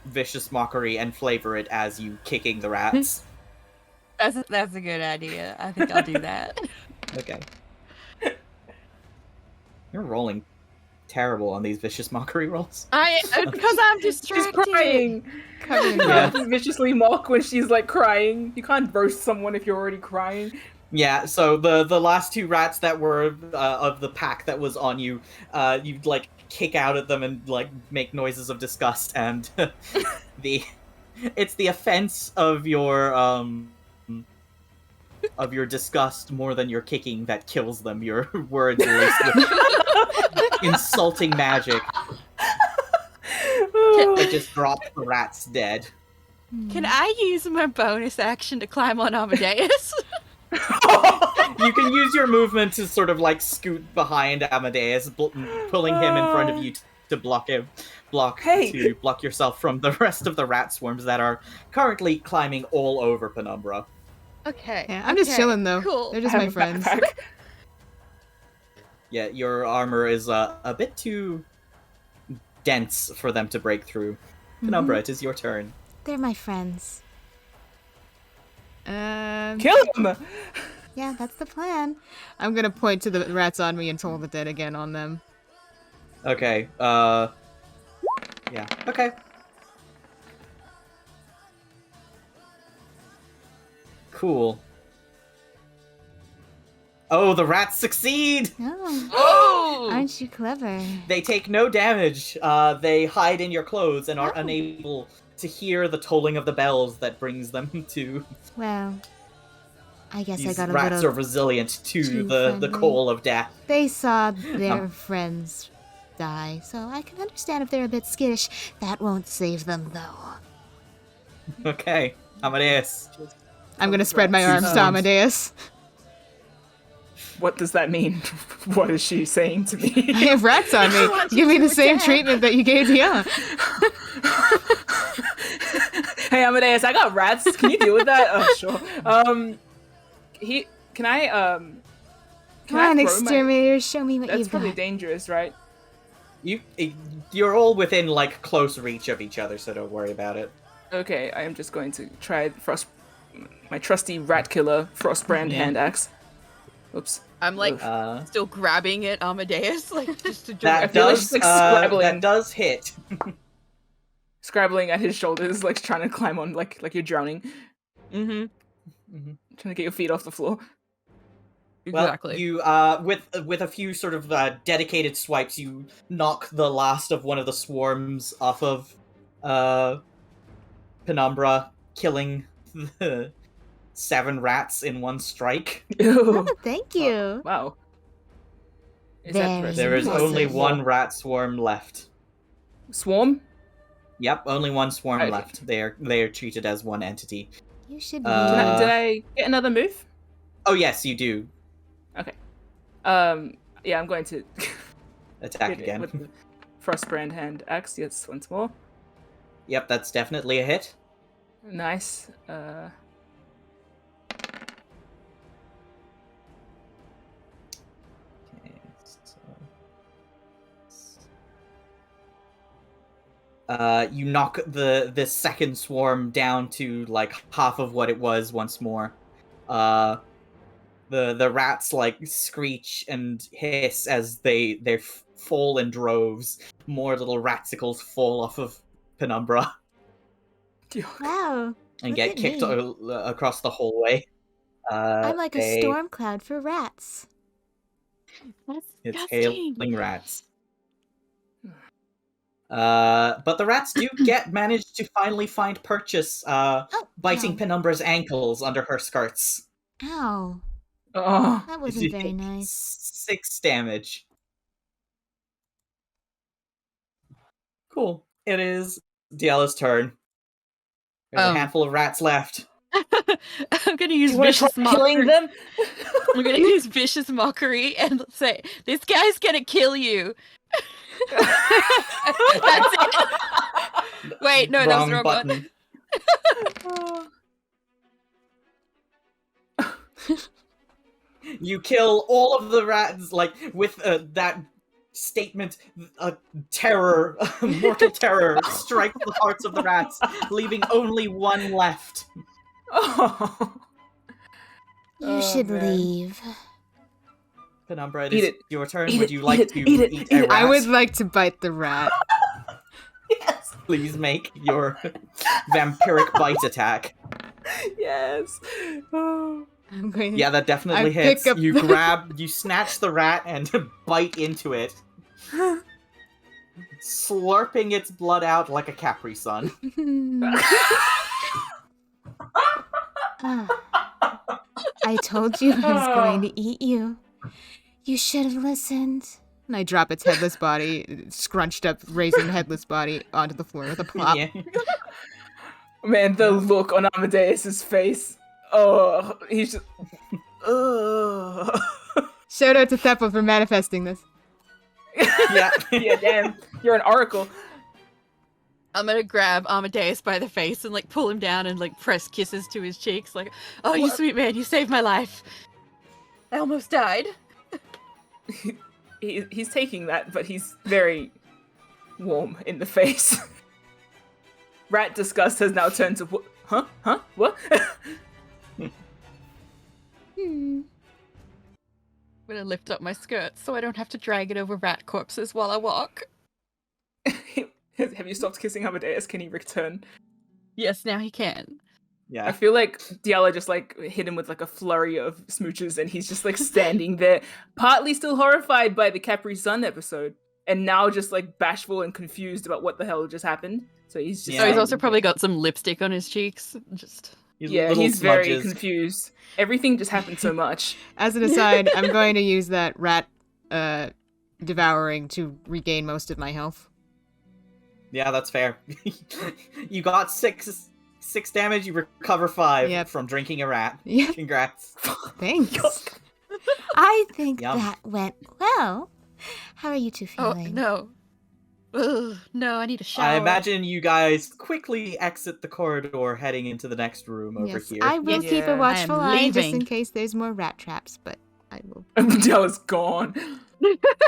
A: vicious mockery and flavor it as you kicking the rats.
B: That's a good idea. I think I'll do that.
A: Okay. You're rolling terrible on these vicious mockery rolls.
B: Because I'm
D: She's
B: distracted.
D: crying.
C: Covered in
D: You
A: Yeah.
D: can't viciously mock when she's like crying. You can't roast someone if you're already crying.
A: Yeah, so the last two rats that were of the pack that was on you, you'd like kick out at them and like make noises of disgust, and it's the offense of your disgust more than your kicking that kills them. Your words laced with insulting magic that just drops the rats dead.
B: Can I use my bonus action to climb on Amadeus?
A: You can use your movement to sort of like scoot behind Amadeus, pulling him in front of you to block yourself from the rest of the rat swarms that are currently climbing all over Penumbra.
B: Okay.
C: Yeah, I'm just chilling though.
B: Cool.
C: They're
D: I
C: just
D: have
C: my
D: a
C: friends.
D: backpack.
A: Yeah, your armor is a bit too dense for them to break through. Penumbra, it is your turn.
C: They're my friends.
D: Kill him!
C: Yeah, that's the plan. I'm gonna point to the rats on me and toll the dead again on them.
A: Okay, yeah, okay. Cool. Oh, the rats succeed!
C: Oh,
B: Oh!
C: aren't you clever?
A: They take no damage. They hide in your clothes and are unable to hear the tolling of the bells that brings them to.
C: Well, I guess I
A: These
C: got a
A: rats are
C: little...
A: resilient to
C: too
A: the
C: friendly.
A: coal of death.
C: They saw their friends die, so I can understand if they're a bit skittish. That won't save them, though.
A: Okay, Amadeus.
C: I'm gonna spread my arms to Amadeus.
D: What does that mean? What is she saying to me?
C: I have rats on me. Give me the same treatment that you gave Dealla.
D: Hey Amadeus, I got rats. Can you deal with that? Oh sure. Can I
C: Come
D: throw
C: on,
D: my-
C: exterminator, show me what
D: That's
C: you've
D: probably
C: got.
D: dangerous, right?
A: You're all within like close reach of each other, so don't worry about it.
D: Okay, I am just going to try my trusty rat killer frostbrand
A: Yeah.
D: hand axe. Oops.
B: I'm like still grabbing at Amadeus, like just to
A: That
D: I feel like
A: does
D: she's, like, scrabbling.
A: that does hit.
D: Scrabbling at his shoulders, like trying to climb on, like you're drowning,
B: Mm-hmm.
D: trying to get your feet off the floor.
A: Well,
B: Exactly.
A: you with a few sort of dedicated swipes, you knock the last of one of the swarms off of Penumbra, killing the 7 rats in one strike.
D: Ew.
C: Oh, thank you.
D: Wow. Is
C: Very
D: that
A: There is only
C: Impressive.
A: one rat swarm left.
D: swarm?
A: Yep, only one swarm
D: Okay.
A: left. They are treated as one entity.
C: You should
D: Did
A: Uh,
D: I get another move?
A: Oh yes, you do.
D: Okay. Yeah, I'm going to
A: Attack
D: hit it
A: again.
D: with the frostbrand hand axe. Yes, once more.
A: Yep, that's definitely a hit.
D: Nice.
A: Okay, you knock the second swarm down to like half of what it was once more. The rats like screech and hiss as they fall in droves. More little ratsicles fall off of Penumbra
C: Wow,
A: and
C: look
A: get
C: at
A: kicked
C: me.
A: across the hallway.
C: I'm like a
A: They
C: storm cloud for rats.
B: That's
A: It's
B: disgusting.
A: hailing rats. But the rats do manage to finally find purchase,
C: Oh,
A: biting
C: ow.
A: Penumbra's ankles under her skirts.
C: Ow.
D: Oh.
C: That
A: You
C: wasn't very
A: take
C: nice.
A: 6 damage. Cool. It is Dealla's turn. There's a handful of rats left.
B: I'm gonna
E: Do
B: use
E: you want to try
B: vicious
E: killing
B: mockery.
E: them?
B: I'm gonna use vicious mockery and say, "This guy's gonna kill you." That's it. Wait, no, that was the wrong
A: button. You kill all of the rats, like, with that statement, terror, mortal terror, strikes the hearts of the rats, leaving only one left.
D: Oh.
C: You
D: Oh,
C: should
D: man.
C: leave.
A: Penumbra, it
D: Eat
A: is
D: it.
A: your turn.
D: Eat
A: Would
D: it,
A: you
D: eat
A: like
D: it,
A: to
D: eat it,
A: eat
D: eat
A: a
D: it.
A: rat?
F: I would like to bite the rat.
D: Yes.
A: Please make your vampiric bite attack.
D: Yes. Oh.
F: I'm going.
A: Yeah, that definitely
F: I
A: hits.
F: pick up
A: You
F: the-
A: you snatch the rat and bite into it, slurping its blood out like a Capri Sun.
C: I told you I was going to eat you. You should have listened.
F: And I drop its headless body, scrunched up, raisin headless body onto the floor with a plop.
A: Yeah.
D: Man, the look on Amadeus's face. Oh, he's just. Ugh.
F: Shout out to Theppa for manifesting this.
A: Yeah.
D: Yeah, damn. You're an oracle.
B: I'm gonna grab Amadeus by the face and like pull him down and like press kisses to his cheeks, like, "Oh, you
D: What?
B: sweet man, you saved my life. I almost died."
D: He's taking that, but he's very warm in the face. Rat disgust has now turned to what? Huh? Huh? What?
C: Hmm.
B: I'm gonna lift up my skirt so I don't have to drag it over rat corpses while I walk.
D: Have you stopped kissing Amadeus? Can he return?
B: Yes, now he can.
D: I
A: Yeah.
D: feel like Dealla just like hit him with like a flurry of smooches, and he's just like standing there, partly still horrified by the Capri Sun episode, and now just like bashful and confused about what the hell just happened. So he's just.
A: Yeah.
B: Oh, he's
D: standing
B: also probably
D: there.
B: got some lipstick on his cheeks. Just
D: Yeah,
A: Little
D: he's very
A: smudges.
D: confused. Everything just happened so much.
F: As an aside, I'm going to use that rat devouring to regain most of my health.
A: Yeah, that's fair. You got 6 damage, you recover 5
F: Yep.
A: from drinking a rat.
F: Yeah,
A: Congrats.
F: thanks.
C: I think
A: Yum.
C: that went well. How are you two
B: oh
C: feeling?
B: no, ugh, no, I need a shower.
A: I imagine you guys quickly exit the corridor heading into the next room over
F: Yes,
A: here.
F: I will keep
D: Yeah.
F: a watchful
B: I am
F: eye just in
B: leaving.
F: case there's more rat traps, but I will.
D: Della's gone.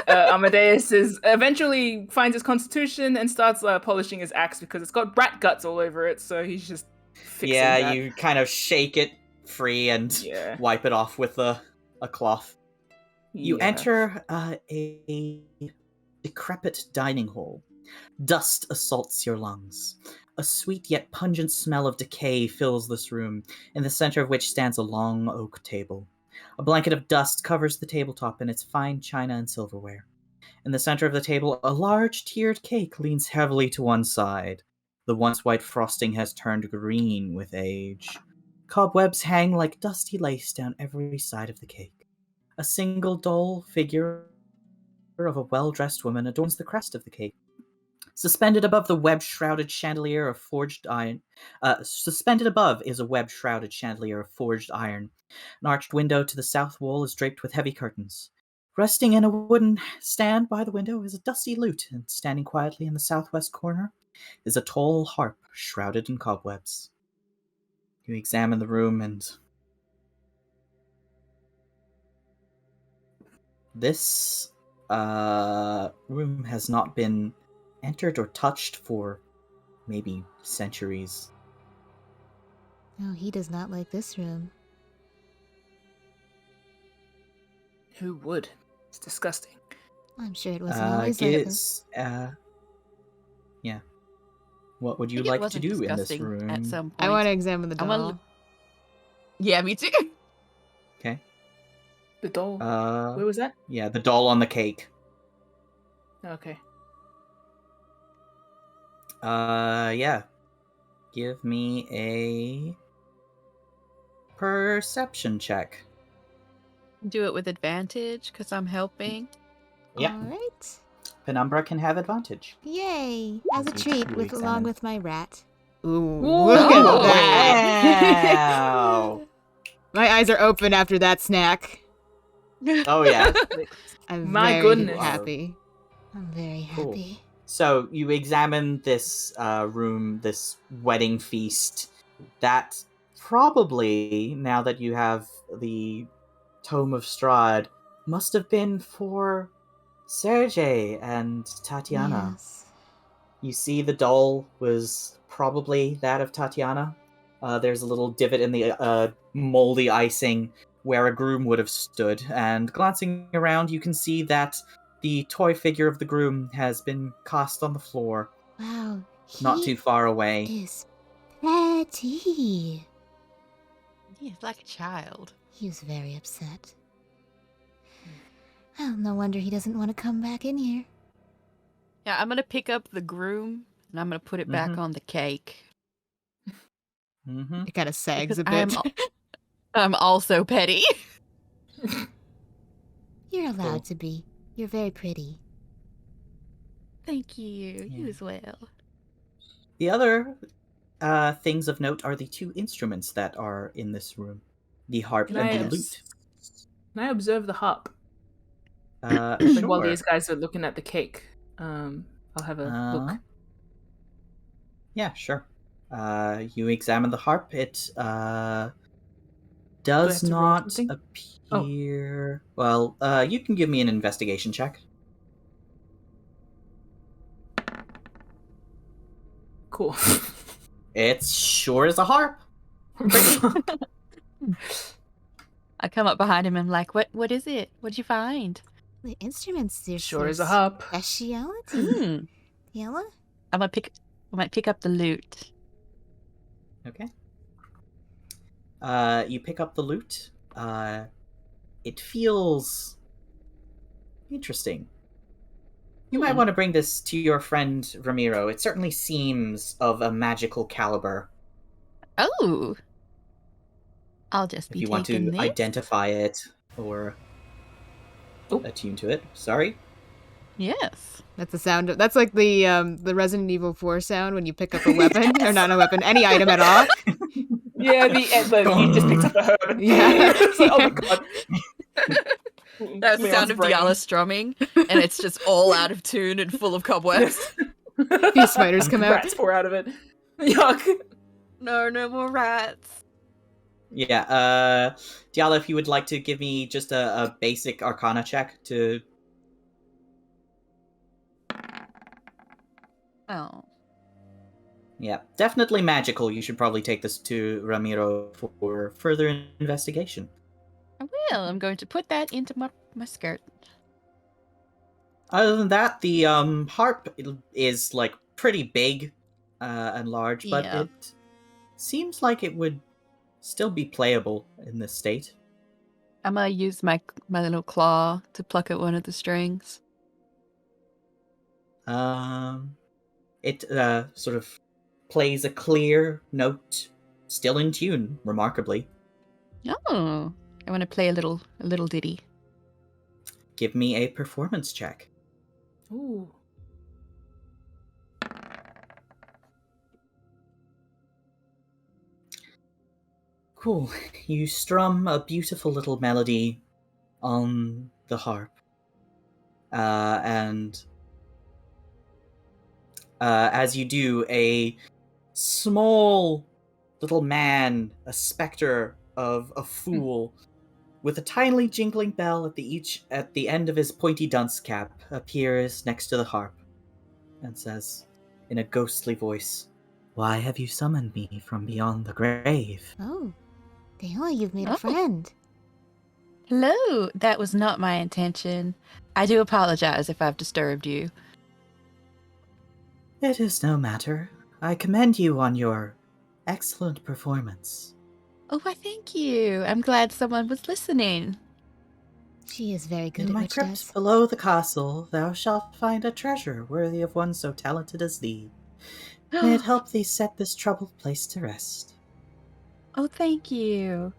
D: Amadeus eventually finds his constitution and starts polishing his axe because it's got rat guts all over it, so he's just fixing
A: Yeah,
D: that.
A: you kind of shake it free and
D: Yeah.
A: wipe it off with a cloth. You
D: Yeah.
A: enter a decrepit dining hall. Dust assaults your lungs. A sweet yet pungent smell of decay fills this room, in the center of which stands a long oak table. A blanket of dust covers the tabletop and its fine china and silverware. In the center of the table, a large tiered cake leans heavily to one side. The once white frosting has turned green with age. Cobwebs hang like dusty lace down every side of the cake. A single dull figure of a well-dressed woman adorns the crest of the cake. Suspended above the web-shrouded chandelier of forged iron. Suspended above is a web-shrouded chandelier of forged iron. An arched window to the south wall is draped with heavy curtains. Resting in a wooden stand by the window is a dusty lute, and standing quietly in the southwest corner is a tall harp shrouded in cobwebs. You examine the room, and this room has not been entered or touched for maybe centuries.
C: Oh, he does not like this room.
D: Who would? It's disgusting.
C: I'm sure it wasn't always like this.
A: Yeah. What would
B: I
A: you
B: think it
A: like to
B: wasn't
A: do in this
B: disgusting
A: room?
B: at some point.
F: I want to examine the
B: I wanna
F: doll.
B: look- Yeah, me too.
A: Okay.
D: The doll. Where was that?
A: Yeah, the doll on the cake.
D: Okay.
A: Yeah. Give me a perception check.
B: Do it with advantage because I'm helping.
A: Yeah.
C: Alright.
A: Penumbra can have advantage.
C: Yay! As a
A: You
C: treat,
A: two
C: along
A: examine.
C: with my rat.
F: Ooh,
D: Whoa.
F: look at
A: Oh,
F: that.
A: wow.
F: My eyes are open after that snack.
A: Oh, yeah.
F: I'm
D: My
F: very
D: goodness.
F: happy.
C: I'm very
A: Cool.
C: happy.
A: So you examine this room, this wedding feast. That probably, now that you have the Tome of Strahd, must have been for Sergei and Tatiana.
C: Yes.
A: You see the doll was probably that of Tatiana. There's a little divot in the moldy icing where a groom would have stood, and glancing around, you can see that the toy figure of the groom has been cast on the floor,
C: Wow.
A: not
C: He
A: too far away.
C: is petty.
B: He's like a child.
C: He was very upset. Well, no wonder he doesn't want to come back in here.
B: Yeah, I'm gonna pick up the groom and I'm gonna put it back
A: Mhm.
B: on the cake.
A: Mm-hmm.
F: It kind of sags a
B: Because
F: bit.
B: I'm also petty.
C: You're allowed
A: Cool.
C: to be. You're very pretty.
B: Thank you. You
A: Yeah.
B: as well.
A: The other things of note are the two instruments that are in this room: the harp
D: Can
A: and
D: I-
A: the lute.
D: Can I observe the harp?
A: Sure.
D: Like while these guys are looking at the cake. I'll have a look.
A: Yeah, sure. You examine the harp. It
D: Do I
A: does
D: have to roll
A: not
D: something?
A: appear. Well, you can give me an investigation check.
D: Cool.
A: It's sure as a harp.
B: I come up behind him and I'm like, what is it? What'd you find?
C: The instruments are
D: Sure as a harp.
C: speciality.
B: Hmm.
C: Dealla?
B: I might pick up the lute.
A: Okay. You pick up the lute. It feels interesting. You might want to bring this to your friend Ramiro. It certainly seems of a magical caliber.
B: Oh. I'll just
A: If
B: be
A: you want
B: taking
A: to
B: this.
A: identify it or attune to it. Sorry.
B: Yes.
F: That's the sound of, that's like the Resident Evil 4 sound when you pick up a weapon. Or not a weapon, any item at all.
D: Yeah, you just picked up a herb.
F: Yeah.
D: It's like, oh my god.
B: That's the sound of Dealla strumming, and it's just all out of tune and full of cobwebs.
F: Few spiders come out.
D: Rats pour out of it. Yuck.
B: No more rats.
A: Yeah, Dealla, if you would like to give me just a basic arcana check to...
B: Oh.
A: Yeah, definitely magical. You should probably take this to Ramiro for further investigation.
B: I will. I'm going to put that into my skirt.
A: Other than that, the harp is like pretty big and large, but
B: Yeah.
A: it seems like it would still be playable in this state.
B: I'm gonna use my little claw to pluck at one of the strings.
A: It sort of plays a clear note, still in tune, remarkably.
B: Oh. I want to play a little ditty.
A: Give me a performance check.
D: Ooh.
A: Cool. You strum a beautiful little melody on the harp. And as you do, a small little man, a specter of a fool, with a tiny jingling bell at the end of his pointy dunce cap, appears next to the harp and says, in a ghostly voice, "Why have you summoned me from beyond the grave?"
C: Oh. Dealla, you've made
B: Oh.
C: a friend.
B: Hello, that was not my intention. I do apologize if I've disturbed you.
A: It is no matter. I commend you on your excellent performance.
B: Oh, why thank you. I'm glad someone was listening.
C: She is very good
A: In
C: at
A: my
C: what she
A: crypt
C: does.
A: below the castle, thou shalt find a treasure worthy of one so talented as thee. May it help thee set this troubled place to rest.
B: Oh, thank you.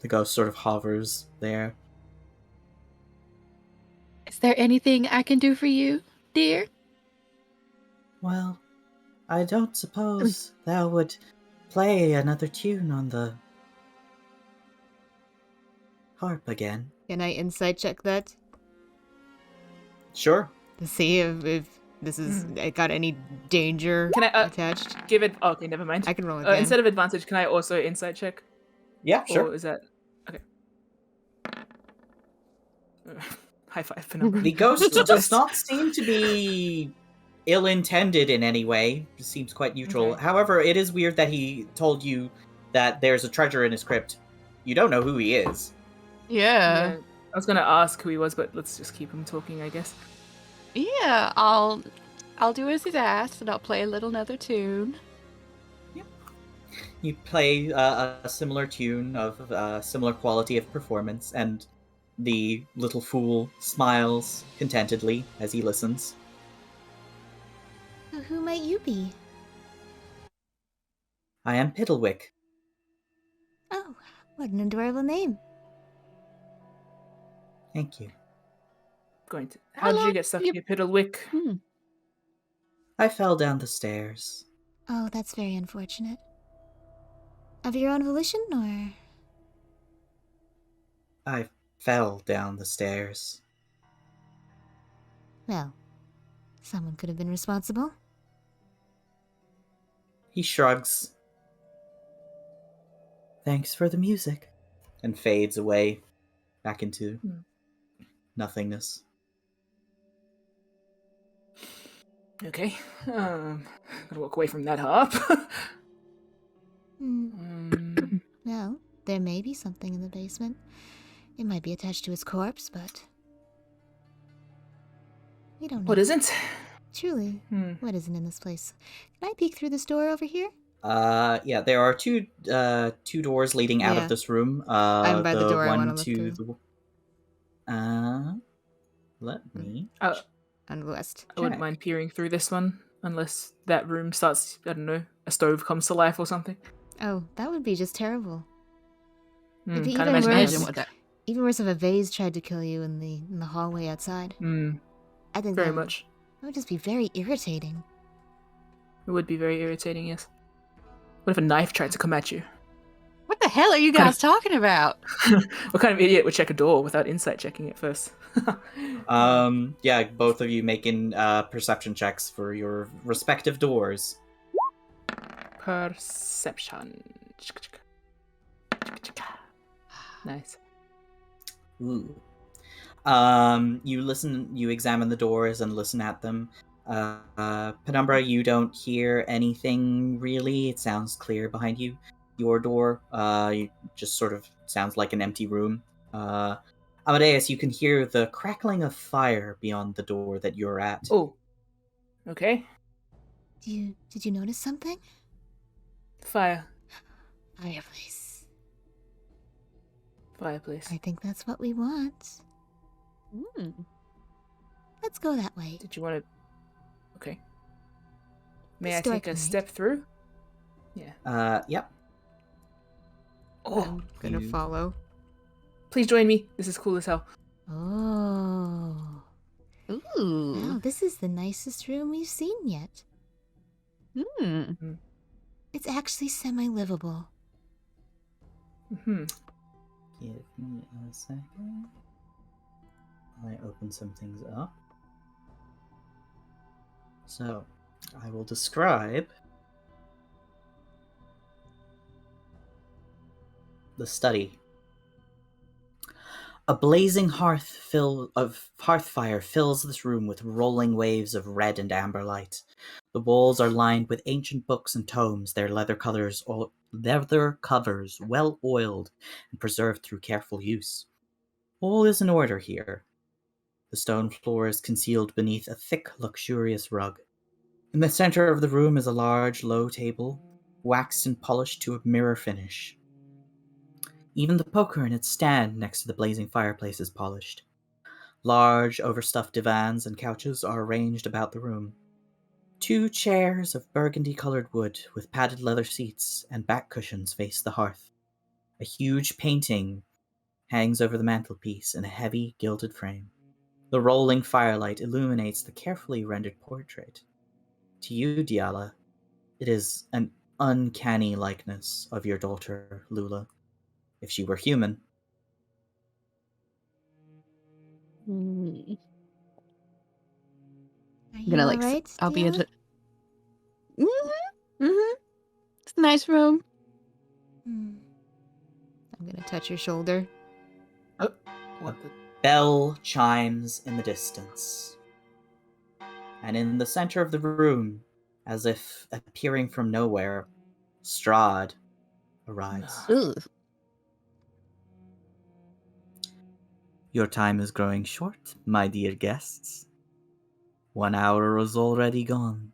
A: The ghost sort of hovers there.
B: Is there anything I can do for you, dear?
A: Well, I don't suppose thou would play another tune on the harp again.
F: Can I insight check that
A: Sure.
F: to see if this is got any danger
D: Can I
F: attached?
D: give it? Oh, okay, never mind.
F: I can roll again.
D: Instead of advantage, can I also insight check?
A: Yeah, sure.
D: Or is that okay? High five, Penumbra.
A: The ghost does not seem to be ill-intended in any way. It seems quite neutral.
D: Okay.
A: However, it is weird that he told you that there's a treasure in his crypt. You don't know who he is.
B: Yeah.
D: I was gonna ask who he was, but let's just keep him talking, I guess.
B: Yeah, I'll do as he's asked, and I'll play another tune.
A: You play a similar tune of similar quality of performance, and the little fool smiles contentedly as he listens.
C: Who might you be?
A: I am Piddlewick.
C: Oh, what an adorable name.
A: Thank you.
D: Going to.
B: How
D: How did you
B: long
D: get stuck
B: you-
D: here, Piddlewick?
A: I fell down the stairs.
C: Oh, that's very unfortunate. Of your own volition, or?
A: I fell down the stairs.
C: Well, someone could have been responsible.
A: He shrugs. Thanks for the music. And fades away back into nothingness.
D: Okay. Gotta walk away from that harp.
C: Well, there may be something in the basement. It might be attached to his corpse, but we don't know.
D: What isn't?
C: Truly, what isn't in this place? Can I peek through this door over here?
A: Yeah, there are two doors leading out
F: Yeah.
A: of this room.
F: I'm by the door I
A: one
F: wanna look
A: to
F: through.
A: let me.
F: On the west.
D: I wouldn't
A: Check.
D: mind peering through this one, unless that room starts, I don't know, a stove comes to life or something.
C: Oh, that would be just terrible. It'd be
D: Can't
C: even
D: imagine
C: worse.
B: Imagine what that.
C: Even worse if a vase tried to kill you in the hallway outside. I think
D: Very
C: that
D: much.
C: would just be very irritating.
D: It would be very irritating, yes. What if a knife tried to come at you?
B: What the hell are you
D: Kind
B: guys talking about?
D: What kind of idiot would check a door without insight checking it first?
A: Yeah, both of you making perception checks for your respective doors.
D: Perception. Nice.
A: Ooh. You examine the doors and listen at them. Penumbra, you don't hear anything really. It sounds clear behind you. Your door, you just sort of sounds like an empty room. Amadeus, you can hear the crackling of fire beyond the door that you're at.
D: Oh. Okay.
C: Did you notice something?
D: Fire.
C: Fireplace.
D: Fireplace.
C: I think that's what we want. Let's go that way.
D: Did you want to... Okay. May
C: This
D: I
C: door
D: take a
C: can
D: step through? Yeah.
A: Yep.
D: Oh,
F: I'm gonna
A: you-
F: follow.
D: please join me. This is cool as hell.
C: Oh. Wow,
B: Ooh.
C: this is the nicest room we've seen yet. It's actually semi-livable.
D: Hmm.
A: Give me a second. I open some things up. So, I will describe the study. A blazing hearth fire fills this room with rolling waves of red and amber light. The walls are lined with ancient books and tomes, their leather covers well oiled and preserved through careful use. All is in order here. The stone floor is concealed beneath a thick, luxurious rug. In the center of the room is a large, low table, waxed and polished to a mirror finish. Even the poker in its stand next to the blazing fireplace is polished. Large, overstuffed divans and couches are arranged about the room. 2 chairs of burgundy-colored wood with padded leather seats and back cushions face the hearth. A huge painting hangs over the mantelpiece in a heavy, gilded frame. The rolling firelight illuminates the carefully rendered portrait. To you, Dealla, it is an uncanny likeness of your daughter, Lula, if she were human.
B: Mm.
C: Are
B: I'm
C: you
B: gonna
C: all right,
B: I'll be
C: Dealla?
B: It's a nice room.
C: I'm gonna touch your shoulder.
D: Oh, what the?
A: Bell chimes in the distance. And in the center of the room, as if appearing from nowhere, Strahd arrives.
B: Ugh.
A: Your time is growing short, my dear guests. 1 hour is already gone,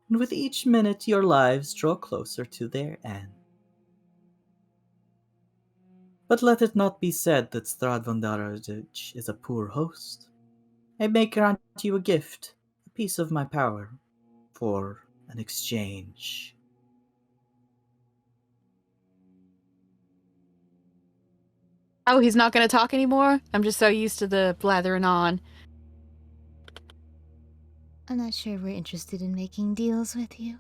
A: and with each minute your lives draw closer to their end. But let it not be said that Strahd von Zarovich is a poor host. I may grant you a gift, a piece of my power, for an exchange.
B: Oh, he's not gonna talk anymore? I'm just so used to the blathering on.
C: I'm not sure we're interested in making deals with you.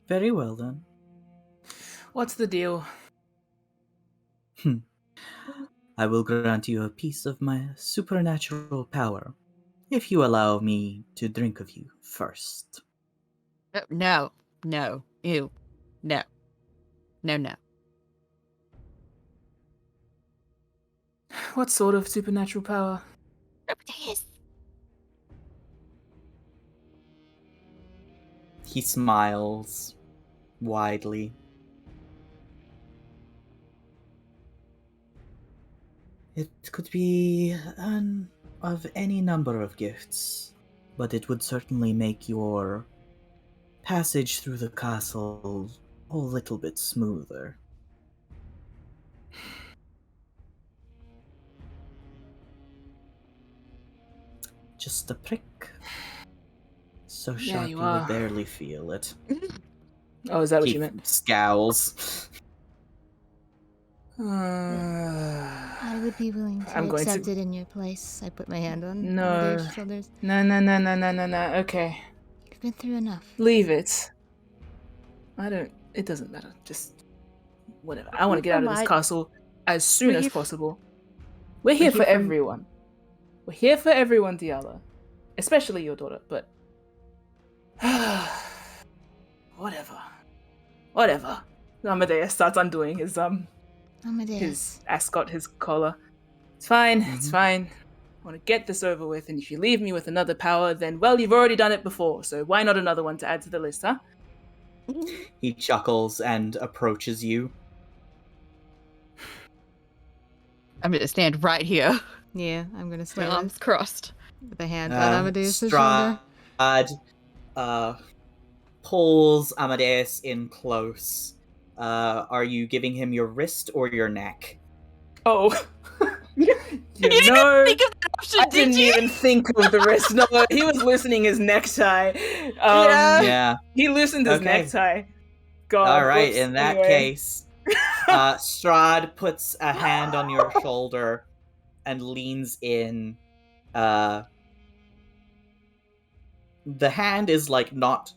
A: Very well then.
D: What's the deal?
A: I will grant you a piece of my supernatural power, if you allow me to drink of you first.
B: No. Ew. No. No.
D: What sort of supernatural power?
A: He smiles widely. It could be of any number of gifts, but it would certainly make your passage through the castle a little bit smoother. Just a prick. So
D: Yeah,
A: sharp
D: you
A: you
D: are.
A: would barely feel it.
D: Oh, is that what
A: He
D: you meant?
A: scowls.
C: I would be willing to
D: I'm going
C: accept
D: to-
C: it in your place. I put my hand on
D: No.
C: Amadeus' shoulders.
D: No. Okay.
C: You've been through enough.
D: Leave it. It doesn't matter. Just whatever. I want to get out of this castle as soon as possible. We're here for everyone. We're here for everyone, Dealla. Especially your daughter, but whatever. Amadeus starts undoing his
C: Amadeus.
D: ascot, his collar. It's fine. I want to get this over with, and if you leave me with another power, then, well, you've already done it before, so why not another one to add to the list, huh?
A: He chuckles and approaches you.
B: I'm gonna stand right here.
C: Yeah, I'm gonna
B: My
C: stand
B: arms crossed.
C: with a hand on Amadeus' shoulder.
A: Strahd pulls Amadeus in close. Are you giving him your wrist or your neck?
D: Oh.
B: You didn't think of that option,
D: I
B: did
D: didn't
B: you?
D: even think of the wrist. No, he was loosening his necktie.
A: Yeah.
D: He loosened his
A: Okay.
D: necktie. God.
A: All right,
D: Oops.
A: in that
D: Anyway.
A: case, Strahd puts a hand on your shoulder and leans in. The hand is like not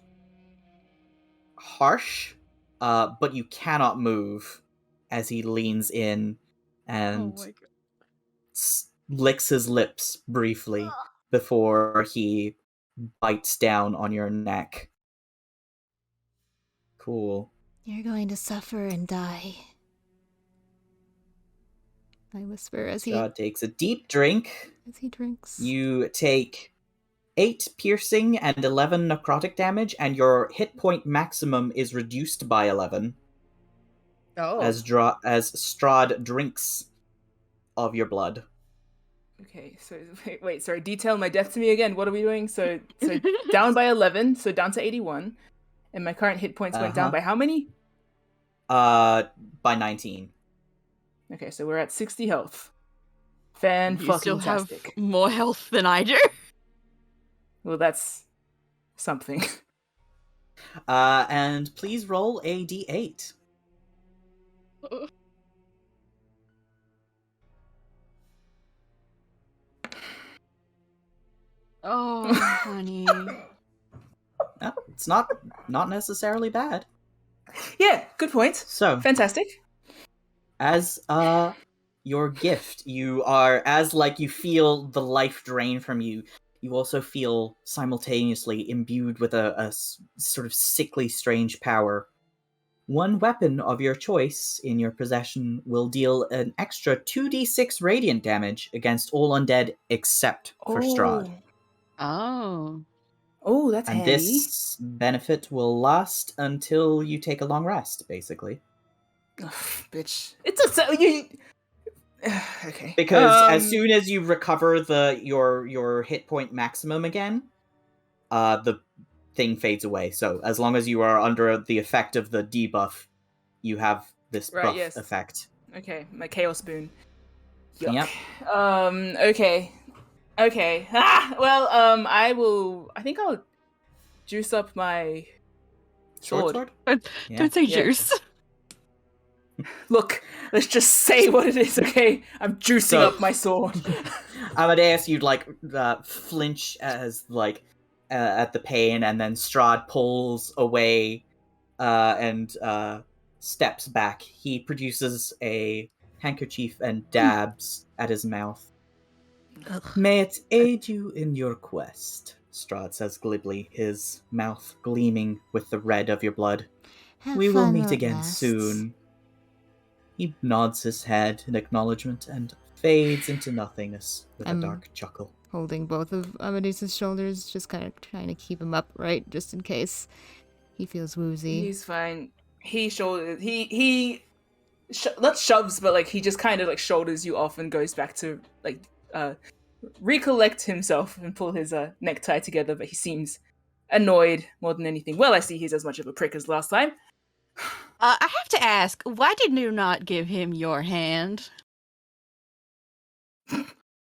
A: harsh, but you cannot move as he leans in and licks his lips briefly before he bites down on your neck. Cool.
C: You're going to suffer and die. I whisper as
A: Strahd takes a deep drink.
C: he drinks.
A: You take 8 piercing and 11 necrotic damage, and your hit point maximum is reduced by 11
D: Oh.
A: as Strahd drinks of your blood.
D: Okay, so wait, sorry, detail my death to me again. What are we doing? So down by 11, so down to 81. And my current hit points went down by how many?
A: By 19.
D: Okay, so we're at 60 health.
B: You
D: Fan-fucking-tastic.
B: still have more health than I do.
D: Well, that's something.
A: And please roll a d8.
B: Oh, honey.
A: It's not necessarily bad.
D: Yeah, good point.
A: So,
D: Fantastic.
A: as your gift, you are, as like you feel the life drain from you, you also feel simultaneously imbued with a sort of sickly, strange power. One weapon of your choice in your possession will deal an extra 2d6 radiant damage against all undead except for Strahd.
B: Oh.
D: Oh, that's
A: And
D: handy.
A: this benefit will last until you take a long rest, basically.
D: Ugh, bitch. It's a... You... Okay.
A: Because as soon as you recover your hit point maximum again, the thing fades away. So as long as you are under the effect of the debuff, you have this buff effect.
D: Okay, my chaos boon. Yuck.
A: Yep.
D: Okay. Well, I think I'll juice up my sword.
B: Don't say juice.
D: Look, let's just say what it is, okay? I'm juicing up my sword.
A: Amadeus, you'd flinch as at the pain, and then Strahd pulls away and steps back. He produces a handkerchief and dabs at his mouth. May it aid you in your quest, Strahd says glibly, his mouth gleaming with the red of your blood. We will meet again soon. He nods his head in acknowledgement and fades into nothingness with a dark chuckle.
C: Holding both of Amadeus' shoulders, just kind of trying to keep him upright, just in case he feels woozy.
D: He's fine. Not shoves, but he just kind of shoulders you off and goes back to recollect himself and pull his necktie together. But he seems annoyed more than anything. Well, I see he's as much of a prick as last time.
B: I have to ask, why did you not give him your hand?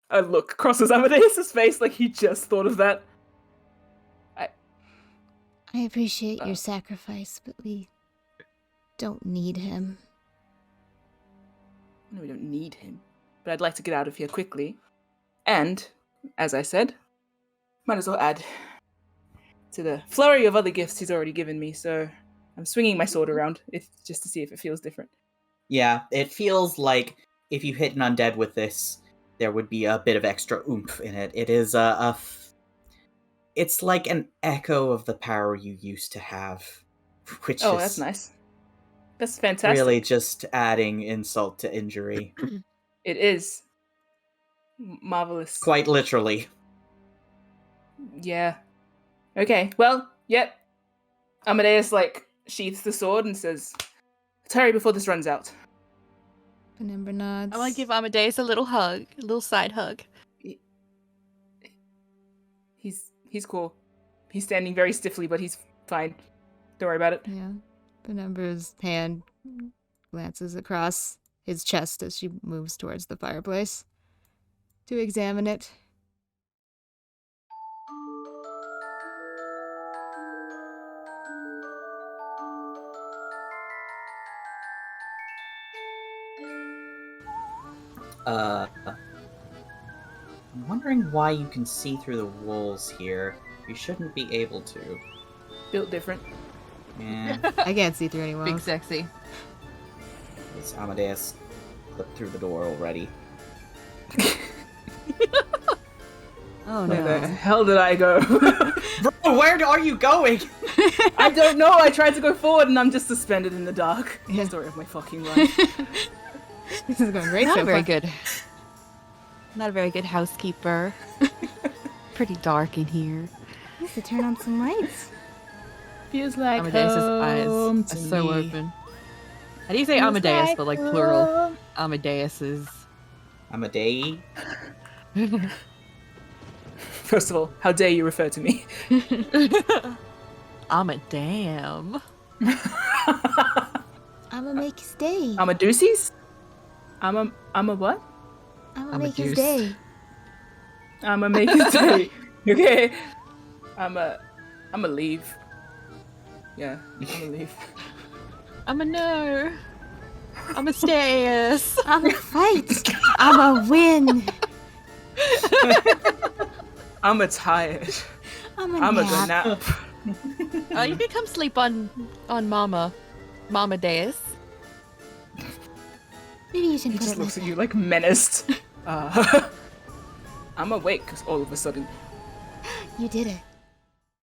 D: A look crosses Amadeus' face like he just thought of that.
C: I appreciate your sacrifice, but we don't need him.
D: No, we don't need him. But I'd like to get out of here quickly. And, as I said, might as well add to the flurry of other gifts he's already given me, so I'm swinging my sword around just to see if it feels different.
A: Yeah, it feels like if you hit an undead with this, there would be a bit of extra oomph in it. It is it's like an echo of the power you used to have, which is...
D: Oh, that's nice. That's fantastic.
A: Really just adding insult to injury.
D: It is. Marvelous.
A: Quite literally.
D: Yeah. Okay, well, yep. Amadeus, sheaths the sword and says, "Let's hurry before this runs out."
C: Penumbra nods.
B: I want to give Amadeus a little hug, a little side hug.
D: He's cool. He's standing very stiffly, but he's fine. Don't worry about it.
C: Yeah. Penumbra's hand glances across his chest as she moves towards the fireplace to examine it.
A: I'm wondering why you can see through the walls here. You shouldn't be able to.
D: Built different.
A: Yeah.
C: I can't see through any walls.
B: Big sexy.
A: It's Amadeus slipped through the door already.
B: Oh
D: Where the
B: no.
D: hell did I go?
A: Bro, where are you going?
D: I don't know. I tried to go forward and I'm just suspended in the dark. The story of my fucking life.
F: This is going great
B: Not
F: so
B: a very
F: far.
B: good. Not a very good housekeeper. Pretty dark in here.
C: Needs to turn on some lights.
D: Feels like
B: Amadeus's eyes
D: home
B: are
D: to
B: so
D: me.
B: open. How do you say
D: Feels
B: Amadeus,
D: like
B: but like plural?
D: home.
B: Amadeus's.
A: I'm a day.
D: First of all, how dare you refer to me?
B: I'm a damn.
C: I'ma make his day.
D: I'm a deuces? I'm a what?
C: I'ma
B: I'm a
C: make his
B: deuce.
C: day.
D: I'm a make his day. Okay. I'm a leave. Yeah, I'm a leave.
B: I'm a no. I'm a stairs.
C: I'ma fight. I'ma win.
D: I'm a tired.
C: I'ma
D: I'm a
C: nap.
D: nap.
B: You can come sleep on Mama Deus.
C: Maybe you should
D: He
C: put
D: just
C: it
D: looks
C: like
D: at you like menaced. I'm awake all of a sudden.
C: You did it.